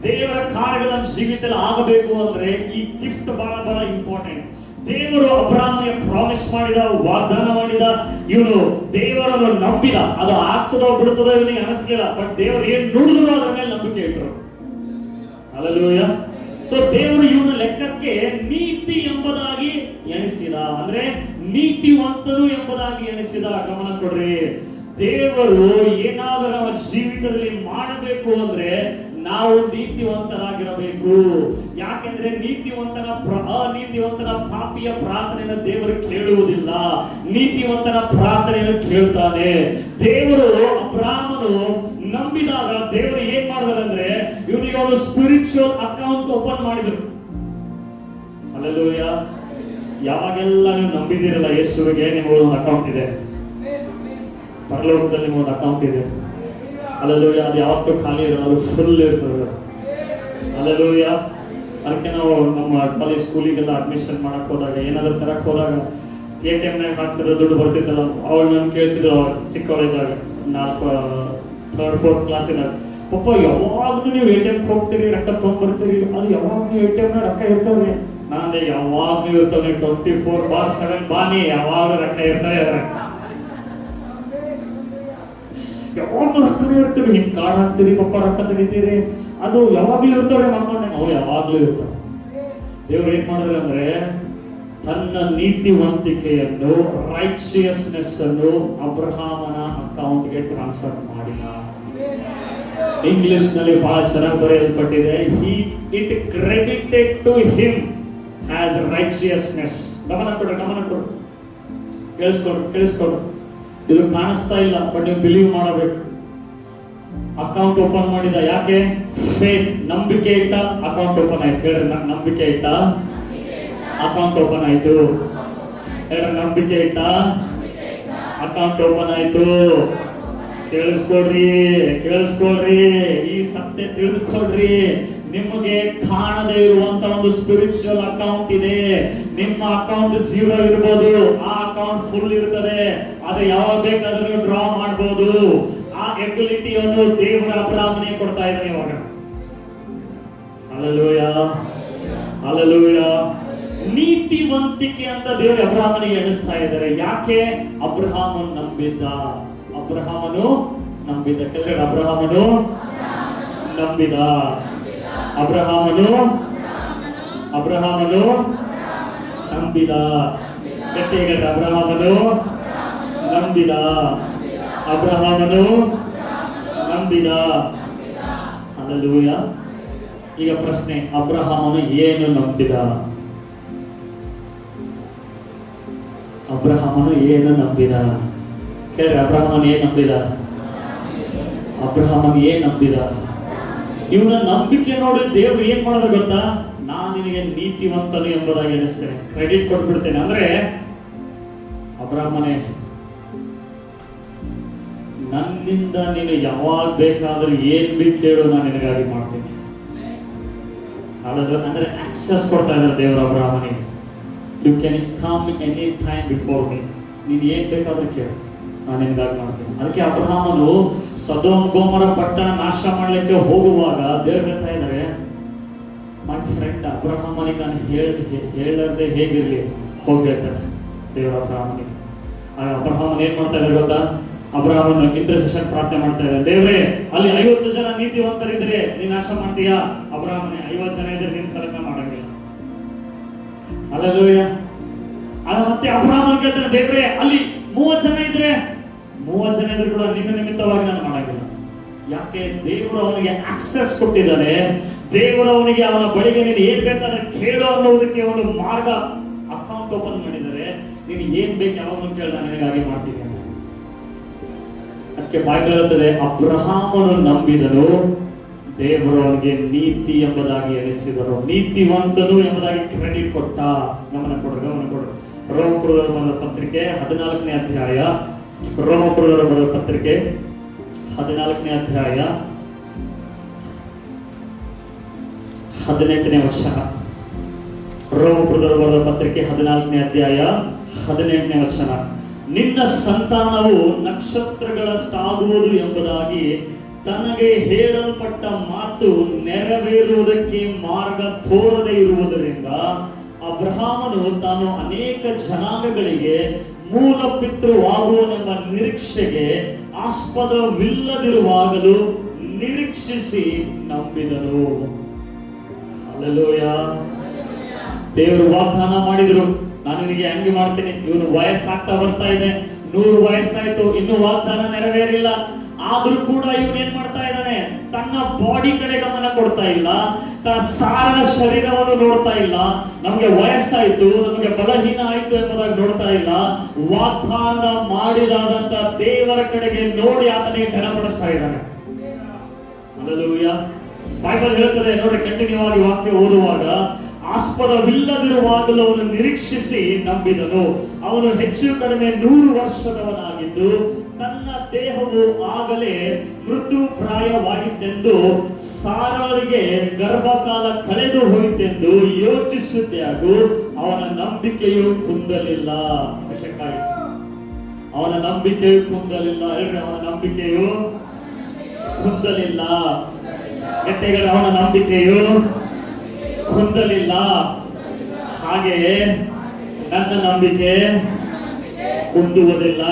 ದೇವರ ಕಾರ್ಯಗಳು ನಮ್ಮ ಜೀವಿತದಲ್ಲಿ ಆಗಬೇಕು ಅಂದ್ರೆ ಈ ಗಿಫ್ಟ್ ಬಹಳ ಇಂಪಾರ್ಟೆಂಟ್. ದೇವರು ಅಬ್ರಹಾಮನಿಗೆ ಪ್ರಾಮಿಸ್ ಮಾಡಿದ, ವಾಗ್ದಾನ ಮಾಡಿದ, ಇವನು ದೇವರನ್ನು ನಂಬಿದ. ಅದು ಆಗ್ತದೋ ಬಿಡ್ತದೋ ಇವನಿಗೆ ಅನಿಸ್ಲಿಲ್ಲ, ಬಟ್ ದೇವರು ಏನ್ ನುಡಿದ್ರು ಅದರ ಮೇಲೆ ನಂಬಿಕೆ ಇಟ್ಟರು. ಹಲ್ಲೆಲೂಯಾ. ಸೊ ದೇವರು ಇವನ ಲೆಕ್ಕಕ್ಕೆ ನೀತಿ ಎಂಬುದಾಗಿ ಎಣಿಸಿದ, ಅಂದ್ರೆ ನೀತಿವಂತನು ಎಂಬುದಾಗಿ ಎಣಿಸಿದ. ಗಮನ ಕೊಡ್ರಿ. ದೇವರು ಏನಾದರೂ ನಮ್ಮ ಜೀವಿತದಲ್ಲಿ ಮಾಡಬೇಕು ಅಂದ್ರೆ ನಾವು ನೀತಿವಂತರಾಗಿರಬೇಕು. ಯಾಕೆಂದ್ರೆ ಅನೀತಿವಂತನ ಪಾಪಿಯ ಪ್ರಾರ್ಥನೆಯನ್ನು ದೇವರು ಕೇಳುವುದಿಲ್ಲ, ನೀತಿವಂತನ ಪ್ರಾರ್ಥನೆಯನ್ನು ಕೇಳ್ತಾನೆ. ದೇವರು ಅಬ್ರಹಾಮನು ನಂಬಿದಾಗ ದೇವರು ಏನ್ ಮಾಡಿದಾರಂದ್ರೆ ಇವನಿಗೆ ಒಂದು ಸ್ಪಿರಿಚುವಲ್ ಅಕೌಂಟ್ ಓಪನ್ ಮಾಡಿದ್ರು. ಹಲ್ಲೆಲೂಯಾ. ಯಾವಾಗೆಲ್ಲ ನೀವು ನಂಬಿದಿರಲ್ಲ ಯೇಸುವಿಗೆ, ನಿಮಗೊಂದು ಅಕೌಂಟ್ ಇದೆ ಪರಲೋಕದಲ್ಲಿ, ನಿಮಗೊಂದು ಅಕೌಂಟ್ ಇದೆ. ಹಲ್ಲೆಲೂಯಾ. ಅದು ಯಾವತ್ತೂ ಖಾಲಿ ಇರಲ್ಲ, ಅದು ಫುಲ್ ಇರ್ತದೆ. ಹಲ್ಲೆಲೂಯಾ. ಅದಕ್ಕೆ ನಾವು ನಮ್ಮ ಕಾಲೇಜ್ ಸ್ಕೂಲಿಗೆಲ್ಲ ಅಡ್ಮಿಷನ್ ಮಾಡಕ್ ಹೋದಾಗ, ಏನಾದ್ರೂ ತರಕ್ ಹೋದಾಗ ATM ನಾಗ ಹಾಕ್ತಿರೋ ದುಡ್ಡು ಬರ್ತಿತ್ತಲ್ಲ, ಅವಳು ನಾನು ಕೇಳ್ತಿದ್ರು. ಅವ್ರು ಚಿಕ್ಕವಳಿದ್ದಾಗ 3rd 4th ಕ್ಲಾಸಿನಾಗ, ಪಪ್ಪ ಯಾವಾಗ್ಲೂ ನೀವು ATM ಹೋಗ್ತೀರಿ, ರೊಕ್ಕ ತೊಗೊಂಡ್ಬರ್ತೀರಿ, ಅದು ಯಾವಾಗ್ಲೂ ATM ನಾಗ ರೊಕ್ಕ ಇರ್ತಾವ್ರಿ. ನಾನು ಯಾವಾಗ್ಲೂ ಇರ್ತಾವೆ 24/7 ಬಾನಿ, ಯಾವಾಗ್ಲೂ ರೊಕ್ಕ ಇರ್ತಾರೆ, ಯಾವಾಗ್ಲೂ ರೊಕ್ಕನೇ ಇರ್ತೀವಿ. ಹಿಂಗ್ ಕಾರ್ಡ್ ಹಾಕ್ತೀರಿ, ಪಪ್ಪ ರೊಕ್ಕ ತೆಗಿತೀರಿ, ಅದು ಯಾವಾಗ್ಲೂ ಇರ್ತಾವ್ರಿ. ಮಕ್ಕಳನ್ನ ನಾವು ಯಾವಾಗ್ಲೂ ಇರ್ತಾವ. ದೇವ್ರು ಏನ್ ಮಾಡಿದ್ರೆ ಅಂದ್ರೆ ತನ್ನ ನೀತಿವಂತಿಕೆಯನ್ನು, ರೈಚಿಯಸ್ನೆಸ್ ಅನ್ನು ಅಬ್ರಹಾಮನ ಅಕೌಂಟ್ಗೆ ಟ್ರಾನ್ಸ್ಫರ್ ಮಾಡಿದ. ಇಂಗ್ಲಿಷ್ ನಲ್ಲಿ ಬಹಳ ಚೆನ್ನಾಗಿ ಬರೆಯಲ್ಪಟ್ಟಿದೆ, it credited to him as righteousness. ಗಮನ ಕೊಡು, ಕೇಳಿಸ್ಕೊಡು. ಇದು ಕಾಣಿಸ್ತಾ ಇಲ್ಲ, ಬಟ್ ನೀವು ಬಿಲೀವ್ ಮಾಡಬೇಕು. ಅಕೌಂಟ್ ಓಪನ್ ಮಾಡಿದ. ಯಾಕೆ? ಫೇತ್, ನಂಬಿಕೆ ಇಟ್ಟ ಅಕೌಂಟ್ ಓಪನ್ ಆಯ್ತು. ಹೇಳ್ರಿ, ನಂಬಿಕೆ ಇಟ್ಟ ಅಕೌಂಟ್ ಓಪನ್ ಆಯ್ತು. ಹೇಳ್ರಿ, ನಂಬಿಕೆ ಇಟ್ಟ ಅಕೌಂಟ್ ಓಪನ್ ಆಯ್ತು. ಕೇಳಿಸ್ಕೊಳ್ರಿ, ಈ ಸತ್ಯ ತಿಳಿದುಕೊಳ್ರಿ. ನಿಮಗೆ ಕಾಣದೇ ಇರುವಂತ ಒಂದು ಸ್ಪಿರಿಚುವಲ್ ಅಕೌಂಟ್ ಇದೆ. ನಿಮ್ಮ ಅಕೌಂಟ್ 0 ಇರ್ಬೋದು, ಆ ಅಕೌಂಟ್ ಫುಲ್ ಇರ್ತದೆ. ಅದು ಯಾವಾಗ ಬೇಕಾದ್ರೂ ಡ್ರಾ ಮಾಡಬಹುದು. ಆ ಎಬಿಲಿಟಿಯನ್ನು ದೇವರ ಅಬ್ರಹಾಮನಿಗೆ ಕೊಡ್ತಾ ಇದ್ದಾನೆ ಇವಾಗ. ಹಲ್ಲೆಲೂಯಾ. ನೀತಿವಂತಿಕೆ ಅಂತ ದೇವರ ಅಬ್ರಹಾಮನಿಗೆ ಎಣಿಸ್ತಾ ಇದ್ದಾರೆ. ಯಾಕೆ? ಅಬ್ರಹಾಮನು ನಂಬಿದ್ದ. ಕೆಲವರು ಅಬ್ರಹಾಮನು ನಂಬಿದ. ಅಬ್ರಹಾಮನು ನಂಬಿದ. ಗಟ್ಟಿಗೆ ಅಬ್ರಹಾಮನು ನಂಬಿದ. ಹಲ್ಲೆಲೂಯಾ. ಈಗ ಪ್ರಶ್ನೆ, ಅಬ್ರಹಾಮನು ಏನು ನಂಬಿದ? ಕೇಳ್ರಿ, ಅಬ್ರಹಾಮನು ಏನ್ ನಂಬಿದ? ಇವನ ನಂಬಿಕೆ ನೋಡಿ ದೇವ್ರು ಏನ್ ಮಾಡಿದ್ರೆ ಗೊತ್ತಾ? ನಾನು ನಿನಗೆ ನೀತಿವಂತನು ಎಂಬುದಾಗಿ ಎಣಿಸ್ತೇನೆ, ಕ್ರೆಡಿಟ್ ಕೊಟ್ಬಿಡ್ತೇನೆ. ಅಂದ್ರೆ ಅಬ್ರಹಾಮನೇ, ನನ್ನಿಂದ ನೀನು ಯಾವಾಗ ಬೇಕಾದ್ರೂ ಏನ್ ಬೇಕು ಕೇಳು, ನಾನು ನಿನಗಾಗಿ ಮಾಡ್ತೀನಿ. ಅಂದ್ರೆ ಆಕ್ಸೆಸ್ ಕೊಡ್ತಾ ಇದ್ದಾರೆ ದೇವರ ಅಬ್ರಹಾಮನಿಗೆ. You can come any time before me. ನೀನು ಏನ್ ಬೇಕಾದ್ರೂ ಕೇಳು, ನಾನು ನಿನಗಾಗಿ ಮಾಡ್ತೀನಿ. ಅದಕ್ಕೆ ಅಬ್ರಹಾಮನು ಸದೋಮ್ ಗೋಮರ ಪಟ್ಟಣ ನಾಶ ಮಾಡಲಿಕ್ಕೆ ಹೋಗುವಾಗ ದೇವ್ರು ಹೇಳ್ತಾ ಇದ್ದಾರೆ, ಮೈ ಫ್ರೆಂಡ್ ಅಬ್ರಹಾಮನಿಗೆ ನಾನು ಹೇಳದೆ ಹೇಗಿರ್ಲಿ ಹೋಗಿ ಹೇಳ್ತಾರೆ ದೇವರ ಅಬ್ರಹಾಮನಿಗೆ. ಆಗ ಅಬ್ರಹಾಮನ್ ಏನ್ ಮಾಡ್ತಾ ಇದ್ದಾರೆ ಗೊತ್ತಾ? ಅಬ್ರಹಾಮನ ಇಂಟರ್ಸೆಷನ್ ಪ್ರಾರ್ಥನೆ ಮಾಡ್ತಾ ಇದ್ದಾರೆ. ದೇವ್ರೆ, ಅಲ್ಲಿ 50 ಜನ ನೀತಿವಂತರಿದ್ರೆ ನೀನ್ ನಾಶ ಮಾಡ್ತೀಯಾ? ಅಬ್ರಹಾಮನೇ, 50 ಜನ ಇದ್ರೆ ನೀನ್ ಸಲಹೆ ಮಾಡಂಗಿಲ್ಲ. ಹಲ್ಲೆಲೂಯಾ. ಆಗ ಮತ್ತೆ ಅಬ್ರಹಾಮನ್ ಕೇಳ್ತಾನೆ, ದೇವ್ರೆ ಅಲ್ಲಿ 30 ಜನ ಇದ್ರೆ ಕೂಡ ನಿನ್ನ ನಿಮಿತ್ತವಾಗಿ ನಾನು ಮಾಡಂಗಿಲ್ಲ. ಯಾಕೆ? ದೇವರು ಅವನಿಗೆ ಆಕ್ಸೆಸ್ ಕೊಟ್ಟಿದ್ದಾನೆ. ದೇವರು ಅವನಿಗೆ ಅವನ ಬಳಿಗೆ ನೀನು ಏನ್ ಬೇಕಾದ್ರೆ ಕೇಳೋ ಅನ್ನೋದಕ್ಕೆ ಒಂದು ಮಾರ್ಗ, ಅಕೌಂಟ್ ಓಪನ್ ಮಾಡಿದರೆ, ನೀನು ಏನ್ ಬೇಕು ಯಾವಾಗಲೂ ಕೇಳ, ನಾನು ನಿನಗಾಗಿ ಮಾಡ್ತೀನಿ ಅಂತ. ಅದಕ್ಕೆ ಬೈಬಲ್ ಹೇಳ್ತದೆ, ಅಬ್ರಹಾಮನು ನಂಬಿದನು, ದೇವರು ಅವನಿಗೆ ನೀತಿ ಎಂಬುದಾಗಿ ಎನಿಸಿದನು, ನೀತಿವಂತನು ಎಂಬುದಾಗಿ ಕ್ರೆಡಿಟ್ ಕೊಟ್ಟ. ಗಮನ ಕೊಡು. ರೋಮಪುರದವರು ಬರೆದ ಪತ್ರಿಕೆ 14ನೇ ಅಧ್ಯಾಯ, ರೋಮಪುರದವರು ಬರೆದ ಪತ್ರಿಕೆ 14ನೇ ಅಧ್ಯಾಯ 18ನೇ ವಚನ. ರೋಮಪುರದವರು ಬರೆದ ಪತ್ರಿಕೆ 14ನೇ ಅಧ್ಯಾಯ 18ನೇ ವಚನ. ನಿನ್ನ ಸಂತಾನವು ನಕ್ಷತ್ರಗಳಷ್ಟಾಗುವುದು ಎಂಬುದಾಗಿ ತನಗೆ ಹೇಳಲ್ಪಟ್ಟ ಮಾತು ನೆರವೇರುವುದಕ್ಕೆ ಮಾರ್ಗ ತೋರದೆ ಇರುವುದರಿಂದ ಅಬ್ರಹಾಮನು ತಾನು ಅನೇಕ ಜನಾಂಗಗಳಿಗೆ ಮೂಲ ಪಿತೃವಾಗುವನೆಂಬ ನಿರೀಕ್ಷೆಗೆ ಆಸ್ಪದವಿಲ್ಲದಿರುವಾಗಲೂ ನಿರೀಕ್ಷಿಸಿ ನಂಬಿದನು. ಹಲ್ಲೆಲೂಯಾ. ದೇವರು ವಾಗ್ದಾನ ಮಾಡಿದ್ರು, ನಾನು ನಿನಗೆ ಹಂಗೆ ಮಾಡ್ತೀನಿ. ಇವನು ವಯಸ್ಸಾಗ್ತಾ ಬರ್ತಾ ಇದೆ, 100 ವಯಸ್ಸಾಯ್ತು, ಇನ್ನೂ ವಾಗ್ದಾನ ನೆರವೇರಿಲ್ಲ. ಆದ್ರೂ ಕೂಡ ಇವನು ಏನ್ ಮಾಡ್ತಾ ಇದ್ದಾನೆ? ತನ್ನ ಬಾಡಿ ಕಡೆ ಗಮನ ಕೊಡ್ತಾ ಇಲ್ಲ, ತನ್ನ ಸಾರ ಶರೀರವನ್ನು ನೋಡ್ತಾ ಇಲ್ಲ. ನಮ್ಗೆ ವಯಸ್ಸಾಯ್ತು, ನಮಗೆ ಬಲಹೀನ ಆಯ್ತು ಎಂಬುದಾಗಿ ನೋಡ್ತಾ ಇಲ್ಲ. ವಾಗ್ದಾನ ಮಾಡಿದಾದಂತ ದೇವರ ಕಡೆಗೆ ನೋಡಿ ಆತನಿಗೆ ಘನಪಡಿಸ್ತಾ ಇದ್ದಾನೆ. ಹಲ್ಲೆಲೂಯಾ. ಬೈಬಲ್ ಹೇಳ್ತದೆ ನೋಡ್ರಿ, ಕಂಟಿನ್ಯೂ ಆಗಿ ವಾಕ್ಯ ಓದುವಾಗ, ಆಸ್ಪದವಿಲ್ಲದಿರುವಾಗಲೂ ಅವನು ನಿರೀಕ್ಷಿಸಿ ನಂಬಿದನು. ಅವನು ಹೆಚ್ಚು ಕಡಿಮೆ 100 ವರ್ಷದವನಾಗಿದ್ದು ತನ್ನ ದೇಹವು ಆಗಲೇ ಮೃತ್ಯುಪ್ರಾಯವಾಗಿತ್ತೆಂದು, ಸಾರಾಳಿಗೆ ಗರ್ಭಕಾಲ ಕಳೆದು ಹೋಯಿತೆಂದು ಯೋಚಿಸಿದ್ದಾಗೂ ಅವನ ನಂಬಿಕೆಯು ಕುಂದಲಿಲ್ಲ. ಅವನ ನಂಬಿಕೆಯು ಕುಂದಲಿಲ್ಲ. ಹೇಳ್ರಿ, ಅವನ ನಂಬಿಕೆಯು ಕುಂದಲಿಲ್ಲ. ಗಟ್ಟಿಗರ, ಅವನ ನಂಬಿಕೆಯು ಕುಂದಲಿಲ್ಲ. ಹಾಗೆಯೇ ನನ್ನ ನಂಬಿಕೆ ಕುಂದುವುದಿಲ್ಲ.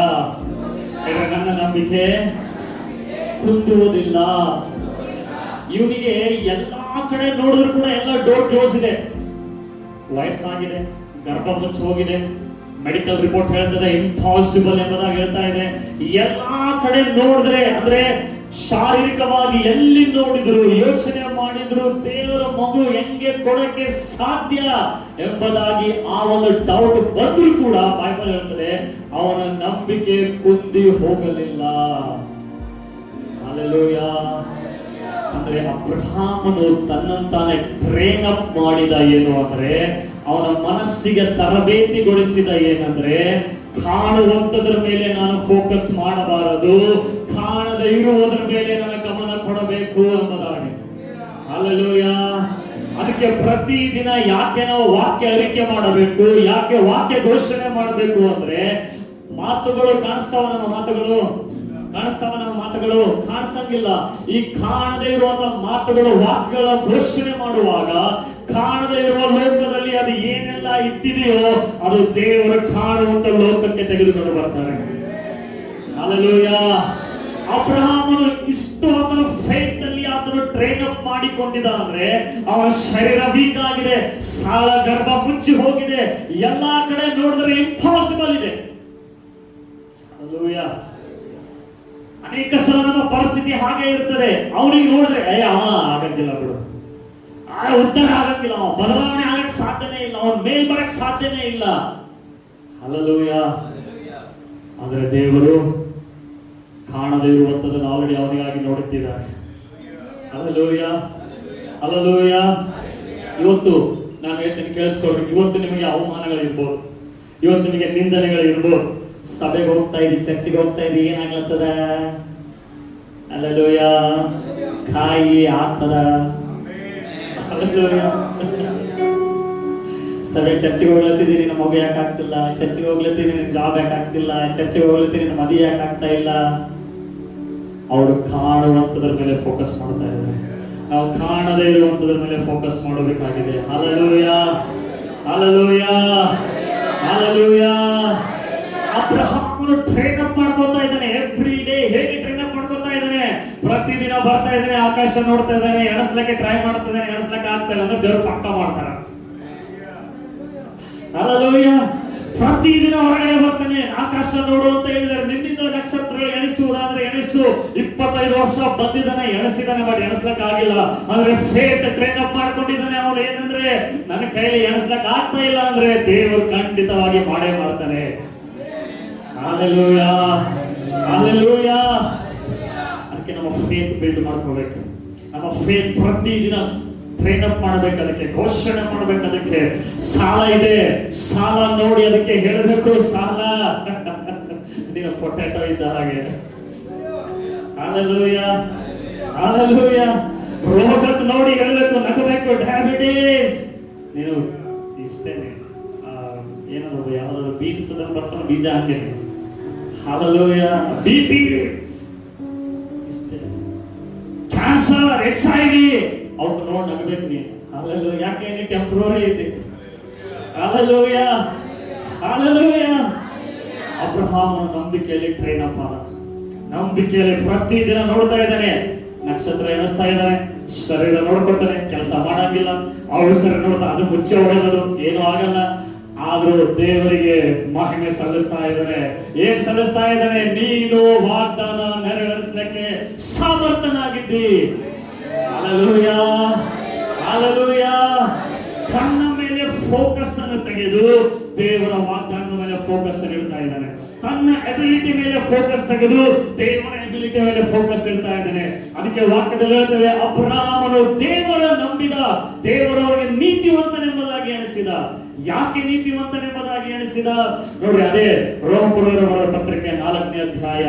ನನ್ನ ನಂಬಿಕೆ ಕುಂದುವುದಿಲ್ಲ. ಇವನಿಗೆ ಎಲ್ಲಾ ಕಡೆ ನೋಡಿದ್ರು ಕೂಡ ಎಲ್ಲ ಡೋರ್ ಕ್ಲೋಸ್ ಇದೆ. ವಯಸ್ಸಾಗಿದೆ, ಗರ್ಭ ಮುಚ್ಚಿ ಹೋಗಿದೆ, ಮೆಡಿಕಲ್ ರಿಪೋರ್ಟ್ ಹೇಳ್ತದೆ ಇಂಪಾಸಿಬಲ್ ಎಂಬುದಾಗಿ ಹೇಳ್ತಾ ಇದೆ. ಎಲ್ಲಾ ಕಡೆ ನೋಡಿದ್ರೆ, ಅಂದ್ರೆ ಶಾರೀರಿಕವಾಗಿ ಎಲ್ಲಿ ನೋಡಿದ್ರು, ಯೋಚನೆ ಮಾಡಿದ್ರು, ದೇವರ ಮಗು ಹೆಂಗೆ ಕೊಡಕ್ಕೆ ಸಾಧ್ಯ ಎಂಬುದಾಗಿ ಆ ಒಂದು ಡೌಟ್ ಬಂದ್ರೂ ಕೂಡ ಬೈಬಲ್ ಹೇಳ್ತದೆ ಅವನ ನಂಬಿಕೆ ಕುಂದಿ ಹೋಗಲಿಲ್ಲ. ಹಲ್ಲೆಲೂಯಾ. ಅಂದ್ರೆ ಅಬ್ರಹಾಮನು ತನ್ನಂತಾನೆ ಟ್ರೈನ್ ಅಪ್ ಮಾಡಿದ ಏನು ಅಂದ್ರೆ, ಅವನ ಮನಸ್ಸಿಗೆ ತರಬೇತಿಗೊಳಿಸಿದ ಏನಂದ್ರೆ, ಕಾಣುವಂತದ್ರ ಮೇಲೆ ನಾನು ಫೋಕಸ್ ಮಾಡಬಾರದು, ಕಾಣದ ಇರುವುದರ ಮೇಲೆ ನನ್ನ ಗಮನ ಕೊಡಬೇಕು ಎಂಬುದಾಗಿ. ಹಲ್ಲೆಲೂಯಾ. ಅದಕ್ಕೆ ಪ್ರತಿದಿನ ಯಾಕೆ ನಾವು ವಾಕ್ಯ ಅರಿಕೆ ಮಾಡಬೇಕು, ಯಾಕೆ ವಾಕ್ಯ ಘೋಷಣೆ ಮಾಡಬೇಕು ಅಂದ್ರೆ, ಮಾತುಗಳು ಕಾಣಿಸ್ತಾವ, ನಮ್ಮ ಮಾತುಗಳು ಕಾಣಿಸ್ತಾವ, ನಮ್ಮ ಮಾತುಗಳು ಕಾಣಿಸಂಗಿಲ್ಲ. ಈ ಕಾಣದೇ ಇರುವಂತ ಮಾತುಗಳು, ವಾಕ್ಯಗಳ ಘೋಷಣೆ ಮಾಡುವಾಗ ಕಾಣದೇ ಇರುವ ಲೋಕದಲ್ಲಿ ಅದು ಏನೆಲ್ಲ ಇಟ್ಟಿದೆಯೋ ಅದು ದೇವರು ಕಾಣುವಂತ ಲೋಕಕ್ಕೆ ತೆಗೆದುಕೊಂಡು ಬರ್ತಾರೆ. ಹಲ್ಲೆಲೂಯಾ. ಅಬ್ರಹಾಮನು ಇಷ್ಟು ಆತನ ಫೇತ್ ಅಲ್ಲಿ ಆತನು ಟ್ರೈನ್ ಅಪ್ ಮಾಡಿಕೊಂಡಿದ್ದ ಅಂದ್ರೆ, ಅವನ ಶರೀರ ವೀಕ್ ಆಗಿದೆ, ಸಾಲ ಗರ್ಭ ಮುಚ್ಚಿ ಹೋಗಿದೆ, ಎಲ್ಲಾ ಕಡೆ ನೋಡಿದ್ರೆ ಇಂಪಾಸಿಬಲ್ ಇದೆ. ಹಲ್ಲೆಲೂಯಾ. ಅನೇಕ ಸಲ ನಮ್ಮ ಪರಿಸ್ಥಿತಿ ಹಾಗೆ ಇರ್ತದೆ. ಅವನಿಗೆ ನೋಡಿದ್ರೆ ಅವ ಆಗಂಗಿಲ್ಲ ಬಿಡು, ಉದ್ಧಾರ ಆಗಂಗಿಲ್ಲ, ಅವ ಬದಲಾವಣೆ ಆಗಕ್ಕೆ ಸಾಧ್ಯನೇ ಇಲ್ಲ, ಅವನ ಮೇಲ್ ಬರಕ್ ಸಾಧ್ಯನೇ ಇಲ್ಲ. ಹಲ್ಲೆಲೂಯಾ. ಆದ್ರೆ ದೇವರು ಕಾಣದೇ ಇರುವಂತದನ್ನು ಆಲ್ರೆಡಿ ಅವನಿಗಾಗಿ ನೋಡುತ್ತಿದ್ದಾರೆ. ಹಲ್ಲೆಲೂಯಾ. ಹಲ್ಲೆಲೂಯಾ. ಇವತ್ತು ನಾನು ಹೇಳ್ತೀನಿ, ಕೇಳಿಸ್ಕೊಳ್ರಿ. ಇವತ್ತು ನಿಮಗೆ ಅವಮಾನಗಳಿರ್ಬೋದು, ಇವತ್ತು ನಿಮಗೆ ನಿಂದನೆಗಳಿರ್ಬೋದು. ಸಭೆಗೆ ಹೋಗ್ತಾ ಇದ್ದಿ, ಚರ್ಚಿಗೆ ಹೋಗ್ತಾ ಇದ್ದಿ, ಏನಾಗ್ಲತ್ತದ? ಹಲ್ಲೆಲೂಯಾ. ಕಾಯಿ ಆಗ್ತದ. ಹಲ್ಲೆಲೂಯಾ. ಸಭೆ ಚರ್ಚೆಗೆ ಹೋಗ್ಲತ್ತಿದ್ದೀನಿ, ನಮ್ಮ ಮಗು ಯಾಕೆ ಆಗ್ತಿಲ್ಲ, ಚರ್ಚೆಗೆ ಹೋಗ್ಲತ್ತೀನಿ, ಜಾಬ್ ಯಾಕೆ ಆಗ್ತಿಲ್ಲ, ಚರ್ಚೆಗೆ ಹೋಗ್ಲತ್ತೀನಿ, ನಮ್ಮ ಮದುವೆ ಯಾಕೆ ಆಗ್ತಾ ಇಲ್ಲ. ಅವರು ಕಾಣುವಂಥದ್ರ ಮೇಲೆ ಫೋಕಸ್ ಮಾಡ್ತಾ ಇದ್ದಾರೆ. ನಾವು ಕಾಣದೇ ಇರುವಂಥದ್ರ ಮೇಲೆ ಫೋಕಸ್ ಮಾಡಬೇಕಾಗಿದೆ. Hallelujah, hallelujah, hallelujah. ಅಬ್ರಹಾಮನು ಟ್ರೈನ್ ಅಪ್ ಮಾಡ್ಕೊತಾ ಇದ್ದಾನೆ. ಎವ್ರಿ ಡೇ ಹೇಗೆ ಟ್ರೈನ್ ಅಪ್ ಮಾಡ್ಕೊತಾ ಇದ್ದಾನೆ? ಪ್ರತಿದಿನ ಬರ್ತಾ ಇದ್ದಾನೆ, ಆಕಾಶ ನೋಡ್ತಾ ಇದ್ದಾನೆ, ಎಣಸ್ಲಕ್ಕೆ ಟ್ರೈ ಮಾಡ್ತಾ ಇದ್ದಾನೆ, ಎಣಸ್ಲಕ್ಕೆ ಆಗ್ತಾ ಇಲ್ಲ ಅಂದ್ರೆ ದೇವ್ರು ಪಕ್ಕ ಮಾಡ್ತಾರೆ. ಹಲ್ಲೆಲೂಯಾ. ಪ್ರತಿದಿನ ಹೊರಗಡೆ ಬರ್ತಾನೆ, ಆಕಾಶ ನೋಡು ಅಂತ ಹೇಳಿದ್ದಾರೆ. ನಿನ್ನಿಂದ ನಕ್ಷತ್ರ ಎಣಿಸುವುದಾದ್ರೆ ಎಣಿಸು. 25 ವರ್ಷ ಬಂದಿದ್ದಾನೆ, ಎಣಿಸಿದಾನೆ, ಬಟ್ ಎಣಿಸ್ಲಕ್ ಆಗಿಲ್ಲ. ಅಂದ್ರೆ ಫೇತ್ ಟ್ರೈನ್ ಅಪ್ ಮಾಡ್ಕೊಂಡಿದ್ದಾನೆ. ಅವನು ಏನಂದ್ರೆ ನನ್ನ ಕೈಲಿ ಎಣಿಸ್ಲಕ್ ಆಗ್ತಾ ಇಲ್ಲ ಅಂದ್ರೆ ದೇವರು ಖಂಡಿತವಾಗಿ ಮಾಡೇ ಮಾಡ್ತಾನೆ. Hallelujah, hallelujah. ಅದಕ್ಕೆ ನಮ್ಮ ಫೇತ್ ಬಿಲ್ಡ್ ಮಾಡ್ಕೋಬೇಕು. ನಮ್ಮ ಫೇತ್ ಪ್ರತಿದಿನ ಟ್ರೈನ್ ಅಪ್ ಮಾಡಬೇಕು, ಅದಕ್ಕೆ ಘೋಷಣೆ ಮಾಡಬೇಕು. ಅದಕ್ಕೆ ಸಾಲ ಇದೆ, ಸಾಲ ನೋಡಿ ಅದಕ್ಕೆ ಹೇಳಬೇಕು, ಸಾಲ ನೀನು ಪೊಟ್ಯಾಟೋ ಇದ್ದ ಹಾಗೆ. Hallelujah, hallelujah. ರೋಗಕ್ಕೆ ನೋಡಿ ಹೇಳಬೇಕು, ನಗಬೇಕು. ಡಯಾಬಿಟೀಸ್ ನೀನು ಇಷ್ಟೇನೆ, ಏನಾದ್ರು ಯಾವ್ದಾದ್ರು ಬೀನ್ಸ್ ಬರ್ತಾನೆ ಬೀಜ ಹಂಗೆ. ಹಲ್ಲೆಲೂಯಾ. BP ಇಷ್ಟೇ. ಕ್ಯಾನ್ಸರ್, HIV ಅವಕ್ಕೆ ನೋಡಿ ನಗಬೇಕು ನೀನು. ಹಲ್ಲೆಲೂಯಾ. ಯಾಕೆ ನೀನು ಟೆಂಪ್ರರಿ ಇದೆ. Hallelujah, hallelujah. ಅಬ್ರಹಾಮನ ನಂಬಿಕೆಯಲ್ಲಿ ಟ್ರೈನ್ ಅಪ್ ಆದ. ನಂಬಿಕೆಯಲ್ಲಿ ಪ್ರತಿದಿನ ನೋಡ್ತಾ ಇದ್ದಾನೆ, ನಕ್ಷತ್ರ ಎಣಿಸ್ತಾ ಇದ್ದಾನೆ, ಶರೀರ ನೋಡ್ಕೊತಾನೆ, ಕೆಲಸ ಮಾಡಂಗಿಲ್ಲ. ಅವ್ರ ಶರೀರ ನೋಡ್ತಾ ಅದು ಮುಚ್ಚೆ ಹೊಡೆದದು, ಏನೂ ಆಗಲ್ಲ. ಆದ್ರೂ ದೇವರಿಗೆ ಮಹಿಮೆ ಸಲ್ಲಿಸ್ತಾ ಇದ್ದಾನೆ. ಏನ್ ಸಲ್ಲಿಸ್ತಾ ಇದ್ದಾನೆ? ನೀನು ವಾಗ್ದಾನ ನೆರವೇರಿಸಲಿಕ್ಕೆ ಸಮರ್ಥನಾಗಿದ್ದಿ. Hallelujah, hallelujah. ತನ್ನ ಮೇಲೆ ಫೋಕಸ್ ಅನ್ನು ತೆಗೆದು ದೇವರ ವಾಗ್ದಾನದ ಮೇಲೆ ಫೋಕಸ್ ಇಡ್ತಾ ಇದ್ದಾನೆ. ತನ್ನ ಎಬಿಲಿಟಿ ಮೇಲೆ ಫೋಕಸ್ ತೆಗೆದು ದೇವರ ಎಬಿಲಿಟಿ ಮೇಲೆ ಫೋಕಸ್ ಇಡ್ತಾ ಇದ್ದಾನೆ. ಅದಕ್ಕೆ ವಾಕ್ಯದಲ್ಲಿ ಹೇಳ್ತದೆ, ಅಬ್ರಹಾಮನು ದೇವರ ನಂಬಿದ, ದೇವರವರಿಗೆ ನೀತಿವಂತನೆಂಬುದಾಗಿ ಎಣಿಸಿದ. ಯಾಕೆ ನೀತಿವಂತನೆಂಬುದಾಗಿ ಎಣಿಸಿದ? ನೋಡಿ, ಅದೇ ರೋಮಪುರವರ ಪತ್ರಿಕೆ 4ನೇ ಅಧ್ಯಾಯ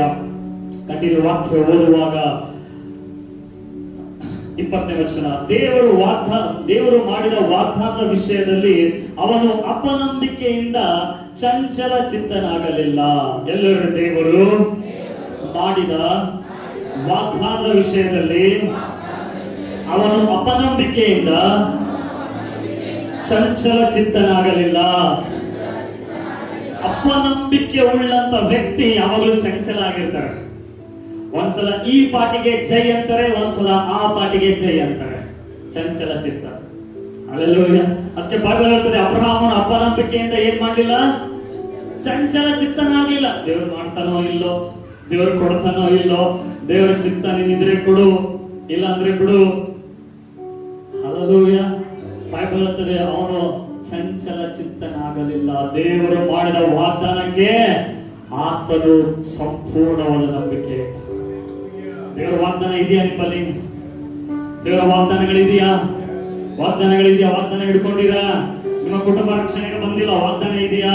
ಕಂಟಿನ್ಯೂ ವಾಕ್ಯ ಓದುವಾಗ 20ನೇ ವಚನ. ದೇವರು ಮಾಡಿದ ವಾಗ್ದಾನದ ವಿಷಯದಲ್ಲಿ ಅವನು ಅಪನಂಬಿಕೆಯಿಂದ ಚಂಚಲ ಚಿತ್ತನಾಗಲಿಲ್ಲ. ಎಲ್ಲರೂ ದೇವರು ಮಾಡಿದ ವಾಗ್ದಾನದ ವಿಷಯದಲ್ಲಿ ಅವನು ಅಪನಂಬಿಕೆಯಿಂದ ಚಂಚಲ ಚಿತ್ತನಾಗಲಿಲ್ಲ. ಅಪನಂಬಿಕೆ ಉಳ್ಳಂತ ವ್ಯಕ್ತಿ ಯಾವಾಗಲೂ ಚಂಚಲ ಆಗಿರ್ತಾರೆ. ಒಂದ್ಸಲ ಈ ಪಾಟಿಗೆ ಜೈ ಅಂತಾರೆ, ಒಂದ್ಸಲ ಆ ಪಾಟಿಗೆ ಜೈ ಅಂತಾರೆ. ಚಂಚಲ ಚಿತ್ತ. ಹಲ್ಲೆಲೂಯಾ. ಅದಕ್ಕೆ ಬೈಬಲ್ ಹೇಳ್ತದೆ, ಅಬ್ರಹಾಮನ ಅಪನಂಬಿಕೆಯಿಂದ ಏನ್ ಮಾಡ್ಲಿಲ್ಲ? ಚಂಚಲ ಚಿತ್ತನಾಗ್ಲಿಲ್ಲ. ದೇವ್ರು ಮಾಡ್ತಾನೋ ಇಲ್ಲೋ, ದೇವ್ರು ಕೊಡ್ತಾನೋ ಇಲ್ಲೋ, ದೇವ್ರ ಚಿತ್ತ ನಿನ್ನಿದ್ರೆ ಕೊಡು, ಇಲ್ಲ ಅಂದ್ರೆ ಬಿಡು. ಹಲ್ಲೆಲೂಯಾ. ಬೈಬಲ್ ಹೇಳ್ತದೆ, ಅವನು ಚಂಚಲ ಚಿತ್ತನಾಗಲಿಲ್ಲ. ದೇವರು ಮಾಡಿದ ವಾಗ್ದಾನಕ್ಕೆ ಆತನು ಸಂಪೂರ್ಣವಾದ ನಂಬಿಕೆ. ದೇವರ ವಾಗ್ದಾನ ಇದೆಯಾ ನಿಮ್ಮಲ್ಲಿ? ದೇವರ ವಾಗ್ದಾನಗಳಿದೆಯಾ? ವಾಗ್ದಾನಗಳಿದೆಯಾ? ವಾಗ್ದಾನ ಹಿಡ್ಕೊಂಡಿರಾ? ನಿಮ್ಮ ಕುಟುಂಬ ರಕ್ಷಣೆಗೆ ಬಂದಿಲ್ಲ, ವಾಗ್ದಾನ ಇದೆಯಾ?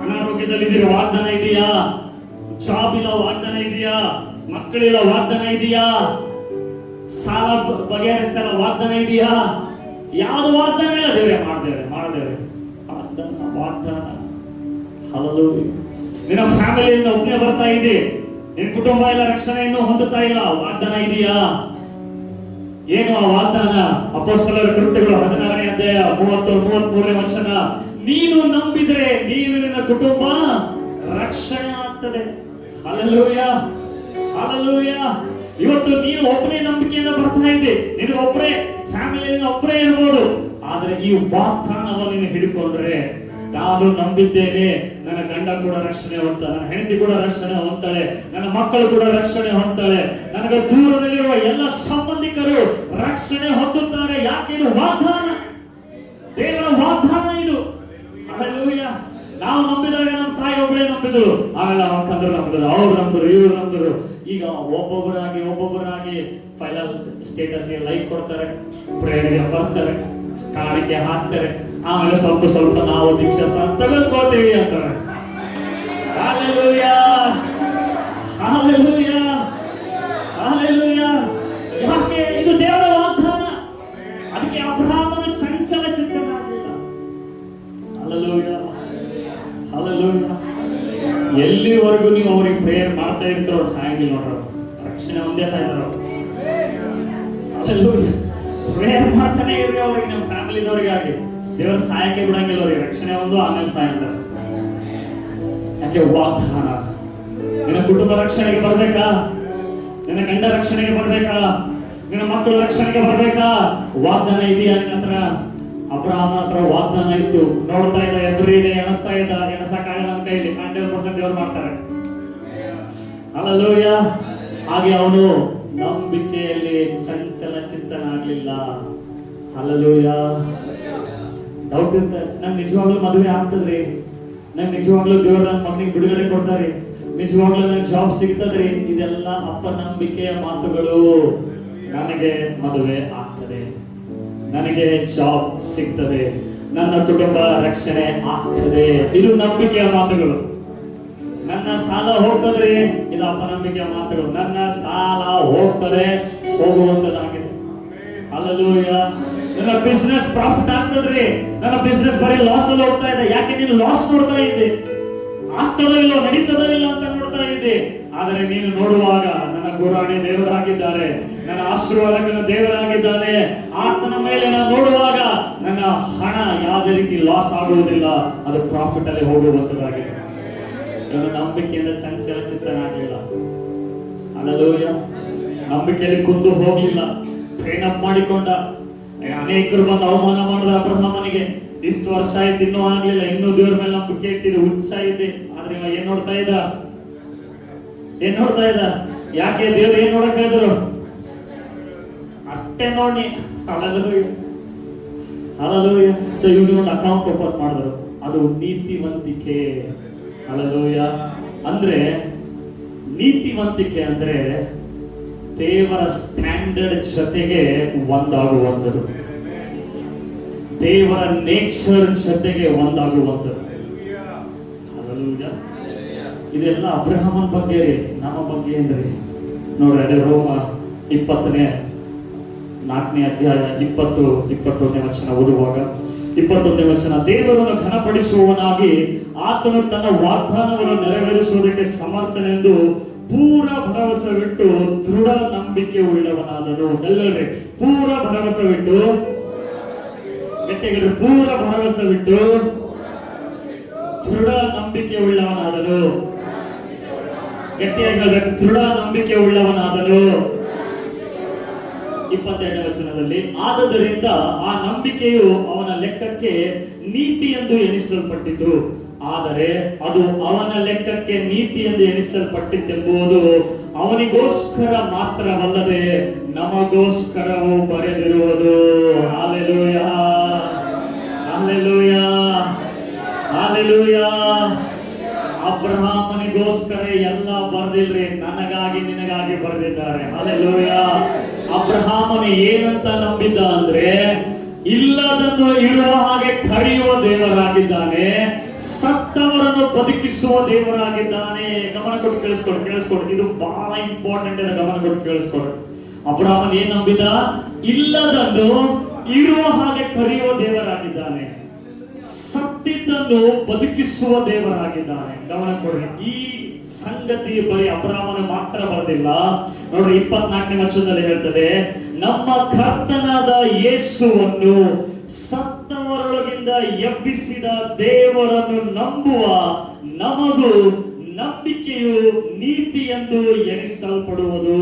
ಅನಾರೋಗ್ಯದಲ್ಲಿದ್ದೀರಾ, ವಾಗ್ದಾನ ಇದೆಯಾ? ಜಾಬ್ ಇಲ್ಲ, ವಾಗ್ದಾನ ಇದೆಯಾ? ಮಕ್ಕಳಿಲ್ಲ, ವಾಗ್ದಾನ ಇದೆಯಾ? ಸಾಲ ಬಗೆಹರಿಸ್ತಾ ಇಲ್ಲ, ವಾಗ್ದಾನ ಇದೆಯಾ? ಯಾವುದು ವಾಗ್ದಾನ ಇಲ್ಲ. ದೇವರೇ ಮಾಡ್ದೇವೆ ವಾಗ್ದಾನ. ಹಲ್ಲೆಲೂಯಾ. ನಿನ್ನ ಫ್ಯಾಮಿಲಿಯಿಂದ ಒಬ್ಬನೇ ಬರ್ತಾ ಇದೆ, ನಿನ್ನ ಕುಟುಂಬ ಎಲ್ಲ ರಕ್ಷಣೆಯನ್ನು ಹೊಂದುತ್ತಾ ಇಲ್ಲ, ವಾಗ್ದಾನ ಇದೆಯಾ? ಏನು ಆ ವಾಗ್ದಾನ? ಅಪೊಸ್ತಲರ ಕೃತ್ಯಗಳು 16ನೇ ಅಧ್ಯಾಯ 30-33ನೇ ವಚನ. ನೀನು ನಂಬಿದ್ರೆ ನೀನು ನಿನ್ನ ಕುಟುಂಬ ರಕ್ಷಣೆ ಆಗ್ತದೆ. Hallelujah, hallelujah. ಇವತ್ತು ನೀನು ಒಬ್ಬನೇ ನಂಬಿಕೆಯಿಂದ ಬರ್ತಾ ಇದೆ, ನಿನಗೊಬ್ಬರೇ ಫ್ಯಾಮಿಲಿಯಲ್ಲಿ ಒಬ್ಬರೇ ಇರ್ಬೋದು. ಆದ್ರೆ ಈ ವಾಗ್ದಾನವನ್ನು ಹಿಡ್ಕೊಂಡ್ರೆ, ನಾನು ನಂಬಿದ್ದೇನೆ, ನನ್ನ ಗಂಡ ಕೂಡ ರಕ್ಷಣೆ ಹೊಂದ್ತಾನೆ, ನನ್ನ ಹೆಂಡತಿ ಕೂಡ ರಕ್ಷಣೆ ಹೊಂದ್ತಾಳೆ, ನನ್ನ ಮಕ್ಕಳು ಕೂಡ ರಕ್ಷಣೆ ಹೊಂದ್ತಾಳೆ, ನನಗೆ ದೂರದಲ್ಲಿರುವ ಎಲ್ಲ ಸಂಬಂಧಿಕರು ರಕ್ಷಣೆ ಹೊಂದುತ್ತಾರೆ. ಯಾಕೆ? ಇದು ವಾಗ್ದಾನ, ದೇವರ ವಾಗ್ದಾನ ಇದು. ಹಲ್ಲೆಲೂಯಾ. ನಾವು ನಂಬಿದಾಗ ನಮ್ಮ ತಾಯಿ ಒಬ್ಬಳೇ ನಂಬಿದ್ರು, ಆಮೇಲೆ ನಮ್ಮ ಅಕ್ಕಂದ್ರು ನಂಬಿದ್ರು, ಅವ್ರು ನಂಬಿದ್ರು, ಇವ್ರು ನಂಬಿದ್ರು. ಈಗ ಒಬ್ಬೊಬ್ಬರಾಗಿ ಫೈನಲ್ ಸ್ಟೇಟಸ್ಗೆ ಲೈಕ್ ಕೊಡ್ತಾರೆ, ಪ್ರೇಯರ್ಗೆ ಬರ್ತಾರೆ, ಕಾಣಿಕೆ ಹಾಕ್ತಾರೆ, ಆಮೇಲೆ ಸ್ವಲ್ಪ ನಾವು ದೀಕ್ಷಾಸ್ಥ ತೆಗೆದುಕೊಳ್ತೀವಿ ಅಂತಾರೆ. Hallelujah, hallelujah, hallelujah. ಯಾಕೆ? ಇದು ದೇವರ ವಾಗ್ದಾನ. ಅದಕ್ಕೆ ಅಬ್ರಹಾಮನ ಚಂಚಲ ಚಿತ್ತನಾಗಲಿಲ್ಲ. ಎಲ್ಲಿವರೆಗೂ ನೀವು ಅವ್ರಿಗೆ ಪ್ರೇಯರ್ ಮಾಡ್ತಾ ಇರ್ತಾರೋ ಅವ್ರು ಸಾಯಂಗಿಲ್ಲ ನೋಡ್ರ, ರಕ್ಷಣೆ ಒಂದೇ ಸಾಯ್ತಾರ. ಪ್ರೇಯರ್ ಮಾಡ್ತಾನೆ ಇರ್ರಿ ಅವ್ರಿಗೆ, ನಮ್ಮ ಫ್ಯಾಮಿಲಿದವ್ರಿಗಾಗಿ. ದೇವ್ರ ಸಾಯಕ್ಕೆ ಬಿಡಂಗಿಲ್ಲ ಅವ್ರಿಗೆ, ರಕ್ಷಣೆ ಒಂದು ಆಮೇಲೆ ಸಾಯ್ತಾರೆ. ಯಾಕೆ? ವಾಗ್ದಾನ. ನಿನ್ನ ಕುಟುಂಬ ರಕ್ಷಣೆಗೆ ಬರ್ಬೇಕಾ? ನಿನ್ನ ಗಂಡ ರಕ್ಷಣೆಗೆ ಬರ್ಬೇಕಾ? ನಿನ್ನ ಮಕ್ಕಳು ರಕ್ಷಣೆಗೆ ಬರ್ಬೇಕಾ? ವಾಗ್ದಾನ ಇದೆಯಾ ನಿನ್ನ ಹತ್ರ? ಅಬ್ರಹಾಮನ ಹತ್ರ ವಾಗ್ದಾನ ಇತ್ತು, ನೋಡ್ತಾ ಇದ್ದ, ಎವ್ರಿ ಡೇ ಎಣಿಸ್ತಾ ಇದ್ದ, ಎಣಸಕ್ಕಾಗಲ್ಲ ನನ್ನ ಕೈಲಿ. 100% ದೇವ್ರು ಮಾಡ್ತಾರೆ. ಹಲ್ಲೆಲೂಯಾ. ಹಾಗೆ ಅವನು ನಂಬಿಕೆಯಲ್ಲಿ ಚಂಚಲ ಚಿತ್ತನಾಗ್ಲಿಲ್ಲ. ಹಲ್ಲೆಲೂಯಾ. ಡೌಟ್ ಇರ್ತಾರೆ, ನಂಗೆ ನಿಜವಾಗ್ಲೂ ಮದುವೆ ಆಗ್ತದ್ರಿ, ನಂಗೆ ನಿಜವಾಗ್ಲೂ ದೇವ್ರ ನನ್ನ ಮಗನಿಗೆ ಬಿಡುಗಡೆ ಕೊಡ್ತಾರೆ, ನಿಜವಾಗ್ಲೂ ನನಗೆ ಜಾಬ್ ಸಿಗ್ತದ್ರಿ. ಇದೆಲ್ಲ ಅಪನಂಬಿಕೆಯ ಮಾತುಗಳು. ನನಗೆ ಮದುವೆ ಆಗ್ತದೆ, ನನಗೆ ಜಾಬ್ ಸಿಗ್ತದೆ, ನನ್ನ ಕುಟುಂಬ ರಕ್ಷಣೆ ಆಗ್ತದೆ, ಇದು ನಂಬಿಕೆಯ ಮಾತುಗಳು. ನನ್ನ ಸಾಲ ಹೋಗ್ತದ್ರಿ, ಇದು ಅಪನಂಬಿಕೆಯ ಮಾತುಗಳು. ನನ್ನ ಸಾಲ ಹೋಗ್ತದೆ, ಹೋಗುವಂತದಾಗಿದೆ. ಹಲ್ಲೆಲೂಯಾ. ನನ್ನ ಬಿಸ್ನೆಸ್ ಪ್ರಾಫಿಟ್ ಆಗ್ತದ್ರಿ, ನನ್ನ ಬಿಸ್ನೆಸ್ ಬರೀ ಲಾಸ್ ಅಲ್ಲಿ ಹೋಗ್ತಾ ಇದೆ. ಯಾಕೆ? ನೀನು ಲಾಸ್ ನೋಡ್ತಾ ಇದ್ದೆ, ಆಗ್ತದೋ ಇಲ್ಲೋ, ನಡೀತದೋ ಇಲ್ಲ ಅಂತ ನೋಡ್ತಾ ಇದ್ದೆ. ಆದರೆ ನೀನು ನೋಡುವಾಗ ನನ್ನ ಗುರಾಣಿ ದೇವರಾಗಿದ್ದಾರೆ, ನನ್ನ ಆಶೀರ್ವಾದಕನ ದೇವರಾಗಿದ್ದಾನೆ. ಆತನ ಮೇಲೆ ನಾನು ನೋಡುವಾಗ ನನ್ನ ಹಣ ಯಾವುದೇ ರೀತಿ ಲಾಸ್ ಆಗುವುದಿಲ್ಲ, ಅದು ಪ್ರಾಫಿಟ್ ಅಲ್ಲಿ ಹೋಗುವಂತದಾಗಿದೆ. ಇವನು ನಂಬಿಕೆಯಿಂದ ಚಂಚಲ ಚಿತ್ತನಾಗಲಿಲ್ಲ. ಹಲ್ಲೆಲೂಯಾ. ನಂಬಿಕೆಯಲ್ಲಿ ಕುಂದು ಹೋಗ್ಲಿಲ್ಲ, ಟ್ರೈನ್ ಅಪ್ ಮಾಡಿಕೊಂಡ. ಅನೇಕರು ಬಂದು ಅವಮಾನ ಮಾಡಿದ್ರು ಅಬ್ರಹಾಮನಿಗೆ. ಇಷ್ಟು ವರ್ಷ ಆಯ್ತು, ಇನ್ನೂ ಆಗ್ಲಿಲ್ಲ, ಇನ್ನೂ ದೇವ್ರ ಮೇಲೆ ನಂಬಿಕೆ ಇಟ್ಟಿದ್ದು, ಉತ್ಸಾಹ ಇದೆ. ಆದ್ರೆ ಇವಾಗ ಏನ್ ನೋಡ್ತಾ ಇದ್ದ? ಯಾಕೆ? ದೇವ್ರು ಏನ್ ನೋಡಕ್ ಹೇಳಿದ್ರು? ಅಷ್ಟೇ ನೋಡಿ. ಹಲ್ಲೆಲೂಯಾ. ಹಲ್ಲೆಲೂಯಾ. ಸೊ ಇವ್ರಿಗೆ ಒಂದು ಅಕೌಂಟ್ ಓಪನ್ ಮಾಡಿದ್ರು, ಅದು ನೀತಿವಂತಿಕೆ. ಹಲ್ಲೆಲೂಯಾ. ಅಂದ್ರೆ ನೀತಿವಂತಿಕೆ ಅಂದ್ರೆ ದೇವರ ಸ್ಟ್ಯಾಂಡರ್ಡ್ ಜೊತೆಗೆ ಒಂದಾಗುವಂಥದ್ದು, ದೇವರ ನೇಚರ್ ಜೊತೆಗೆ ಒಂದಾಗುವಂಥದ್ದು. ಹಲ್ಲೆಲೂಯಾ. ಇದೆಲ್ಲ ಅಬ್ರಹಾಮನ ಬಗ್ಗೆ ರೀ, ನಮ್ಮ ಬಗ್ಗೆ ಏನ್ರಿ ನೋಡ್ರಿ. ಅದೇ ರೋಮ 20ನೇ ಅಧ್ಯಾಯ 21ನೇ ವಚನ ಓದುವಾಗ 21ನೇ ವಚನ, ದೇವರನ್ನು ಘನಪಡಿಸುವವನಾಗಿ ಆತನು ತನ್ನ ವಾಗ್ದಾನವನ್ನು ನೆರವೇರಿಸುವುದಕ್ಕೆ ಸಮರ್ಥನೆಂದು ಪೂರ ಭರವಸೆವಿಟ್ಟು ದೃಢ ನಂಬಿಕೆ ಉಳ್ಳವನಾದನು. ಎಲ್ಲರೂ ಪೂರ ಭರವಸೆವಿಟ್ಟು, ಗಟ್ಟಿಗೆ ಪೂರ ಭರವಸೆವಿಟ್ಟು ದೃಢ ನಂಬಿಕೆ ಉಳ್ಳವನಾದನು. ಗಟ್ಟಿಯಾಗಿ ಹೇಳ್ಬೇಕು, ದೃಢ ನಂಬಿಕೆ ಉಳ್ಳವನಾದನು. 22ನೇ ವಚನದಲ್ಲಿ, ಆದದರಿಂದ ಆ ನಂಬಿಕೆಯು ಅವನ ಲೆಕ್ಕಕ್ಕೆ ನೀತಿ ಎಂದು ಎಣಿಸಲ್ಪಟ್ಟಿತು. ಆದರೆ ಅದು ಅವನ ಲೆಕ್ಕಕ್ಕೆ ನೀತಿ ಎಂದು ಎಣಿಸಲ್ಪಟ್ಟಿತೆಂಬುದು ಅವನಿಗೋಸ್ಕರ ಮಾತ್ರವಲ್ಲದೆ ನಮಗೋಸ್ಕರವೂ ಬರೆದಿರುವುದು. ಹಲ್ಲೆಲೂಯಾ. ಹಲ್ಲೆಲೂಯಾ. ಹಲ್ಲೆಲೂಯಾ. ಅಬ್ರಹಾಮನಿಗೋಸ್ಕರ ಎಲ್ಲ ಬರೆದಿಲ್ರಿ, ನನಗಾಗಿ ನಿನಗಾಗಿ ಬರೆದಿದ್ದಾರೆ. ಹಲ್ಲೆಲೂಯಾ. ಅಬ್ರಹಾಮನು ಏನಂತ ನಂಬಿದ್ದ ಅಂದ್ರೆ, ಇಲ್ಲದನ್ನು ಇರುವ ಹಾಗೆ ಕರೆಯುವ ದೇವರಾಗಿದ್ದಾನೆ, ಸತ್ತವರನ್ನು ಬದುಕಿಸುವ ದೇವರಾಗಿದ್ದಾನೆ. ಗಮನ ಕೊಟ್ಟು ಕೇಳಿಸ್ಕೊಡು. ಇದು ಬಹಳ ಇಂಪಾರ್ಟೆಂಟ್ ಇದೆ, ಗಮನ ಕೊಟ್ಟು ಕೇಳಿಸ್ಕೊಡು. ಅಬ್ರಹಾಮನ್ ಏನ್ ನಂಬಿದ? ಇಲ್ಲದನ್ನು ಇರುವ ಹಾಗೆ ಕರೆಯುವ ದೇವರಾಗಿದ್ದಾನೆ, ಸತ್ತಿದ್ದನ್ನು ಬದುಕಿಸುವ ದೇವರಾಗಿದ್ದಾನೆ. ಗಮನ ಕೊಡ್ರಿ. ಈ ಸಂಗತಿ ಬರೀ ಅಬ್ರಹಾಮನ ಮಾತ್ರ ಬರೆದಿಲ್ಲ. ನೋಡ್ರಿ 24ನೇ ವಚನದಲ್ಲಿ ಹೇಳ್ತದೆ, ನಮ್ಮ ಕರ್ತನಾದ ಯೇಸುವನ್ನು ಸತ್ತವರೊಳಗಿಂದ ಎಬ್ಬಿಸಿದ ದೇವರನ್ನು ನಂಬುವ ನಮಗೂ ನಂಬಿಕೆಯು ನೀತಿ ಎಂದು ಎಣಿಸಲ್ಪಡುವುದು.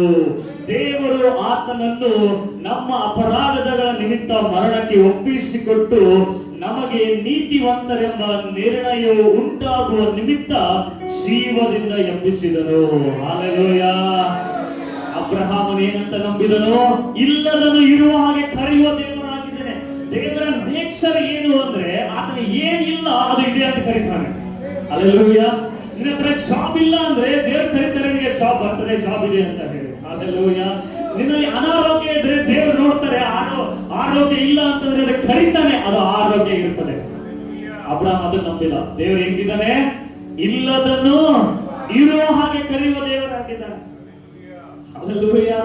ದೇವರು ಆತನನ್ನು ನಮ್ಮ ಅಪರಾಧಗಳ ನಿಮಿತ್ತ ಮರಣಕ್ಕೆ ಒಪ್ಪಿಸಿಕೊಟ್ಟು ನಮಗೆ ನೀತಿವಂತರೆಂಬ ನಿರ್ಣಯವು ಉಂಟಾಗುವ ನಿಮಿತ್ತ ಜೀವದಿಂದ ಎಬ್ಬಿಸಿದನು. ಹಲ್ಲೆಲೂಯಾ. ಅಬ್ರಹಾಮನು ಏನಂತ ನಂಬಿದನು? ಇಲ್ಲದನ್ನು ಇರುವ ಹಾಗೆ ಕರೆಯುವ ದೇವರಾಗಿದ್ದಾನೆ. ದೇವರ ನೇಚರ್ ಏನು ಅಂದ್ರೆ, ಆತನ ಏನಿಲ್ಲ ಅದು ಇದೆ ಅಂತ ಕರೀತಾನೆ. ಹಲ್ಲೆಲೂಯಾ. ನಿನ್ನ ಹತ್ರ ಜಾಬ್ ಇಲ್ಲ ಅಂದ್ರೆ ದೇವ್ರು ಕರೀತಾರೆ, ನಿನಗೆ ಜಾಬ್ ಬರ್ತದೆ, ಜಾಬ್ ಇದೆ ಅಂತ ಹೇಳಿ. ಹಲ್ಲೆಲೂಯಾ. ನಿನ್ನಲ್ಲಿ ಅನಾರೋಗ್ಯ ಇದ್ರೆ ದೇವ್ರು ನೋಡ್ತಾರೆ, ಆರೋಗ್ಯ ಇಲ್ಲ ಅಂತಂದ್ರೆ ಅದಕ್ಕೆ ಕರೀತಾನೆ, ಅದು ಆರೋಗ್ಯ ಇರ್ತದೆ. ಅಬ್ರಹಾಮ ಅದನ್ನು ನಂಬಿಲ್ಲ. ದೇವ್ರು ಹೆಂಗಿದ್ದಾನೆ? ಇಲ್ಲದನ್ನು ಇರುವ ಹಾಗೆ ಕರೆಯುವ ದೇವರಾಗಿದ್ದಾನೆ. ಹಲ್ಲೆಲೂಯಾ.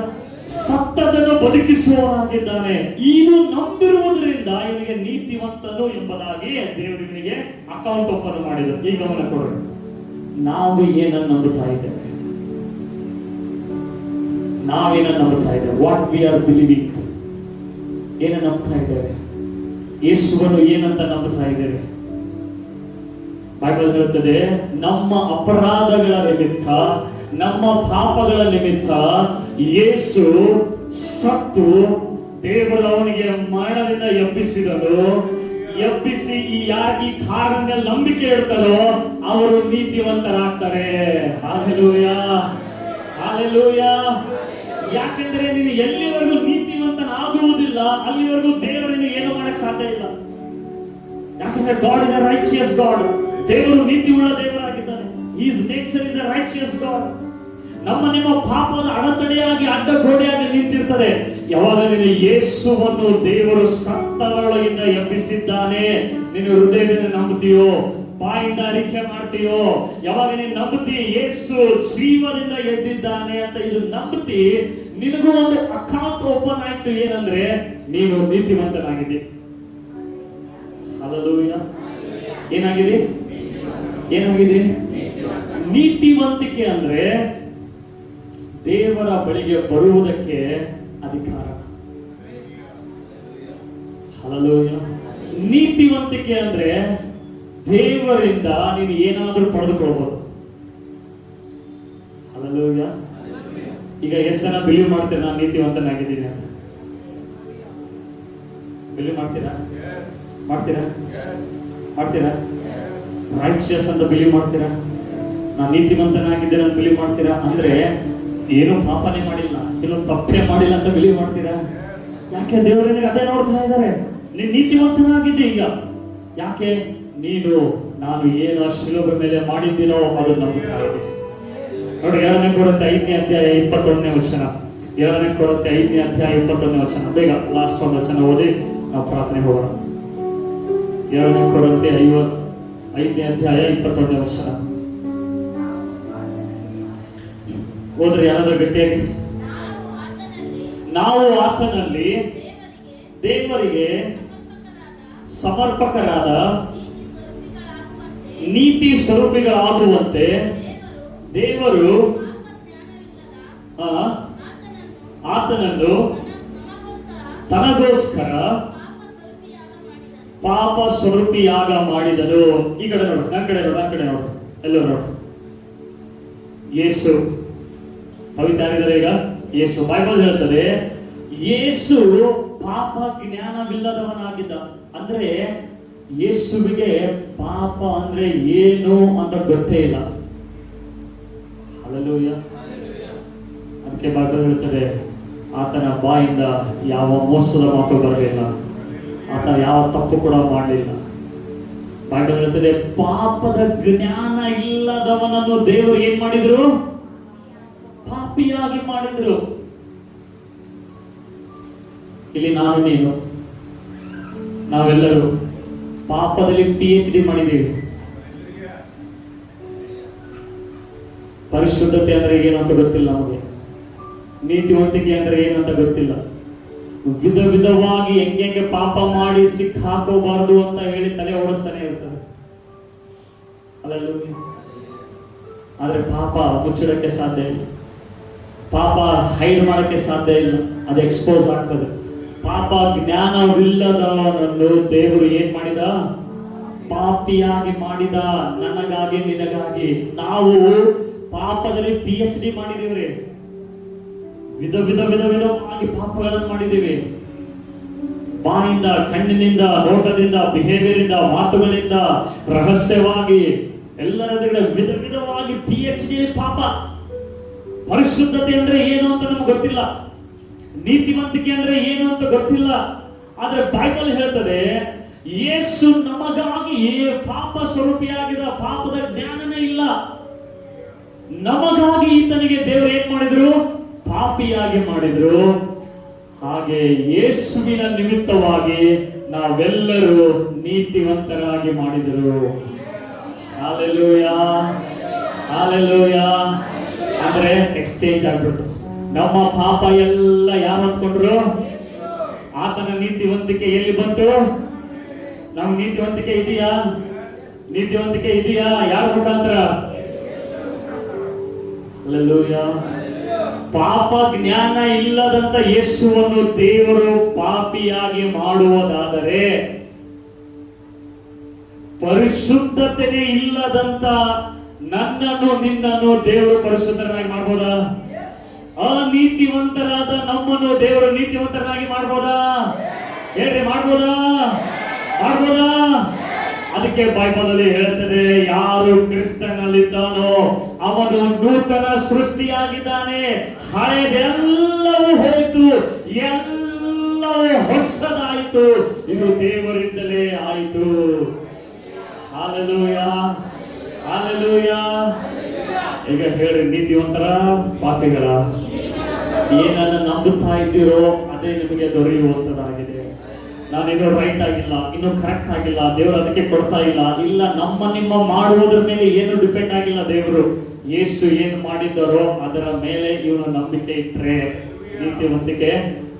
ಸತ್ತದನ್ನು ಬದುಕಿಸುವವನಾಗಿದ್ದಾನೆ. ಇದು ನಂಬಿರುವುದರಿಂದ ಇವನಿಗೆ ನೀತಿವಂತನು ಎಂಬುದಾಗಿ ದೇವರು ಇವನಿಗೆ ಅಕೌಂಟ್ ಓಪನ್ ಮಾಡಿದರು. ಈ ಗಮನ ಕೊಡೋಣ. ನಾವು ಏನನ್ನು ನಂಬುತ್ತಾ ಇದ್ದೇವೆ? ನಾವೇನನ್ನು ನಂಬುತ್ತಾ ಇದ್ದೇವೆ? What we are believing? ಏನನ್ನು ನಂಬ್ತಾ ಇದ್ದೇವೆ? ಯೇಸುವನ್ನು ಏನಂತ ನಂಬುತ್ತಾ ಇದ್ದೇವೆ? ಬೈಬಲ್ ಹೇಳುತ್ತದೆ, ನಮ್ಮ ಅಪರಾಧಗಳ ನಿಮಿತ್ತ, ನಮ್ಮ ಪಾಪಗಳ ನಿಮಿತ್ತ ಯೇಸು ಸತ್ತು ದೇವರು ಅವನಿಗೆ ಮರಣದಿಂದ ಎಬ್ಬಿಸಿದನು. ಎಬ್ಬಿಸಿ ಈ ಕಾರಣದ ನಂಬಿಕೆ ಇಡ್ತಾರೋ ಅವರು ನೀತಿವಂತರಾಗ್ತಾರೆ. Hallelujah, hallelujah. ಯಾಕೆಂದ್ರೆ ನೀನು ಎಲ್ಲಿವರೆಗೂ ನೀತಿವಂತನಾಗುವುದಿಲ್ಲ ಅಲ್ಲಿವರೆಗೂ ದೇವರಿಗೆ ಏನು ಮಾಡಕ್ ಸಾಧ್ಯ ಇಲ್ಲ. ಯಾಕಂದ್ರೆ god is a righteous god. ದೇವರು ನೀತಿ ಉಳ್ಳ ದೇವರಾಗಿದ್ದಾನೆ. His nature is a righteous God. ನಿಮ್ಮ ಪಾಪದ ಅಡೆತಡೆಯಾಗಿ ಅಡ್ಡಗೋಡೆಯಾಗಿ ನಿಂತಿರ್ತದೆ. ಯಾವಾಗ ನೀನು ಯೇಸುವನ್ನು ದೇವರು ಸತ್ತವರೊಳಗಿಂದ ಎಬ್ಬಿಸಿದ್ದಾನೆ ನೀನು ಹೃದಯದಿಂದ ನಂಬುತ್ತೀಯೋ, ಬಾಯಿಂದ ಅರಿಕೆ ಮಾಡ್ತೀಯೋ, ಯಾವಾಗ ನೀನು ನಂಬುತ್ತಿ ಯೇಸು ಜೀವದಿಂದ ಎದ್ದಿದ್ದಾನೆ ಅಂತ ಇದು ನಂಬುತ್ತಿ, ನಿನಗೂ ಒಂದು ಅಕೌಂಟ್ ಓಪನ್ ಆಯ್ತು. ಏನಂದ್ರೆ ನೀನು ನೀತಿವಂತನಾಗಿದ್ದಿ. ಹಲ್ಲೆಲೂಯಾ. ಏನಾಗಿದೆ? ಏನಾಗಿದೆ? ನೀತಿವಂತಿಕೆ ಅಂದ್ರೆ ದೇವರ ಬಳಿಗೆ ಬರುವುದಕ್ಕೆ ಅಧಿಕಾರ. ಹಲ್ಲೆಲೂಯಾ. ನೀತಿವಂತಿಕೆ ಅಂದ್ರೆ ದೇವರಿಂದ ನೀನು ಏನಾದರೂ ಪಡೆದುಕೊಳ್ಬಹುದು. ಹಲ್ಲೆಲೂಯಾ. ಈಗ ಎಷ್ಟು ಜನ ಬಿಲೀವ್ ಮಾಡ್ತೀರಾ ನಾನು ನೀತಿವಂತನಾಗಿದ್ದೀನಿ ಅಂತ? ಬಿಲೀವ್ ಮಾಡ್ತೀರಾ? ಮಾಡ್ತೀರಾ? ಮಾಡ್ತೀರಾ? ರೈಚಿಯಸ್ ಅಂತ ಬಿಲೀವ್ ಮಾಡ್ತೀರಾ? ನಾನು ನೀತಿವಂತನಾಗಿದ್ದೇನೆ ಅಂತ ಬಿಲೀವ್ ಮಾಡ್ತೀರಾ? ಅಂದ್ರೆ ಏನು ಪಾಪನೇ ಮಾಡಿಲ್ಲ, ಏನು ತಪ್ಪೇ ಮಾಡಿಲ್ಲ ಅಂತ ಬಿಲೀವ್ ಮಾಡ್ತೀರಾ? ಯಾಕೆ ದೇವರು ನಿನಗೆ ಅದೇ ನೋಡ್ತಾ ಇದ್ದಾರೆ, ನೀನು ನೀತಿವಂತನಾಗಿದ್ದೆ. ಈಗ ಯಾಕೆ ನೀನು ನಾನು ಏನು ಶಿಲುಬೆ ಮೇಲೆ ಮಾಡಿದ್ದೀನೋ ಅದು ನಂಬುತ್ತಾ ಇದೆ. ನೋಡಿ, 2 ಕೊರಿಂಥಿ 5ನೇ ಅಧ್ಯಾಯ 21ನೇ ವಚನ. 2 ಕೊರಿಂಥಿ 5ನೇ ಅಧ್ಯಾಯ 21ನೇ ವಚನ. ಬೇಗ ಲಾಸ್ಟ್ ಒಂದು ವಚನ ಓದಿ ನಾವು ಪ್ರಾರ್ಥನೆ ಹೋಗೋಣ. 2 ಕೊರಿಂಥಿ 5ನೇ ಅಧ್ಯಾಯ 21ನೇ ವಚನ ಓದ್ರಿ ಯಾರಾದ್ರೂ ಗಟ್ಟಿಯಾಗಿ. ನಾವು ಆತನಲ್ಲಿ ದೇವರಿಗೆ ಸಮರ್ಪಕರಾದ ನೀತಿ ಸ್ವರೂಪಿಗಳಾಗುವಂತೆ ದೇವರು ಆತನನ್ನು ತನಗೋಸ್ಕರ ಪಾಪ ಸ್ವರೂಪಿಯಾಗ ಮಾಡಿದನು. ಈ ಕಡೆ ನೋಡು, ನನ್ನ ಕಡೆ ನೋಡು, ನನ್ನ ಕಡೆ ನೋಡು, ಎಲ್ಲರೂ ನೋಡು. ಯೇಸು ಪವಿತ್ರ ಯಾರಿದ್ದಾರೆ ಈಗ? ಯೇಸು. ಬೈಬಲ್ ಹೇಳ್ತದೆ ಯೇಸು ಪಾಪ ಜ್ಞಾನವಿಲ್ಲದವನಾಗಿದ್ದ. ಅಂದ್ರೆ ಯೇಸುವಿಗೆ ಪಾಪ ಅಂದ್ರೆ ಏನು ಅಂತ ಗೊತ್ತೇ ಇಲ್ಲ. ಹಲ್ಲೆಲೂಯಾ. ಅದಕ್ಕೆ ಬೈಬಲ್ ಹೇಳ್ತದೆ ಆತನ ಬಾಯಿಂದ ಯಾವ ಮೋಸದ ಮಾತು ಬರಲಿಲ್ಲ, ಆತ ಯಾವ ತಪ್ಪು ಕೂಡ ಮಾಡಲಿಲ್ಲ. ಬೈಬಲ್ ಹೇಳ್ತದೆ ಪಾಪದ ಜ್ಞಾನ ಇಲ್ಲದವನನ್ನು ದೇವರು ಏನ್ ಮಾಡಿದ್ರು? ಪಾಪಿಯಾಗಿ ಮಾಡಿದ್ರು. ಇಲ್ಲಿ ನಾನು ನೀನು ನಾವೆಲ್ಲರೂ ಪಾಪದಲ್ಲಿ PhD ಮಾಡಿದ್ದೀವಿ. ಪರಿಶುದ್ಧತೆ ಅಂದ್ರೆ ಏನು ಅಂತ ಗೊತ್ತಿಲ್ಲ ನಮಗೆ. ನೀತಿವಂತಿಕೆ ಅಂದ್ರೆ ಏನಂತ ಗೊತ್ತಿಲ್ಲ. ವಿಧ ವಿಧವಾಗಿ ಹೆಂಗೆ ಪಾಪ ಮಾಡಿ ಸಿಕ್ಕಾಕೋಬಾರ್ದು ಅಂತ ಹೇಳಿ ತಲೆ ಓಡಿಸ್ತಾನೆ ಇರ್ತದೆ. ಹಲ್ಲೆಲೂಯಾ. ಆದ್ರೆ ಪಾಪ ಮುಚ್ಚಿಡಕ್ಕೆ ಸಾಧ್ಯ ಇಲ್ಲ, ಪಾಪ ಹೈಡ್ ಮಾಡಕ್ಕೆ ಸಾಧ್ಯ ಇಲ್ಲ, ಅದು ಎಕ್ಸ್ಪೋಸ್ ಆಗ್ತದೆ. ಪಾಪ ಜ್ಞಾನವಿಲ್ಲದವನನ್ನು ದೇವರು ಏನ್ ಮಾಡಿದ? ಪಾಪಿಯಾಗಿ ಮಾಡಿದ. ನನಗಾಗಿ ನಿನಗಾಗಿ. ನಾವು ಪಾಪದಲ್ಲಿ PhD ಮಾಡಿದ್ದೀವ್ರಿ. ವಿಧ ವಿಧವಾಗಿ ಪಾಪಗಳನ್ನು ಮಾಡಿದ್ದೀವಿ. ಬಾಯಿಂದ, ಕಣ್ಣಿನಿಂದ, ನೋಟದಿಂದ, ಬಿಹೇವಿಯರ್ ಇಂದ, ಮಾತುಗಳಿಂದ, ರಹಸ್ಯವಾಗಿ ಎಲ್ಲರ ವಿಧ ವಿಧವಾಗಿ PhD ಪಾಪ. ಪರಿಶುದ್ಧತೆ ಅಂದ್ರೆ ಏನು ಅಂತ ನಮ್ಗೆ ಗೊತ್ತಿಲ್ಲ, ನೀತಿವಂತಿಕೆ ಅಂದ್ರೆ ಏನು ಅಂತ ಗೊತ್ತಿಲ್ಲ. ಆದ್ರೆ ಬೈಬಲ್ ಹೇಳ್ತದೆ ಯೇಸು ನಮಗಾಗಿ ಪಾಪ ಸ್ವರೂಪಿಯಾಗಿದ್ದ. ಪಾಪದ ಜ್ಞಾನನೇ ಇಲ್ಲ. ನಮಗಾಗಿ ಈತನಿಗೆ ದೇವರು ಏನ್ ಮಾಡಿದ್ರು? ಪಾಪಿಯಾಗಿ ಮಾಡಿದ್ರು. ಹಾಗೆ ಯೇಸುವಿನ ನಿಮಿತ್ತವಾಗಿ ನಾವೆಲ್ಲರೂ ನೀತಿವಂತರಾಗಿ ಮಾಡಿದರು. Hallelujah, hallelujah. ಅಂದ್ರೆ ಎಕ್ಸ್ಚೇಂಜ್ ಆಗ್ಬಿಡ್ತು. ನಮ್ಮ ಪಾಪ ಎಲ್ಲ ಯಾರು ಹೊತ್ಕೊಂಡ್ರು? ಆತನ ನೀತಿವಂತಿಕೆ ಎಲ್ಲಿ ಬಂತು? ನಮ್ಮ ನೀತಿವಂತಿಕೆ ಇದೆಯಾ? ನೀತಿವಂತಿಕೆ ಇದೆಯಾ? ಯಾರ ಮುಖಾಂತರ? ಹಲ್ಲೆಲೂಯಾ. ಪಾಪ ಜ್ಞಾನ ಇಲ್ಲದಂತ ಯೇಸುವನ್ನು ದೇವರು ಪಾಪಿಯಾಗಿ ಮಾಡುವುದಾದರೆ, ಪರಿಶುದ್ಧತೆ ಇಲ್ಲದಂತ ನನ್ನನ್ನು ನಿನ್ನನ್ನು ದೇವರು ಪರಿಶುದ್ಧರಾಗಿ ಮಾಡ್ಬೋದಾ? ಅನೀತಿವಂತರಾದ ನಮ್ಮನ್ನು ದೇವರು ನೀತಿವಂತರಾಗಿ ಮಾಡ್ಬೋದಾ? ಹೇಳ್ರಿ, ಮಾಡ್ಬೋದಾ? ಮಾಡ್ಬೋದಾ? ಅದಕ್ಕೆ ಬೈಬಲ್ ಅಲ್ಲಿ ಹೇಳುತ್ತದೆ, ಯಾರು ಕ್ರಿಸ್ತನಲ್ಲಿದ್ದಾನೋ ಅವನು ನೂತನ ಸೃಷ್ಟಿಯಾಗಿದ್ದಾನೆ, ಹಳೆದೆಲ್ಲವೂ ಹೋಯಿತು, ಎಲ್ಲವೂ ಹೊಸದಾಯಿತು, ಇದು ದೇವರಿಂದಲೇ ಆಯಿತು. Hallelujah, hallelujah. ಈಗ ಹೇಳ್ರಿ, ನೀತಿವಂತರ ಪಾಪಿಗಳ? ಏನನ್ನು ನಂಬುತ್ತಾ ಇದ್ದೀರೋ ಅದೇ ನಿಮಗೆ ದೊರೆಯುವಂತದಾಗಿದೆ. ನಾನಿನ್ನೂ ರೈಟ್ ಆಗಿಲ್ಲ, ಇನ್ನೂ ಕರೆಕ್ಟ್ ಆಗಿಲ್ಲ, ದೇವರು ಅದಕ್ಕೆ ಕೊಡ್ತಾ ಇಲ್ಲ. ಇಲ್ಲ, ನಿಮ್ಮ ಮಾಡುವುದರ ಮೇಲೆ ಏನು ಡಿಪೆಂಡ್ ಆಗಿಲ್ಲ. ದೇವರು ಯೇಸು ಏನು ಮಾಡಿದ್ದಾರೋ ಅದರ ಮೇಲೆ ಇವನು ನಂಬಿಕೆ ಇಟ್ಟರೆ ನೀತಿವಂತಿಕೆ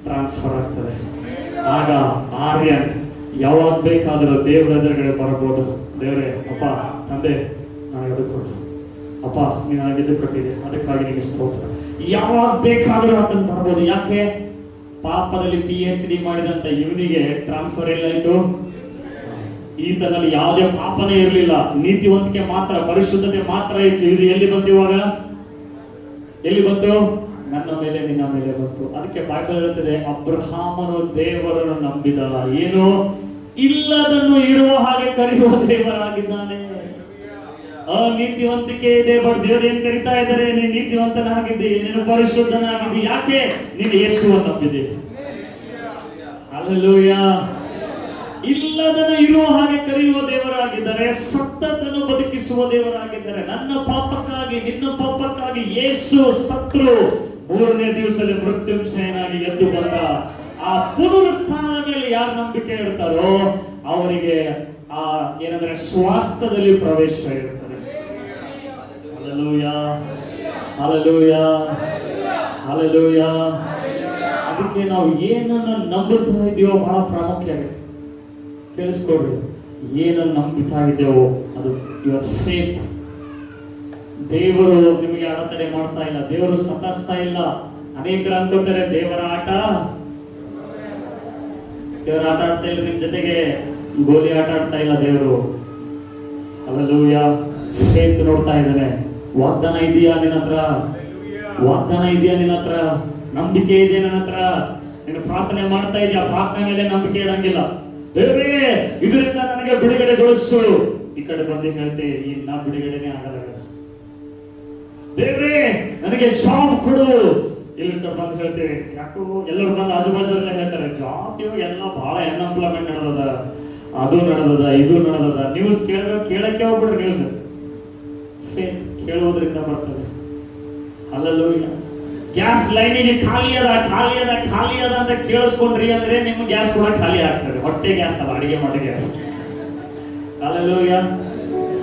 ಟ್ರಾನ್ಸ್ಫರ್ ಆಗ್ತದೆ. ಆಗ ಆರ್ಯನ್ ಯಾವಾಗ ಬೇಕಾದರೂ ದೇವರ ಎದುರುಗಡೆ ಬರಬಹುದು. ದೇವರೇ, ಅಪ್ಪ, ತಂದೆ, ನಾನು ಎದು ಕೊಡು, ಅಪ್ಪ ನೀನು ನನಗೆ ಎದು ಕೊಟ್ಟಿದೆ, ಅದಕ್ಕಾಗಿ ನಿಮಗೆ ಸ್ತೋತ್ರ. ಯಾವಾಗ ಬೇಕಾದರೂ ಆತನ ಬರ್ಬೋದು. ಯಾಕೆ? ಪಾಪದಲ್ಲಿ PhD ಮಾಡಿದಂತ ಇವನಿಗೆ ಟ್ರಾನ್ಸ್ಫರ್ ಎಲ್ಲಾಯ್ತು? ಈತನಲ್ಲಿ ಯಾವುದೇ ಪಾಪನೇ ಇರಲಿಲ್ಲ, ನೀತಿವಂತಿಕೆ ಮಾತ್ರ, ಪರಿಶುದ್ಧತೆ ಮಾತ್ರ ಇತ್ತು. ಇದು ಎಲ್ಲಿ ಬಂತು? ಇವಾಗ ಎಲ್ಲಿ ಬಂತು? ನನ್ನ ಮೇಲೆ, ನಿನ್ನ ಮೇಲೆ ಬಂತು. ಅದಕ್ಕೆ ಬೈಬಲ್ ಹೇಳುತ್ತದೆ, ಅಬ್ರಹಾಮನು ದೇವರನ್ನು ನಂಬಿದ, ಏನು ಇಲ್ಲದನ್ನು ಇರುವ ಹಾಗೆ ಕರೆಯುವ ದೇವರಾಗಿದ್ದಾನೆ. ಅನೀತಿವಂತಿಕೆ ಇದೆ, ಬಟ್ ದೇವರು ಏನ್ ಕರಿತಾ ಇದ್ದಾರೆ? ನೀನು ನೀತಿವಂತನಾಗಿದ್ದಿ, ನೀನು ಪರಿಶುದ್ಧನಾಗಿದ್ದಿ. ಯಾಕೆ? ನೀನು ಯೇಸುವನ್ನು ನಂಬಿದೆ. ಹಲ್ಲೆಲೂಯಾ. ಇಲ್ಲದನ್ನು ಇರುವ ಹಾಗೆ ಕರೆಯುವ ದೇವರಾಗಿದ್ದಾರೆ, ಸತ್ತದನ್ನು ಬದುಕಿಸುವ ದೇವರಾಗಿದ್ದಾರೆ. ನನ್ನ ಪಾಪಕ್ಕಾಗಿ, ನಿನ್ನ ಪಾಪಕ್ಕಾಗಿ ಯೇಸು ಸತ್ರು, ಮೂರನೇ ದಿವಸದಲ್ಲಿ ಮೃತ್ಯುಂಜಯನಾಗಿ ಎದ್ದು ಬಂದ. ಆ ಪುನರುತ್ಥಾನದ ಮೇಲೆ ಯಾರು ನಂಬಿಕೆ ಇಡ್ತಾರೋ ಅವರಿಗೆ ಆ ಏನಂದ್ರೆ ಸ್ವಾಸ್ಥ್ಯದಲ್ಲಿ ಪ್ರವೇಶ ಇರುತ್ತದೆ. Hallelujah, hallelujah, hallelujah. ಅದಕ್ಕೆ ನಾವು ಏನನ್ನು ನಂಬುತ್ತಾ ಇದೆಯೋ ಬಹಳ ಪ್ರಾಮುಖ್ಯ. ಕೇಳಿಸ್ಕೊಡ್ರಿ, ಏನನ್ನು ನಂಬುತ್ತಾ ಇದ್ದೇವೋ ಅದು ಯುವರ್ ಫೇತ್. ದೇವರು ನಿಮಗೆ ಅಡೆತಡೆ ಮಾಡ್ತಾ ಇಲ್ಲ, ದೇವರು ಸತಾಯಿಸ್ತಾ ಇಲ್ಲ. ಅನೇಕರು ಅನ್ಕೋತಾರೆ ದೇವರ ಆಟ ಆಡ್ತಾ ಇಲ್ಲ, ನಿಮ್ ಜೊತೆಗೆ ಗೋಲಿ ಆಟ ಆಡ್ತಾ ಇಲ್ಲ ದೇವರು. ಹಲ್ಲೆಲೂಯಾ. ಫೇತ್ ನೋಡ್ತಾ ಇದ್ದಾನೆ. ವಾಗ್ದಾನ ಇದೆಯಾ ನಿನ್ನ ಹತ್ರ? ವಾಗ್ದಾನ ಇದೆಯಾ ನಿನ್ನ ಹತ್ರ? ನಂಬಿಕೆ ಇದೆಯಾ ನನ್ನ ಹತ್ರ? ನೀನು ಪ್ರಾರ್ಥನೆ ಮಾಡ್ತಾ ಇದೆಯಾ? ಪ್ರಾರ್ಥನೆ ಮೇಲೆ ನಂಬಿಕೆ ಇಡಂಗಿಲ್ಲ. ದೇವರೇ, ಇದರಿಂದ ನನಗೆ ಬಿಡುಗಡೆಗೊಳಿಸು. ಈ ಕಡೆ ಬಂದು ಹೇಳ್ತೆ, ಇನ್ನ ಬಿಡುಗಡೆನೇ ಆಗಲ್ಲ. ದೇವರೇ, ನನಗೆ ಜಾಬ್ ಕೊಡು. ಇಲ್ಲಿ ಬಂದು ಹೇಳ್ತೇವೆ, ಯಾಕೋ ಎಲ್ಲರೂ ಬಂದು ಆಜುಬಾಜುದಲ್ಲೇ ಹೇಳ್ತಾರೆ, ಜಾಬ್ ಇವಾಗ ಎಲ್ಲ ಬಹಳ ಅನ್ಎಂಪ್ಲಾಯ್ಮೆಂಟ್ ನಡೆದದ, ಅದು ನಡೆದದ, ಇದು ನಡೆದದ. ನ್ಯೂಸ್ ಕೇಳಕ್ಕೆ ಹೋಗ್ಬಿಡ್ರಿ. ನ್ಯೂಸ್ ಫೇತ್ ಕೇಳುವುದರಿಂದ ಬರ್ತದೆ. ಹಲ್ಲೆಲೂಯಾ. ಗ್ಯಾಸ್ ಲೈನಿಗೆ ಖಾಲಿ ಅದ ಅಂತ ಕೇಳಿಸ್ಕೊಂಡ್ರಿ ಅಂದ್ರೆ ನಿಮ್ಮ ಗ್ಯಾಸ್ ಕೂಡ ಖಾಲಿ ಆಗ್ತದೆ. ಹೊಟ್ಟೆ ಗ್ಯಾಸ್ ಅಲ್ಲ, ಅಡಿಗೆ ಮಾಡೋ ಗ್ಯಾಸ್. Hallelujah,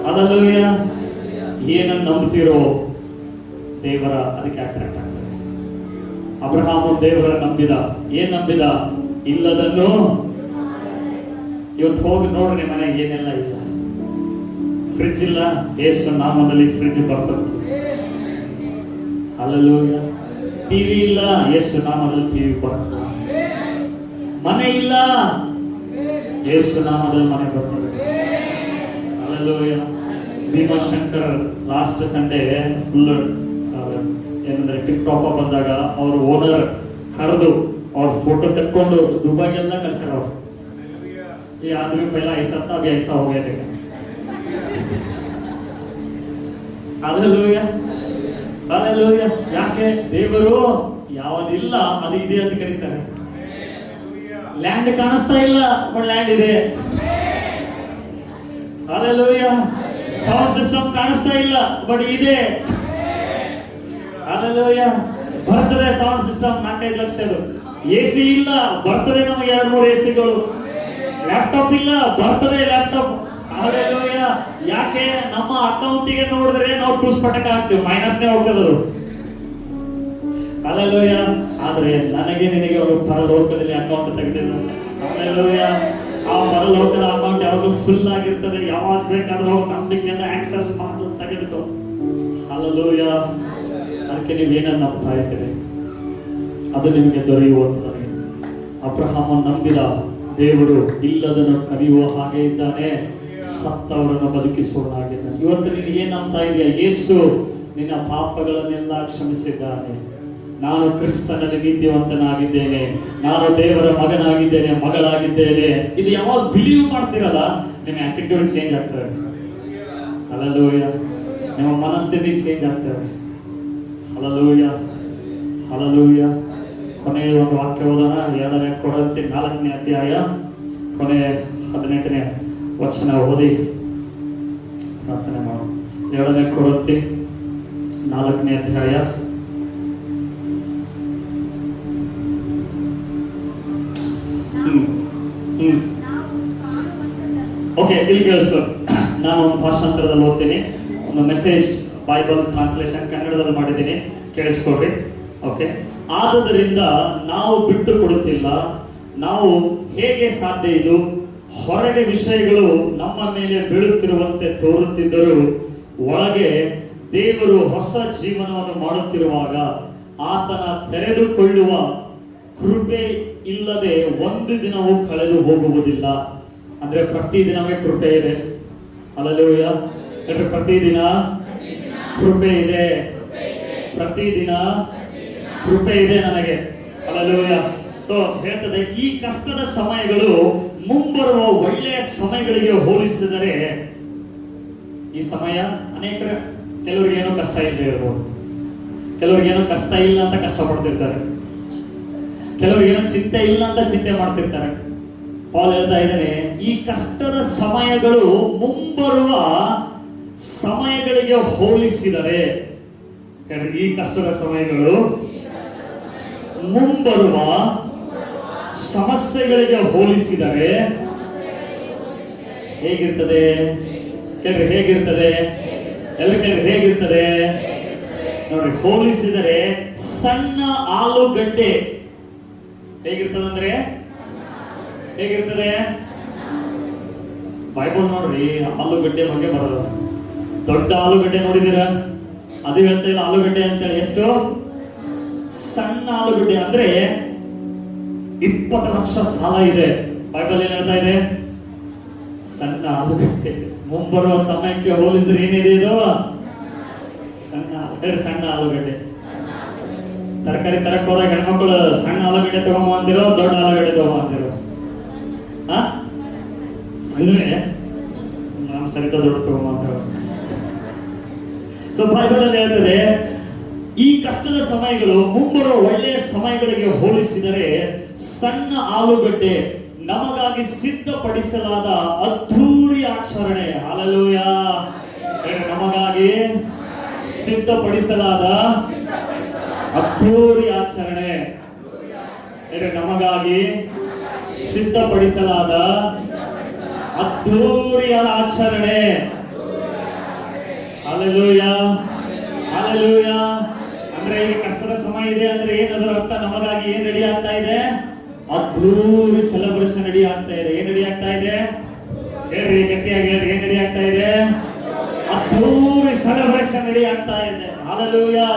hallelujah. ಏನನ್ನು ನಂಬ್ತಿರೋ ದೇವರ ಅದಕ್ಕೆ ಅಟ್ರಾಕ್ಟ್ ಆಗ್ತದೆ. ಅಬ್ರಹಾಮ ದೇವರ ನಂಬಿದ. ಏನ್ ನಂಬಿದ? ಇಲ್ಲದನ್ನು. ಇವತ್ತು ಹೋಗಿ ನೋಡ್ರಿ, ಮನೆಗೆ ಏನೆಲ್ಲ ಇಲ್ಲ. ಫ್ರಿಡ್ಜ್ ಇಲ್ಲ, ಯೇಸು ನಾಮದಲ್ಲಿ ಫ್ರಿಡ್ಜ್ ಬರ್ತದೆ. ಹಲ್ಲೆಲೂಯಾ. ಟಿವಿ ಇಲ್ಲ, ಯೇಸು ನಾಮದಲ್ಲಿ ಟಿವಿ ಬರ್ತದೆ. ಮನೆ ಇಲ್ಲ, ಯೇಸು ನಾಮದಲ್ಲಿ ಮನೆ ಬರ್ತದೆ. Hallelujah. Bhimashankar last Sunday full ಏನಂದ್ರೆ ಟಿಪ್ ಟಾಪ್ ಬಂದಾಗ ಅವ್ರ ಓನರ್ ಕರೆದು ಅವ್ರ ಫೋಟೋ ತೆಕ್ಕೊಂಡು ದುಬೈಗೆಲ್ಲ ಕಳ್ಸ್ಯಾರ. ಅವ್ರು ಈ ಆದ್ಮಿ ಪೈಲ ಐಸಾ था, अभी ऐसा हो गया देखा. Hallelujah, hallelujah. ಯಾಕೆ? ದೇವರು ಯಾವದಿಲ್ಲ ಅದು ಇದೆ ಅಂತ ಕರೀತಾರೆ. ಲ್ಯಾಂಡ್ ಕಾಣಿಸ್ತಾ ಇಲ್ಲ, ಬಟ್ ಲ್ಯಾಂಡ್ ಇದೆ. ಹಲ್ಲೆಲೂಯಾ. ಸೌಂಡ್ ಸಿಸ್ಟಮ್ ಕಾಣಿಸ್ತಾ ಇಲ್ಲ, ಬಟ್ ಇದೆ. ಹಲ್ಲೆಲೂಯಾ. ಬರ್ತದೆ ಸೌಂಡ್ ಸಿಸ್ಟಮ್ 4-5 ಲಕ್ಷದು. AC ಇಲ್ಲ, ಬರ್ತದೆ ನಮಗೆ 2-3 ACಗಳು. ಲ್ಯಾಪ್ಟಾಪ್ ಇಲ್ಲ, ಬರ್ತದೆ ಲ್ಯಾಪ್ಟಾಪ್. ಹಲ್ಲೆಲೂಯಾ. ಯಾಕೆ? ನಮ್ಮ ಅಕೌಂಟಿಗೆ ನೋಡಿದ್ರೆ ನಾವು ಟುಸ್ಪಟಕ ಆಗ್ತೀವಿ, ಮೈನಸ್ನೇ ಹೋಗ್ತದೆ ಅದು. ಹಲ್ಲೆಲೂಯಾ. ಆದ್ರೆ ನನಗೆ ನಿನಗೆ ಅವರು ಪರಲೋಕದಲ್ಲಿ ಅಕೌಂಟ್ ತೆಗೆದಿದ್ದಾರೆ. ಹಲ್ಲೆಲೂಯಾ. ಆ ಪರಲೋಕದ ಅಕೌಂಟ್ ಯಾವಾಗಲೂ ಫುಲ್ ಆಗಿರ್ತದೆ. ಯಾವಾಗ ಬೇಕಾದ್ರೂ ನಂಬಿಕೆಯಿಂದ ಆಕ್ಸೆಸ್ ಮಾಡು, ತೆಗೆದುಕೋ. ಹಲ್ಲೆಲೂಯಾ. ಅದಕ್ಕೆ ನೀವೇನನ್ನು ನಂಬ್ತಾ ಇದ್ದೀರಿ ಅದು ನಿಮಗೆ ದೊರೆಯುವಂಥದ್ದು. ಅಬ್ರಹಾಮನ್ ನಂಬಿದ ದೇವರು ಇಲ್ಲದನ್ನು ಕರೆಯುವ ಹಾಗೆ ಇದ್ದಾನೆ, ಸತ್ತವರನ್ನು ಬದುಕಿಸುವನಾಗಿದ್ದಾನೆ. ಇವತ್ತು ನೀನು ಏನ್ ನಂಬ್ತಾ ಇದೆಯಾ? ಯೇಸು ನಿನ್ನ ಪಾಪಗಳನ್ನೆಲ್ಲ ಕ್ಷಮಿಸಿದ್ದಾನೆ. ನಾನು ಕ್ರಿಸ್ತನಲ್ಲಿ ನೀತಿವಂತನಾಗಿದ್ದೇನೆ, ನಾನು ದೇವರ ಮಗನಾಗಿದ್ದೇನೆ, ಮಗಳಾಗಿದ್ದೇನೆ. ಇದು ಯಾವಾಗ ಬಿಲೀವ್ ಮಾಡ್ತಿರಲ್ಲ, ನಿಮ್ಮ ಆಟಿಟ್ಯೂಡ್ ಚೇಂಜ್ ಆಗ್ತದೆ. ಹಲ್ಲೆಲೂಯಾ. ನಿಮ್ಮ ಮನಸ್ಥಿತಿ ಚೇಂಜ್ ಆಗ್ತದೆ. Hallelujah, hallelujah. ಕೊನೆಯ ಒಂದು ವಾಕ್ಯ ಓದೋಣ. 2 ಕೊರಿಂಥಿ 4ನೇ ಅಧ್ಯಾಯ ಕೊನೆ 18ನೇ ವಚನ ಓದಿ ಪ್ರಾರ್ಥನೆ ಮಾಡು. 2 ಕೊರಿಂಥಿ 4ನೇ ಅಧ್ಯಾಯ ಓಕೆ, ಇಲ್ಲಿ ಕೇಳಿಸ್ಕೊ. ನಾನು ಒಂದು ಭಾಷಾಂತರದಲ್ಲಿ ಓದ್ತೀನಿ. ಒಂದು ಮೆಸೇಜ್ ಬೈಬಲ್ ಟ್ರಾನ್ಸ್ಲೇಷನ್ ಕನ್ನಡದಲ್ಲಿ ಮಾಡಿದ್ದೀನಿ, ಕೇಳಿಸ್ಕೊಡ್ರಿ. ಓಕೆ. ಆದುದರಿಂದ ನಾವು ಬಿಟ್ಟು ಕೊಡುತ್ತಿಲ್ಲ. ನಾವು ಹೇಗೆ ಸಾಧ್ಯ ಇದು? ಹೊರಗೆ ವಿಷಯಗಳು ನಮ್ಮ ಮೇಲೆ ಬೀಳುತ್ತಿರುವಂತೆ ತೋರುತ್ತಿದ್ದರೂ ಒಳಗೆ ದೇವರು ಹೊಸ ಜೀವನವನ್ನು ಮಾಡುತ್ತಿರುವಾಗ ಆತನ ತೆರೆದುಕೊಳ್ಳುವ ಕೃಪೆ ಇಲ್ಲದೆ ಒಂದು ದಿನವೂ ಕಳೆದು ಹೋಗುವುದಿಲ್ಲ. ಅಂದ್ರೆ ಪ್ರತಿದಿನವೇ ಕೃಪೆ ಇದೆ. ಹಲ್ಲೆಲೂಯಾ. ಪ್ರತಿದಿನ ಕೃಪೆ ಇದೆ, ಪ್ರತಿದಿನ ಕೃಪೆ ಇದೆ ನನಗೆ. ಹಲ್ಲೆಲೂಯಾ. ಸೊ ಹೇಳ್ತದೆ, ಈ ಕಷ್ಟದ ಸಮಯಗಳು ಮುಂಬರುವ ಒಳ್ಳೆಯ ಸಮಯಗಳಿಗೆ ಹೋಲಿಸಿದರೆ ಈ ಸಮಯ ಕೆಲವ್ರಿಗೇನೋ ಕಷ್ಟ ಇಲ್ಲದೆ ಇರ್ಬೋದು, ಕೆಲವ್ರಿಗೇನೋ ಕಷ್ಟ ಇಲ್ಲ ಅಂತ ಕಷ್ಟಪಡ್ತಿರ್ತಾರೆ, ಕೆಲವ್ರಿಗೇನೋ ಚಿಂತೆ ಇಲ್ಲ ಅಂತ ಚಿಂತೆ ಮಾಡ್ತಿರ್ತಾರೆ. ಪೌಲ್ ಹೇಳ್ತಾ ಇದ್ದಾನೆ, ಈ ಕಷ್ಟದ ಸಮಯಗಳು ಮುಂಬರುವ ಸಮಯಗಳಿಗೆ ಹೋಲಿಸಿದರೆ, ಈ ಕಷ್ಟದ ಸಮಯಗಳು ಮುಂಬರುವ ಸಮಸ್ಯೆಗಳಿಗೆ ಹೋಲಿಸಿದರೆ ಹೇಗಿರ್ತದೆ? ಕೇಳ್ರಿ, ಹೇಗಿರ್ತದೆ? ಎಲ್ಲ ಕೇಳ್ರಿ, ಹೇಗಿರ್ತದೆ ನೋಡ್ರಿ. ಹೋಲಿಸಿದರೆ ಸಣ್ಣ ಆಲೂಗಡ್ಡೆ ಹೇಗಿರ್ತದೆ ಅಂದ್ರೆ ಹೇಗಿರ್ತದೆ? ಬೈಬಲ್ ನೋಡ್ರಿ, ಆಲೂಗಡ್ಡೆ ಬಗ್ಗೆ ಬರೋದು. ದೊಡ್ಡ ಆಲೂಗಡ್ಡೆ ನೋಡಿದೀರಾ? ಅದು ಹೇಳ್ತಾ ಇಲ್ಲ ಆಲೂಗಡ್ಡೆ ಅಂತೇಳಿ. ಎಷ್ಟು ಸಣ್ಣ ಆಲೂಗಡ್ಡೆ ಅಂದ್ರೆ 20 ಲಕ್ಷ ಸಾಲ ಇದೆ. ಬೈಬಲ್ ಏನ್ ಹೇಳ್ತಾ ಇದೆ? ಸಣ್ಣ ಆಲೂಗಡ್ಡೆ. ಮುಂಬರುವ ಸಮಯಕ್ಕೆ ಹೋಲಿಸಿದ್ರೆ ಏನಿದೆ ಇದು? ಸಣ್ಣ ಆಲೂಗಡ್ಡೆ. ತರಕಾರಿ ತರಕ್ ಹೋದಾಗ ಹೆಣ್ಮಕ್ಳು ಸಣ್ಣ ಆಲೂಗಡ್ಡೆ ತಗೊಂಬ ಅಂತಿರೋ, ದೊಡ್ಡ ಆಲೂಗಡ್ಡೆ ತಗೊಂಬ ಅಂತಿರೋ? ಸಣ್ಣವೇ ನಮ್ ಸರಿತ ದೊಡ್ಡ ತಗೊಂಬ ಅಂತಿರೋ. ಸೊ ಬೈಬಲ್ ಅಲ್ಲಿ ಹೇಳ್ತದೆ, ಈ ಕಷ್ಟದ ಸಮಯಗಳು ಮುಂಬರುವ ಒಳ್ಳೆಯ ಸಮಯಗಳಿಗೆ ಹೋಲಿಸಿದರೆ ಸಣ್ಣ ಆಲೂಗಡ್ಡೆ ನಮಗಾಗಿ ಸಿದ್ಧಪಡಿಸಲಾದ ಅದ್ಧೂರಿ ಆಚರಣೆ. ಹಲ್ಲೆಲೂಯಾ. ನಮಗಾಗಿ ಸಿದ್ಧಪಡಿಸಲಾದ ಅದ್ಧೂರಿ ಆಚರಣೆ. ನಮಗಾಗಿ ಸಿದ್ಧಪಡಿಸಲಾದ ಅದ್ಧೂರಿಯಾದ ಆಚರಣೆ. Hallelujah, hallelujah. ಅಂದ್ರೆ ಈಗ ಕಷ್ಟದ ಸಮಯ ಇದೆ ಅಂದ್ರೆ ಏನದರ ಅರ್ಥ? ನಮಗಾಗಿ ಏನ್ ರೆಡಿ ಆಗ್ತಾ ಇದೆ? ಅದ್ಧೂರಿ ಸೆಲೆಬ್ರೇಷನ್ ರೆಡಿ ಆಗ್ತಾ ಇದೆ. ಏನ್ ರೆಡಿ ಆಗ್ತಾ ಇದೆ? ಹೇಳ್ರಿ, ಗಟ್ಟಿಯಾಗಿ ಹೇಳ್ರಿ, ಏನ್ ರೆಡಿ ಆಗ್ತಾ ಇದೆ? ಅದ್ಧೂರಿ ಸೆಲೆಬ್ರೇಷನ್ ರೆಡಿ ಆಗ್ತಾ ಇದೆ. ಹಲ್ಲೆಲೂಯಾ.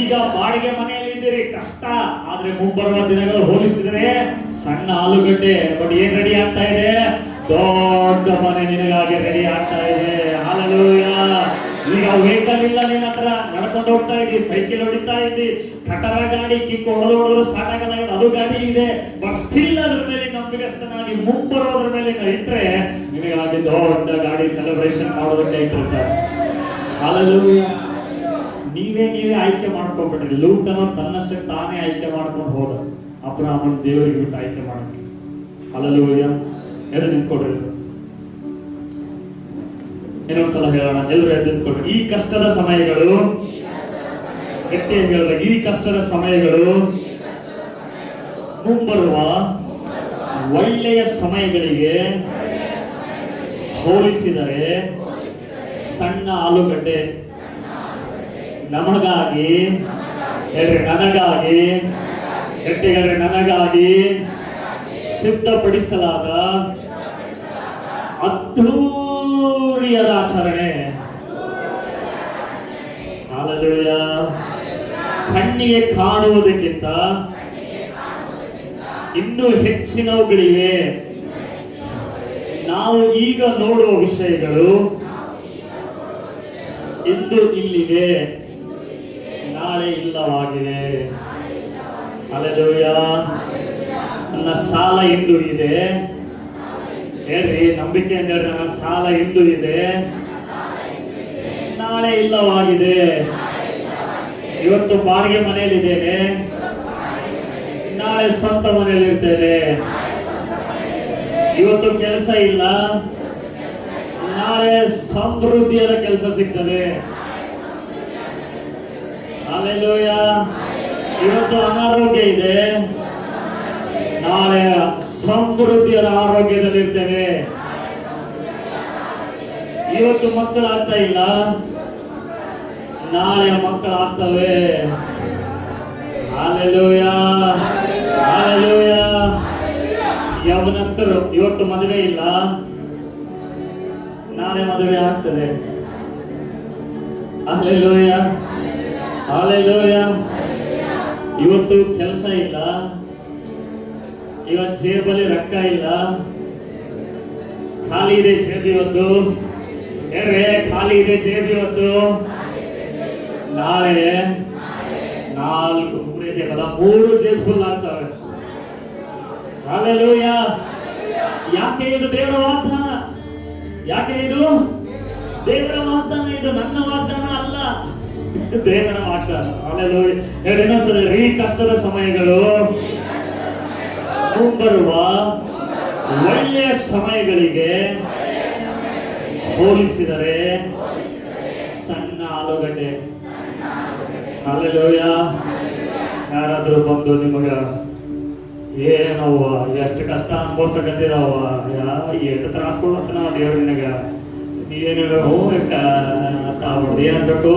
ಈಗ ಬಾಡಿಗೆ ಮನೆಯಲ್ಲಿ ಇದ್ದೀರಿ, ಕಷ್ಟ. ಆದ್ರೆ ಮುಂಬರುವ ದಿನಗಳು ಹೋಲಿಸಿದರೆ ಸಣ್ಣ ಆಲೂಗಡ್ಡೆ. ಬಟ್ ಏನ್ ರೆಡಿ ಆಗ್ತಾ ಇದೆ? ದೊಡ್ಡ ಮನೆ ನಿನಗಾಗಿ ರೆಡಿ ಆಗ್ತಾ ಇದೆ. ಹಲ್ಲೆಲೂಯಾ. ಈಗ ವೆಹಿಕಲ್ ಇಲ್ಲ ನಿನ್ನ ಹತ್ರ, ನಡ್ಕೊಂಡು ಹೋಗ್ತಾ ಇದ್ದಿ, ಸೈಕಲ್ ಹೊಡಿತಾ ಇದ್ದಿ, ಕಟರ ಗಾಡಿ ಕಿಕ್ ಹೊಡೆದು ಸ್ಟಾರ್ಟ್ ಆಗಲ್ಲ, ಅದು ಗಾಡಿ ಇದೆ. ಬಟ್ ಸ್ಟಿಲ್ ಅದ್ರ ಮೇಲೆ ನಂಬಿಕಸ್ಥನಾಗಿ ಮುಂಬರೋದ್ರ ಮೇಲೆ ಇಟ್ರೆ ನಿನಗಾಗಿ ದೊಡ್ಡ ಗಾಡಿ ಸೆಲೆಬ್ರೇಷನ್ ಮಾಡೋದಕ್ಕೆ ಇಟ್ಟಿರ್ತಾರೆ. ಹಲ್ಲೆಲೂಯಾ. ನೀವೇ ಆಯ್ಕೆ ಮಾಡ್ಕೊಬಿಟ್ರಿ. ಲೂತನು ತನ್ನಷ್ಟಕ್ಕೆ ತಾನೇ ಆಯ್ಕೆ ಮಾಡ್ಕೊಂಡು ಹೋದ, ಅಬ್ರಹಾಮನ ದೇವರಿಗೆ ಬಿಟ್ಟು ಆಯ್ಕೆ ಮಾಡಕ್ಕೆ. ಹಲ್ಲೆಲೂಯಾ. ಎದ್ದು ನಿಂತ್ಕೊಡ್ರಿ. ಇನ್ನೊಂದ್ಸಲ ಹೇಳೋಣ, ಎಲ್ಲರೂ ಎದ್ದು ನಿಂತ್ಕೊಡ್ರಿ. ಈ ಕಷ್ಟದ ಸಮಯಗಳು, ಗಟ್ಟಿಯಾಗಿ ಹೇಳಬೇಕು, ಈ ಕಷ್ಟದ ಸಮಯಗಳು ಮುಂಬರುವ ಒಳ್ಳೆಯ ಸಮಯಗಳಿಗೆ ಹೋಲಿಸಿದರೆ ಸಣ್ಣ ಆಲೂಗಡ್ಡೆ ನಮಗಾಗಿ, ಹೇಳ್ರಿ ನನಗಾಗಿ, ಗಟ್ಟಿ ಹೇಳ್ರಿ, ನನಗಾಗಿ ಸಿದ್ಧಪಡಿಸಲಾದ ಅದ್ಧೂರಿಯಾದ ಆಚರಣೆ. ಹಲ್ಲೆಲೂಯಾ. ಕಣ್ಣಿಗೆ ಕಾಣುವುದಕ್ಕಿಂತ ಇನ್ನೂ ಹೆಚ್ಚಿನವುಗಳಿವೆ. ನಾವು ಈಗ ನೋಡುವ ವಿಷಯಗಳು ಇಂದು ಇಲ್ಲಿವೆ, ನಾಳೆ ಇಲ್ಲವಾಗಿವೆ. ಹಲ್ಲೆಲೂಯಾ. ನನ್ನ ಸಾಲ ಇಂದು ಇದೆ, ಹೇಳ್ರಿ, ನಂಬಿಕೆ ಅಂತ ಹೇಳಿ ನನ್ನ ಸಾಲ ಇಂದು ಇದೆ, ನಾಳೆ ಇಲ್ಲವಾಗಿದೆ. ಇವತ್ತು ಬಾಡಿಗೆ ಮನೆಯಲ್ಲಿದ್ದೇನೆ, ನಾಳೆ ಸ್ವಂತ ಮನೆಯಲ್ಲಿ ಇರ್ತೇನೆ. ಇವತ್ತು ಕೆಲಸ ಇಲ್ಲ, ನಾಳೆ ಸಮೃದ್ಧಿಯಾದ ಕೆಲಸ ಸಿಗ್ತದೆ. ಹಲ್ಲೆಲೂಯಾ. ಇವತ್ತು ಅನಾರೋಗ್ಯ ಇದೆ, ನಾಳೆ ಸಮೃದ್ಧಿಯಾದ ಆರೋಗ್ಯದಲ್ಲಿ ಇರ್ತೇನೆ. ಇವತ್ತು ಮಕ್ಕಳಾಗ್ತಾ ಇಲ್ಲ, ನಾಳೆ ಮಕ್ಕಳಾಗ್ತವೆ. Hallelujah, hallelujah. ಯೌವನಸ್ಥರು ಇವತ್ತು ಮದುವೆ ಇಲ್ಲ, ನಾಳೆ ಮದುವೆ ಆಗ್ತದೆ. Hallelujah, hallelujah. ಇವತ್ತು ಕೆಲಸ ಇಲ್ಲ, ಇವತ್ತು ಜೇಬಲ್ಲಿ ರೊಕ್ಕ ಇಲ್ಲ, ಖಾಲಿ ಇದೆ ಜೇಬು ಇವತ್ತು. ಹೇಳ್ರೆ, ಖಾಲಿ ಇದೆ ಜೇಬು ಇವತ್ತು. ನಾಳೆ 3 ಜೇಬಲ್ಲ, 3 ಜೇಬ್ ಫುಲ್ ಆಗ್ತವೆ. ಹಲ್ಲೆಲೂಯಾ. ಯಾಕೆ ಇದು ದೇವರ ವಾಗ್ದಾನ? ಯಾಕೆ ಇದು ದೇವರ ವಾಗ್ದಾನ? ಇದು ನನ್ನ ವಾಗ್ದಾನ ಅಲ್ಲ, ದೇವರ ವಾಗ್ದಾನ. ಹಲ್ಲೆಲೂಯಾ. ಹೇಳಿ ಇನ್ನೊಂದ್ಸಲ, ಈ ಕಷ್ಟದ ಸಮಯಗಳು ಮುಂಬರುವ ಒಳ್ಳೆಯ ಸಮಯಗಳಿಗೆ ಹೋಲಿಸಿದರೆ ಸಣ್ಣ ಆಲೂಗಡ್ಡೆ. ಹಲ್ಲೆಲೂಯಾ. ಯಾರಾದ್ರೂ ಬಂದು ನಿಮಗ ಏನವ್ವ ಎಷ್ಟು ಕಷ್ಟ ಅನ್ಭವಿಸಕತ್ತಿದವ್ವ, ಎಷ್ಟು ತ್ರಾಸ್ಕೊಳತ್ತ ನಾವು ದೇವ್ರಿನಾಗ ಏನಿಲ್ಲ ತಾವ್ದು ಏನನ್ಬೇಕು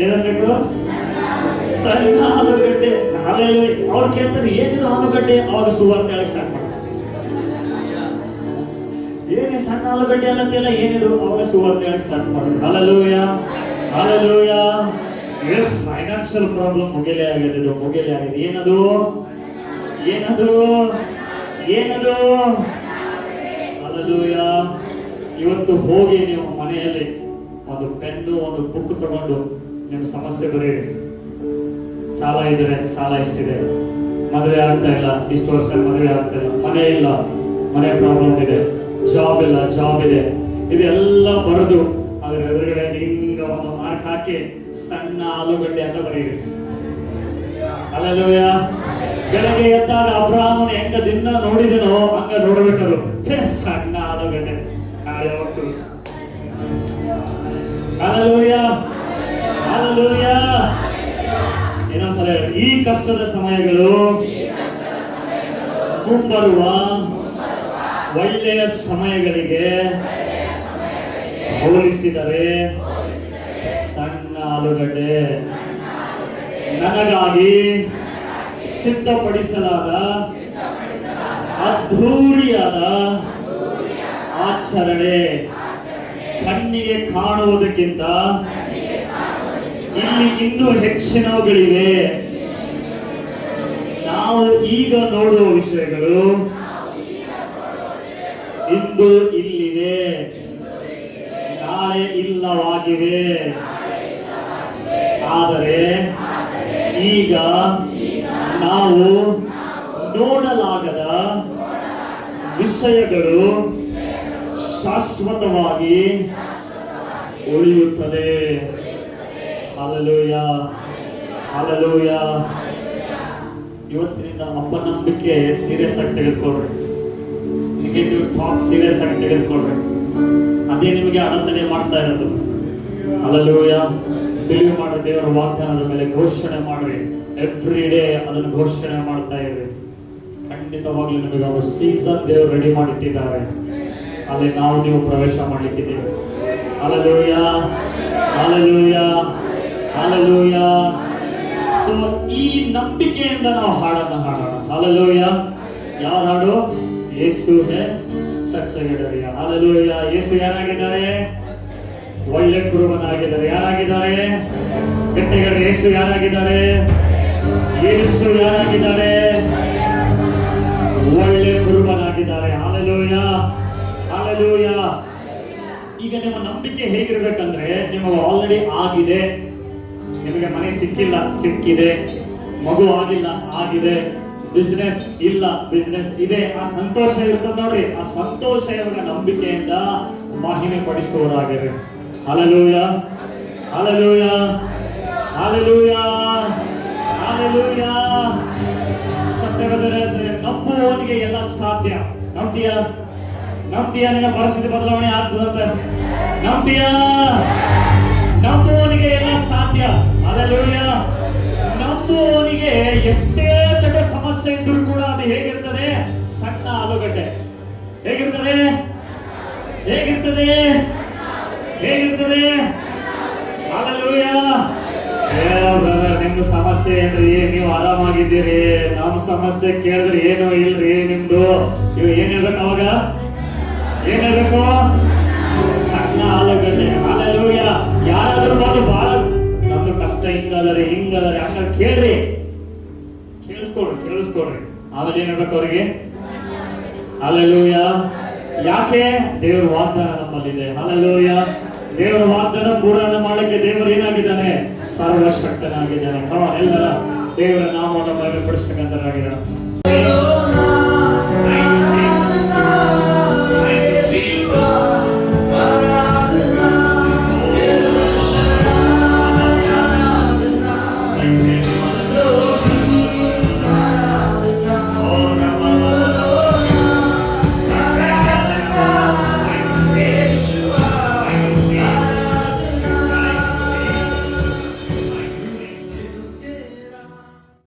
ಏನನ್ಬೇಕು? ಸಣ್ಣ ಆಲೂಗಡ್ಡೆ. ಹಲ್ಲೆಲೂಯಾ. ಅವ್ರು ಕೇಳ್ತಾರೆ, ಏನಿದು ಆಲೂಗಡ್ಡೆ? ಅವಾಗ ಸುವಾರ್ತೆ ಹೇಳಕ್ ಸ್ಟಾರ್ಟ್ ಮಾಡ್ತಾರೆ. ಏನೇ ಸಣ್ಣ ಆಲೂಗಡ್ಡೆ ಅಲ್ಲಂತೆಲ್ಲ ಏನಿದು? ಅವಾಗ ಸುವಾರ್ತೆ ಹೇಳಕ್ ಸ್ಟಾರ್ಟ್ ಮಾಡ್ತಾರೆ. Hallelujah, hallelujah. ಫೈನಾನ್ಷಿಯಲ್ ಪ್ರಾಬ್ಲಮ್ ಮುಗಿಲೇ ಆಗಿದೆ, ಮುಗಿಲೇ ಆಗಿದೆ. ಏನದು? ಏನದು? ಏನದು? ಹಲ್ಲೆಲೂಯಾ. ಇವತ್ತು ಹೋಗಿ ನೀವು ಮನೆಯಲ್ಲಿ ಒಂದು ಪೆನ್ನು ಒಂದು ಬುಕ್ ತಗೊಂಡು ನಿಮ್ಮ ಸಮಸ್ಯೆ ಬರೀರಿ. ಸಾಲ ಇದ್ರೆ ಸಾಲ ಎಷ್ಟಿದೆ, ಮದುವೆ ಆಗ್ತಾ ಇಲ್ಲ, ಇಷ್ಟು ವರ್ಷ ಮದುವೆ ಆಗ್ತಾ ಇಲ್ಲ, ಮನೆ ಇಲ್ಲ, ಮನೆ ಪ್ರಾಬ್ಲಮ್ ಇದೆ, ಜಾಬ್ ಇಲ್ಲ, ಜಾಬ್ ಇದೆ, ಇದೆಲ್ಲ ಬರೆದು ಅದರ ಎದುರುಗಡೆ ಹಿಂಗ ಒಂದು ಮಾರ್ಕ್ ಹಾಕಿ ಸಣ್ಣ ಆಲೂಗಡ್ಡೆ ಅಂತ ಬರೀರಿ. ಹಲ್ಲೆಲೂಯಾ. ಬೆಳಗ್ಗೆ ಎದ್ದಾಗ ಅಬ್ರಾಹ್ಮನ ಹೆಂಗ ದಿನ ನೋಡಿದನೋ ಹಂಗ ನೋಡ್ಬೇಕಾದ್ರು ಸಣ್ಣ ಆಲೂಗಡ್ಡೆ ನಾಳೆ ಹೋಗ್ತು. Hallelujah, hallelujah. ಇನ್ನೊಂದ್ಸಲ, ಈ ಕಷ್ಟದ ಸಮಯಗಳು ಮುಂಬರುವ ಒಳ್ಳೆಯ ಸಮಯಗಳಿಗೆ ಹೋಲಿಸಿದರೆ ಸಣ್ಣ ಆಲೂಗಡ್ಡೆ. ನನಗಾಗಿ ಸಿದ್ಧಪಡಿಸಲಾದ ಅದ್ಧೂರಿಯಾದ ಆಚರಣೆ ಕಣ್ಣಿಗೆ ಕಾಣುವುದಕ್ಕಿಂತ ಇಲ್ಲಿ ಇನ್ನೂ ಹೆಚ್ಚಿನವುಗಳಿವೆ. ನಾವು ಈಗ ನೋಡುವ ವಿಷಯಗಳು ಇಂದು ಇಲ್ಲಿವೆ, ನಾಳೆ ಇಲ್ಲವಾಗಿವೆ. ಆದರೆ ಈಗ ನಾವು ನೋಡಲಾಗದ ವಿಷಯಗಳು ಶಾಶ್ವತವಾಗಿ ಉಳಿಯುತ್ತದೆ. Hallelujah, hallelujah. ಇವತ್ತಿನಿಂದ ಅಪನಂಬಿಕೆ ಸೀರಿಯಸ್ ಆಗಿ ತೆಗೆದುಕೊಳ್ರಿ. ನೆಗೆಟಿವ್ ಥಾಟ್ ಸೀರಿಯಸ್ ಆಗಿ ತೆಗೆದುಕೊಳ್ರಿ. ಅದೇ ನಿಮಗೆ ಅಡೆತಡೆ ಮಾಡ್ತಾ ಇರೋದು. ಹಲ್ಲೆಲೂಯಾ. ಬಿಲೀವ್ ಮಾಡ್ರಿ, ದೇವರ ವಾಗ್ದಾನದ ಮೇಲೆ ಘೋಷಣೆ ಮಾಡ್ರಿ. ಎವ್ರಿ ಡೇ ಅದನ್ನು ಘೋಷಣೆ ಮಾಡ್ತಾ ಇರ್ರಿ. ಖಂಡಿತವಾಗ್ಲೂ ನಿಮಗೆ ಒಂದು ಸೀಸನ್ ದೇವರು ರೆಡಿ ಮಾಡಿಟ್ಟಿದ್ದಾರೆ, ಅಲ್ಲಿ ನಾವು ನೀವು ಪ್ರವೇಶ ಮಾಡ್ಲಿಕ್ಕಿದ್ದೀವಿ. Hallelujah, hallelujah, hallelujah. ಸೊ ಈ ನಂಬಿಕೆಯಿಂದ ನಾವು ಹಾಡನ್ನ ಹಾಡೋಣ. ಹಲ್ಲೆಲೂಯಾ. ಯಾವ ಹಾಡು? ಯೇಸು ಹೇ ಸಚ್ಚ ಗಡರಿಯ. ಹಲ್ಲೆಲೂಯಾ. ಯೇಸು ಯಾರಾಗಿದ್ದಾರೆ? ಒಳ್ಳೆ ಕುರುಬನಾಗಿದ್ದಾರೆ. ಯಾರಾಗಿದ್ದಾರೆ? ಗಟ್ಟಿಗರ ಯೇಸು ಯಾರಾಗಿದ್ದಾರೆ? ಯೇಸು ಯಾರಾಗಿದ್ದಾರೆ? ಒಳ್ಳೆ ಕುರುಬನಾಗಿದ್ದಾರೆ. Hallelujah, hallelujah. ಈಗ ನಿಮ್ಮ ನಂಬಿಕೆ ಹೇಗಿರ್ಬೇಕಂದ್ರೆ, ನಿಮಗೆ ಆಲ್ರೆಡಿ ಆಗಿದೆ, ನಿಮಗೆ ಮನೆ ಸಿಕ್ಕಿಲ್ಲ, ಸಿಕ್ಕಿದೆ, ಮಗು ಆಗಿಲ್ಲ, ಆಗಿದೆ, ಬಿಸ್ನೆಸ್ ಇಲ್ಲ, ಬಿಸ್ನೆಸ್ ಇದೆ, ಆ ಸಂತೋಷ ಇರ್ತದೆ ನೋಡ್ರಿ. ಆ ಸಂತೋಷ ಇವಾಗ ನಂಬಿಕೆಯಿಂದ ಮಹಿಮೆ ಪಡಿಸುವವರಾಗಿರಿ. Hallelujah, hallelujah, hallelujah, hallelujah. ಸತ್ಯವಾದರೆ ನಂಬುವವನಿಗೆ ಎಲ್ಲ ಸಾಧ್ಯ. ನಂಬ್ತೀಯಾ? ನಂಬ್ತೀಯಾ? ನಿನ್ನ ಪರಿಸ್ಥಿತಿ ಬದಲಾವಣೆ ಆಗ್ತದಂತೆ ನಂಬ್ತೀಯಾ? ನಂಬುವವನಿಗೆ ಎಲ್ಲ ಸಾಧ್ಯ. ಹಾಲೆಲೂಯ. ನಂಬುವವನಿಗೆ ಎಷ್ಟೇ ದೊಡ್ಡ ಸಮಸ್ಯೆ ಇದ್ರೂ ಕೂಡ ಅದು ಹೇಗಿರ್ತದೆ? ಸಣ್ಣ ಆಲೂಗಡ್ಡೆ. ಹೇಗಿರ್ತದೆ? ಹೇಗಿರ್ತದೆ? ಹೇಗಿರ್ತದೆ? ಹಾಲೆಲೂಯ. ನಿಮ್ದು ಸಮಸ್ಯೆ ಏನ್ರಿ? ನೀವು ಆರಾಮಾಗಿದ್ದೀರಿ. ನಮ್ಮ ಸಮಸ್ಯೆ ಕೇಳಿದ್ರೆ ಏನು ಇಲ್ರಿ ನಿಮ್ದು. ಇವ್ ಏನ್ ಹೇಳ್ಬೇಕು ಅವಾಗ? ಏನ್ ಹೇಳ್ಬೇಕು? ಸಣ್ಣ ಆಲೂಗಡ್ಡೆ. ಹಾಲೆಲೂಯ. ಯಾರಾದ್ರೂ ಬಂದು ಬಹಳ ನಮ್ದು ಕಷ್ಟ ಹಿಂಗದರಿ ಹಿಂಗದರಿ ಅಂತ ಕೇಳ್ರಿ, ಕೇಳಿಸ್ಕೊಡ್ರಿ. ಆಮೇಲೆ ಏನ್ ಹೇಳ್ಬೇಕು ಅವ್ರಿಗೆ? ಹಾಲೆಲೂಯ. ಯಾಕೆ? ದೇವರ ವಾಗ್ದಾನ ನಮ್ಮಲ್ಲಿದೆ. ಹಾಲೆಲೂಯ. ದೇವರ ವಾಗ್ದಾನ ಪೂರ್ಣ ಮಾಡಲಿಕ್ಕೆ ದೇವರು ಏನಾಗಿದ್ದಾನೆ? ಸರ್ವಶಕ್ತನಾಗಿದ್ದಾನೆ. ಎಲ್ಲರ ದೇವರ ನಾಮವನ್ನು ಮಹಿಮೆಪಡಿಸಬೇಕಂತರಾಗಿದ್ದಾನೆ.